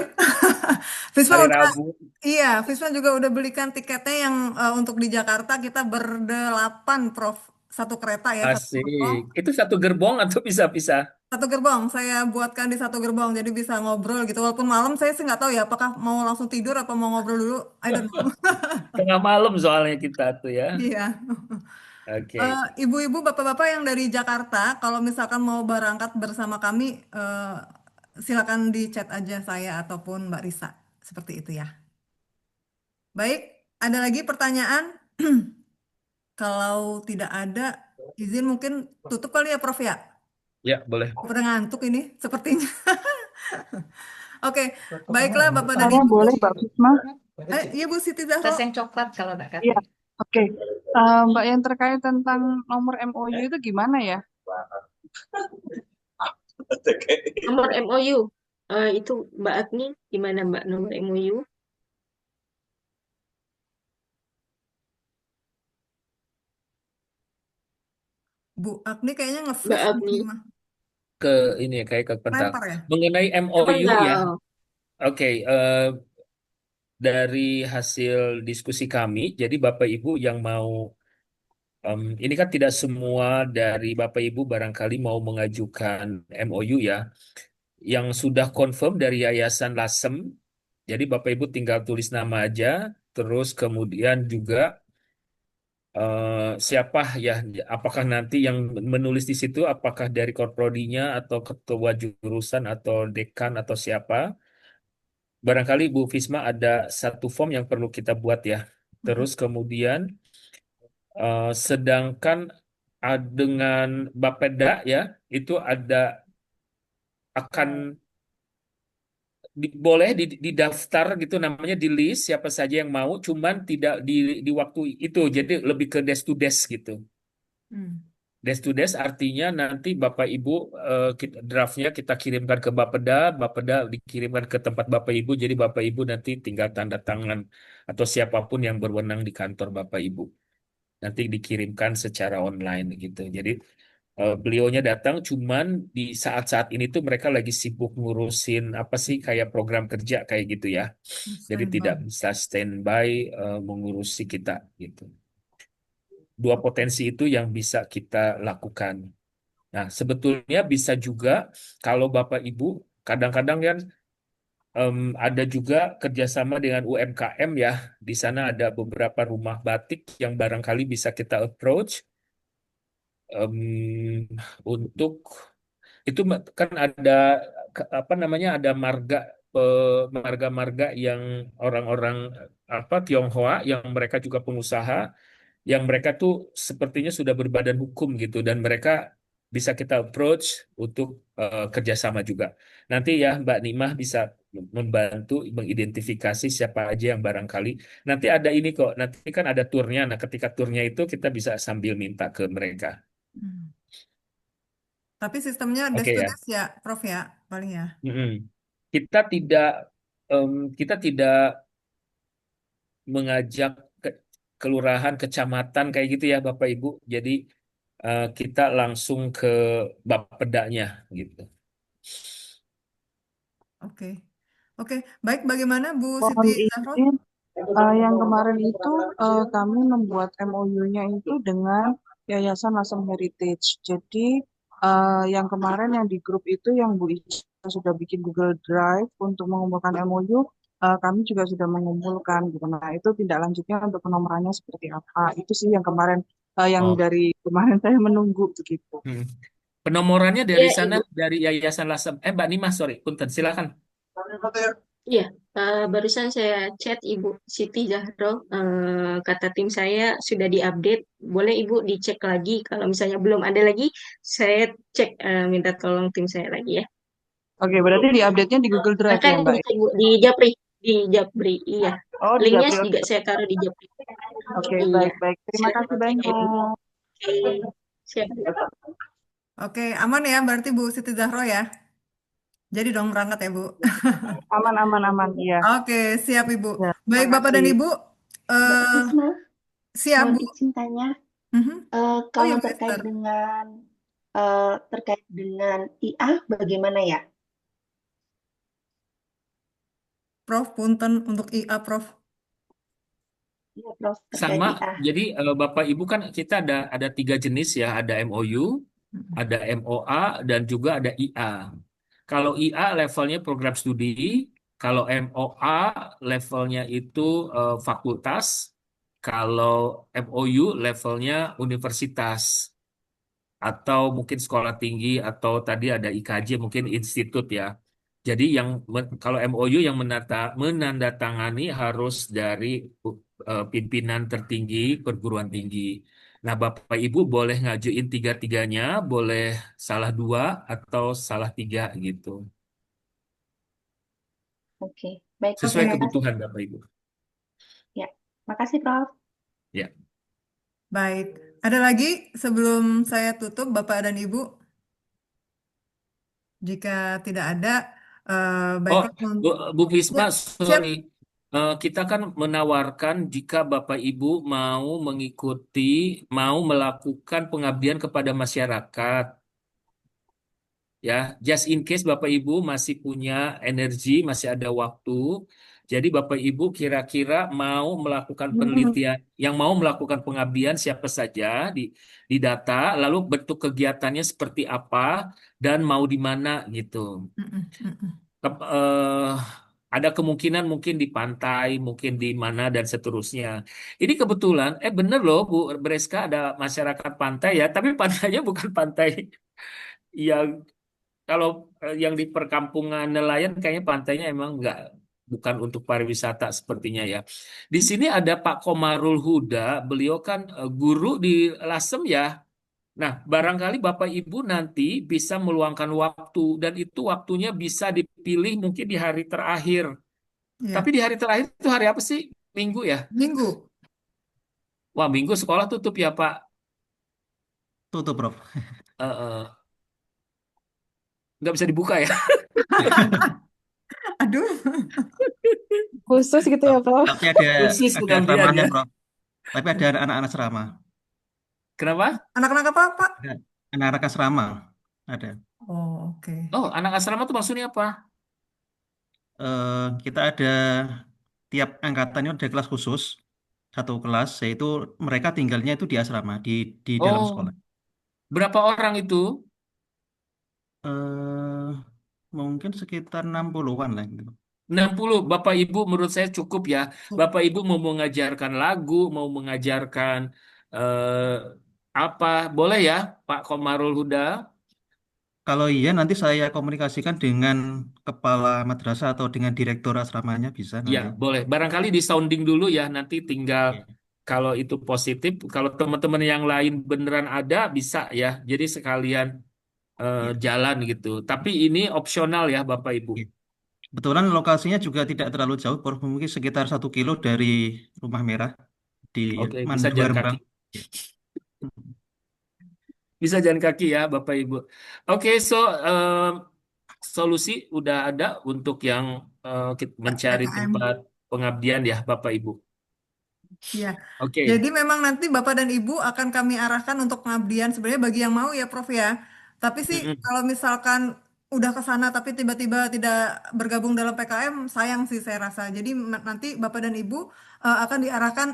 [SPEAKER 3] Fisma
[SPEAKER 1] hari
[SPEAKER 3] udah,
[SPEAKER 1] Rabu.
[SPEAKER 3] iya, Fisma juga udah belikan tiketnya yang untuk di Jakarta kita berdelapan Prof. Satu kereta ya, satu gerbong.
[SPEAKER 1] Asik. Itu satu gerbong atau bisa-bisa?
[SPEAKER 3] Satu gerbong, saya buatkan di satu gerbong, jadi bisa ngobrol gitu. Walaupun malam saya sih nggak tahu ya, apakah mau langsung tidur atau mau ngobrol dulu, I don't know.
[SPEAKER 1] Tengah malam soalnya kita tuh ya.
[SPEAKER 3] Iya.
[SPEAKER 1] Oke.
[SPEAKER 3] Ibu-ibu, bapak-bapak yang dari Jakarta, kalau misalkan mau berangkat bersama kami, silakan di chat aja saya ataupun Mbak Risa, seperti itu ya. Baik, ada lagi pertanyaan? Kalau tidak ada, izin mungkin tutup kali ya Prof ya?
[SPEAKER 1] Ya, boleh.
[SPEAKER 3] Udah ngantuk ini sepertinya. Oke, baiklah Bapak dan
[SPEAKER 13] Saya
[SPEAKER 3] Ibu.
[SPEAKER 13] boleh Mbak Fisma?
[SPEAKER 3] Iya Bu Siti Zahro.
[SPEAKER 14] Tas yang coklat kalau enggak
[SPEAKER 13] Iya, oke. Mbak, yang terkait tentang nomor MOU itu gimana ya?
[SPEAKER 6] Nomor MOU. Itu Mbak Agni, gimana Mbak nomor MOU?
[SPEAKER 3] Bu Agni kayaknya
[SPEAKER 6] Mbak
[SPEAKER 3] nge-freeze Bu
[SPEAKER 6] Agni.
[SPEAKER 3] Nima.
[SPEAKER 1] Ke ini kayak ke bentar.
[SPEAKER 3] Lempar ya?
[SPEAKER 1] Mengenai MOU ya,
[SPEAKER 6] Sebentar.
[SPEAKER 1] oke. Dari hasil diskusi kami, jadi Bapak Ibu yang mau, ini kan tidak semua dari Bapak Ibu barangkali mau mengajukan MOU ya, yang sudah confirm dari Yayasan Lasem. Jadi Bapak Ibu tinggal tulis nama aja, terus kemudian juga siapa ya, apakah nanti yang menulis di situ, apakah dari korprodinya atau ketua jurusan atau dekan atau siapa. Barangkali Bu Fisma ada satu form yang perlu kita buat ya. Terus kemudian sedangkan dengan Bapeda ya, itu ada akan boleh didaftar gitu, namanya di list siapa saja yang mau, cuman tidak di waktu itu. Jadi lebih ke desk to desk gitu. Desk to desk artinya nanti Bapak Ibu, draftnya kita kirimkan ke Bapeda, Bapeda dikirimkan ke tempat Bapak Ibu, jadi Bapak Ibu nanti tinggal tanda tangan atau siapapun yang berwenang di kantor Bapak Ibu. Nanti dikirimkan secara online gitu. Jadi beliaunya datang, cuman di saat-saat ini tuh mereka lagi sibuk ngurusin apa sih kayak program kerja kayak gitu ya. Jadi tidak bisa standby mengurusi kita gitu. Dua potensi itu yang bisa kita lakukan. Nah, sebetulnya bisa juga kalau Bapak Ibu kadang-kadang kan ada juga kerjasama dengan UMKM ya. Di sana ada beberapa rumah batik yang barangkali bisa kita approach untuk itu kan ada apa namanya, ada marga-marga yang orang-orang apa Tionghoa yang mereka juga pengusaha, yang mereka tuh sepertinya sudah berbadan hukum gitu, dan mereka bisa kita approach untuk kerjasama juga. Nanti ya Mbak Nimah bisa membantu mengidentifikasi siapa aja yang barangkali. Nanti ada ini kok, nanti kan ada turnya. Nah, ketika turnya itu kita bisa sambil minta ke mereka.
[SPEAKER 3] Tapi sistemnya desk
[SPEAKER 1] Oke
[SPEAKER 3] to
[SPEAKER 1] ya.
[SPEAKER 3] desk ya, Prof ya, paling ya.
[SPEAKER 1] Mm-mm. Kita tidak kita tidak mengajak kelurahan, kecamatan kayak gitu ya Bapak Ibu. Jadi kita langsung ke Bapedanya gitu.
[SPEAKER 3] Oke. Oke, baik, bagaimana Bu
[SPEAKER 13] Mohon
[SPEAKER 3] Siti Zahro?
[SPEAKER 13] izin, yang kemarin itu kami membuat MOU-nya itu dengan Yayasan Lasem Heritage. Jadi yang kemarin yang di grup itu yang Bu Ica sudah bikin Google Drive untuk mengumpulkan MOU, kami juga sudah mengumpulkan gitu. Nah, itu tindak lanjutnya untuk penomorannya seperti apa. Itu sih yang kemarin yang
[SPEAKER 1] Oh.
[SPEAKER 13] dari kemarin saya menunggu begitu.
[SPEAKER 1] Penomorannya dari
[SPEAKER 6] Iya,
[SPEAKER 1] sana,
[SPEAKER 6] Ibu.
[SPEAKER 1] dari Yayasan Lasem. Mbak Nimah, sorry, punten, silakan.
[SPEAKER 6] Iya, barusan saya chat Ibu Siti Zahro, kata tim saya sudah diupdate. Boleh Ibu dicek lagi. Kalau misalnya belum ada lagi, saya cek, minta tolong tim saya lagi ya.
[SPEAKER 13] Oke, berarti di update-nya di Google Drive
[SPEAKER 6] Akan
[SPEAKER 13] ya, Mbak?
[SPEAKER 6] dicek Bu, di Japri, iya.
[SPEAKER 13] Oh, di
[SPEAKER 6] Linknya
[SPEAKER 13] Japri.
[SPEAKER 6] juga saya taruh di Japri.
[SPEAKER 13] Oke,
[SPEAKER 6] Iya.
[SPEAKER 13] baik-baik. Terima kasih banyak.
[SPEAKER 6] Oke, siap.
[SPEAKER 3] Oke, aman ya berarti Bu Siti Zahro ya. Jadi dong berangkat ya Bu.
[SPEAKER 13] Aman, iya.
[SPEAKER 3] Oke, siap Ibu.
[SPEAKER 13] Ya,
[SPEAKER 3] Baik
[SPEAKER 13] terima
[SPEAKER 3] Bapak dan
[SPEAKER 13] kasih.
[SPEAKER 3] Ibu,
[SPEAKER 12] Mbak Fisma,
[SPEAKER 3] siap
[SPEAKER 12] mohon
[SPEAKER 3] Bu.
[SPEAKER 12] izin tanya,
[SPEAKER 3] Mhm. Oh
[SPEAKER 12] kalau
[SPEAKER 3] ya,
[SPEAKER 12] terkait
[SPEAKER 3] Mister.
[SPEAKER 12] dengan IA bagaimana ya?
[SPEAKER 3] Prof, punten untuk IA, Prof.
[SPEAKER 12] Iya, Prof, terkait
[SPEAKER 1] Sama,
[SPEAKER 12] IA.
[SPEAKER 1] jadi Bapak Ibu kan kita ada 3 jenis ya, ada MOU, ada MOA, dan juga ada IA. Kalau IA levelnya program studi, kalau MOA levelnya itu fakultas, kalau MOU levelnya universitas, atau mungkin sekolah tinggi, atau tadi ada IKJ mungkin institut ya. Jadi kalau MOU yang menandatangani harus dari pimpinan tertinggi perguruan tinggi. Nah, Bapak Ibu boleh ngajuin tiga-tiganya, boleh salah 2 atau salah 3 gitu.
[SPEAKER 12] Oke, baik,
[SPEAKER 1] Sesuai
[SPEAKER 12] terima kasih.
[SPEAKER 1] kebutuhan Bapak Ibu.
[SPEAKER 12] Ya, makasih Prof.
[SPEAKER 1] Ya.
[SPEAKER 3] Baik. Ada lagi sebelum saya tutup, Bapak dan Ibu? Jika tidak ada,
[SPEAKER 1] Oh,
[SPEAKER 3] baiklah.
[SPEAKER 1] Bu Risma,
[SPEAKER 3] Ya, siap.
[SPEAKER 1] sorry. Kita kan menawarkan jika Bapak Ibu mau melakukan pengabdian kepada masyarakat. Ya, just in case Bapak Ibu masih punya energi, masih ada waktu. Jadi Bapak Ibu kira-kira mau melakukan penelitian, yang mau melakukan pengabdian siapa saja di data, lalu bentuk kegiatannya seperti apa dan mau di mana gitu.
[SPEAKER 3] Mm-mm, mm-mm.
[SPEAKER 1] Ada kemungkinan mungkin di pantai, mungkin di mana dan seterusnya. Ini kebetulan, bener loh Bu Breska, ada masyarakat pantai ya, tapi pantainya bukan pantai yang kalau yang di perkampungan nelayan kayaknya pantainya emang bukan untuk pariwisata sepertinya ya. Di sini ada Pak Komarul Huda, beliau kan guru di Lasem ya. Nah, barangkali Bapak Ibu nanti bisa meluangkan waktu dan itu waktunya bisa dipilih mungkin di hari terakhir.
[SPEAKER 3] Ya,
[SPEAKER 1] Tapi di hari terakhir itu hari apa sih? Minggu ya?
[SPEAKER 3] Minggu.
[SPEAKER 1] Wah, Minggu sekolah tutup ya Pak.
[SPEAKER 10] Tutup, Prof.
[SPEAKER 1] Eh, eh, nggak bisa dibuka ya?
[SPEAKER 3] Aduh,
[SPEAKER 5] Khusus gitu ya, Prof.
[SPEAKER 10] Tapi ada
[SPEAKER 1] Khusus pengabdian
[SPEAKER 10] asramanya,
[SPEAKER 1] ya.
[SPEAKER 10] Prof. Tapi ada anak-anak asrama.
[SPEAKER 1] Kenapa?
[SPEAKER 3] anak-anak apa, Pak?
[SPEAKER 10] Ada anak-anak asrama. Ada.
[SPEAKER 3] Oh, oke.
[SPEAKER 1] Oh, anak asrama itu maksudnya apa?
[SPEAKER 10] Kita ada tiap angkatan itu ada kelas khusus, satu kelas, yaitu mereka tinggalnya itu di asrama, di dalam
[SPEAKER 1] Oh,
[SPEAKER 10] sekolah.
[SPEAKER 1] berapa orang itu?
[SPEAKER 10] eh Mungkin sekitar 60-an lah gitu.
[SPEAKER 1] 60. Bapak Ibu menurut saya cukup ya. Bapak Ibu mau mengajarkan lagu, mau mengajarkan eh, apa? Boleh ya, Pak Komarul Huda?
[SPEAKER 10] Kalau iya nanti saya komunikasikan dengan kepala madrasah atau dengan direktur asramanya bisa
[SPEAKER 1] Ya,
[SPEAKER 10] nanti.
[SPEAKER 1] boleh. Barangkali di sounding dulu ya, nanti tinggal
[SPEAKER 10] Iya.
[SPEAKER 1] kalau itu positif. Kalau teman-teman yang lain beneran ada, bisa ya. Jadi sekalian
[SPEAKER 10] Iya.
[SPEAKER 1] jalan gitu. Tapi ini opsional ya, Bapak Ibu.
[SPEAKER 10] Iya. Kebetulan lokasinya juga tidak terlalu jauh, Prof. Mungkin sekitar 1 kilo dari Rumah Merah di
[SPEAKER 1] Oke, bisa
[SPEAKER 10] Mandua
[SPEAKER 1] jalan kaki.
[SPEAKER 10] Rembang.
[SPEAKER 1] Bisa jalan kaki ya, Bapak Ibu. Oke, solusi udah ada untuk yang mencari
[SPEAKER 3] PKM.
[SPEAKER 1] tempat pengabdian ya, Bapak Ibu.
[SPEAKER 3] Ya.
[SPEAKER 1] Oke.
[SPEAKER 3] Jadi memang nanti Bapak dan Ibu akan kami arahkan untuk pengabdian sebenarnya bagi yang mau ya, Prof ya. Tapi sih
[SPEAKER 1] Mm-mm.
[SPEAKER 3] kalau misalkan udah ke sana tapi tiba-tiba tidak bergabung dalam PKM, sayang sih saya rasa. Jadi nanti Bapak dan Ibu akan diarahkan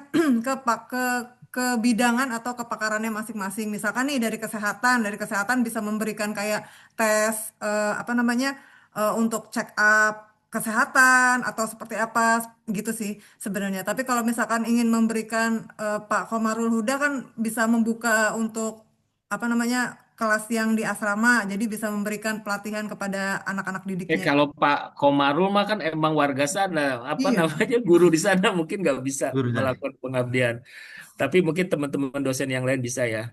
[SPEAKER 3] ke bidangan atau kepakarannya masing-masing. Misalkan nih dari kesehatan bisa memberikan kayak tes apa namanya untuk check up kesehatan atau seperti apa gitu sih sebenarnya. Tapi kalau misalkan ingin memberikan Pak Komarul Huda kan bisa membuka untuk apa namanya kelas yang di asrama, jadi bisa memberikan pelatihan kepada anak-anak didiknya.
[SPEAKER 1] Kalau Pak Komarul mah kan emang warga sana, apa
[SPEAKER 3] Iya,
[SPEAKER 1] namanya guru di sana mungkin nggak bisa
[SPEAKER 10] Guru sana.
[SPEAKER 1] melakukan pengabdian. Tapi mungkin teman-teman dosen yang lain bisa ya.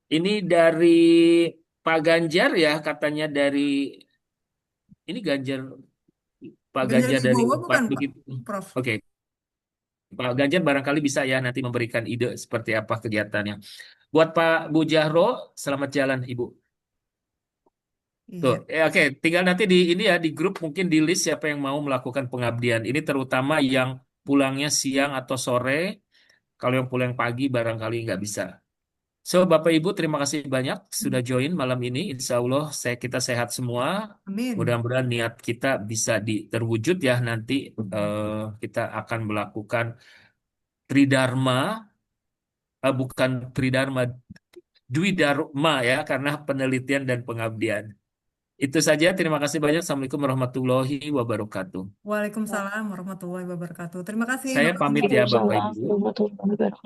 [SPEAKER 1] Ini dari Pak Ganjar ya, katanya dari ini Pak
[SPEAKER 3] Ganjar
[SPEAKER 1] Ganjar dari
[SPEAKER 3] Wibowo
[SPEAKER 1] Unpad
[SPEAKER 3] bukan Pak,
[SPEAKER 1] begitu.
[SPEAKER 3] Prof.
[SPEAKER 1] Oke, Pak Ganjar barangkali bisa ya nanti memberikan ide seperti apa kegiatannya. Buat Pak Bu Jahro, selamat jalan Ibu. Tuh,
[SPEAKER 3] Iya.
[SPEAKER 1] oke, tinggal nanti di ini ya di grup mungkin di list siapa yang mau melakukan pengabdian. Ini terutama yang pulangnya siang atau sore. Kalau yang pulang pagi barangkali nggak bisa. So, Bapak Ibu, terima kasih banyak sudah join malam ini. Insya Allah kita sehat semua.
[SPEAKER 3] Amin.
[SPEAKER 1] Mudah-mudahan niat kita bisa terwujud ya nanti kita akan melakukan Tridharma, bukan Tridharma, Dwi Dharma ya karena penelitian dan pengabdian. Itu saja. Terima kasih banyak. Assalamualaikum warahmatullahi wabarakatuh.
[SPEAKER 3] Waalaikumsalam warahmatullahi wabarakatuh. Terima kasih
[SPEAKER 1] Saya
[SPEAKER 3] Bapak dan
[SPEAKER 1] pamit
[SPEAKER 3] Ibu.
[SPEAKER 1] ya Bapak Ibu.
[SPEAKER 6] Waalaikumsalam warahmatullahi wabarakatuh.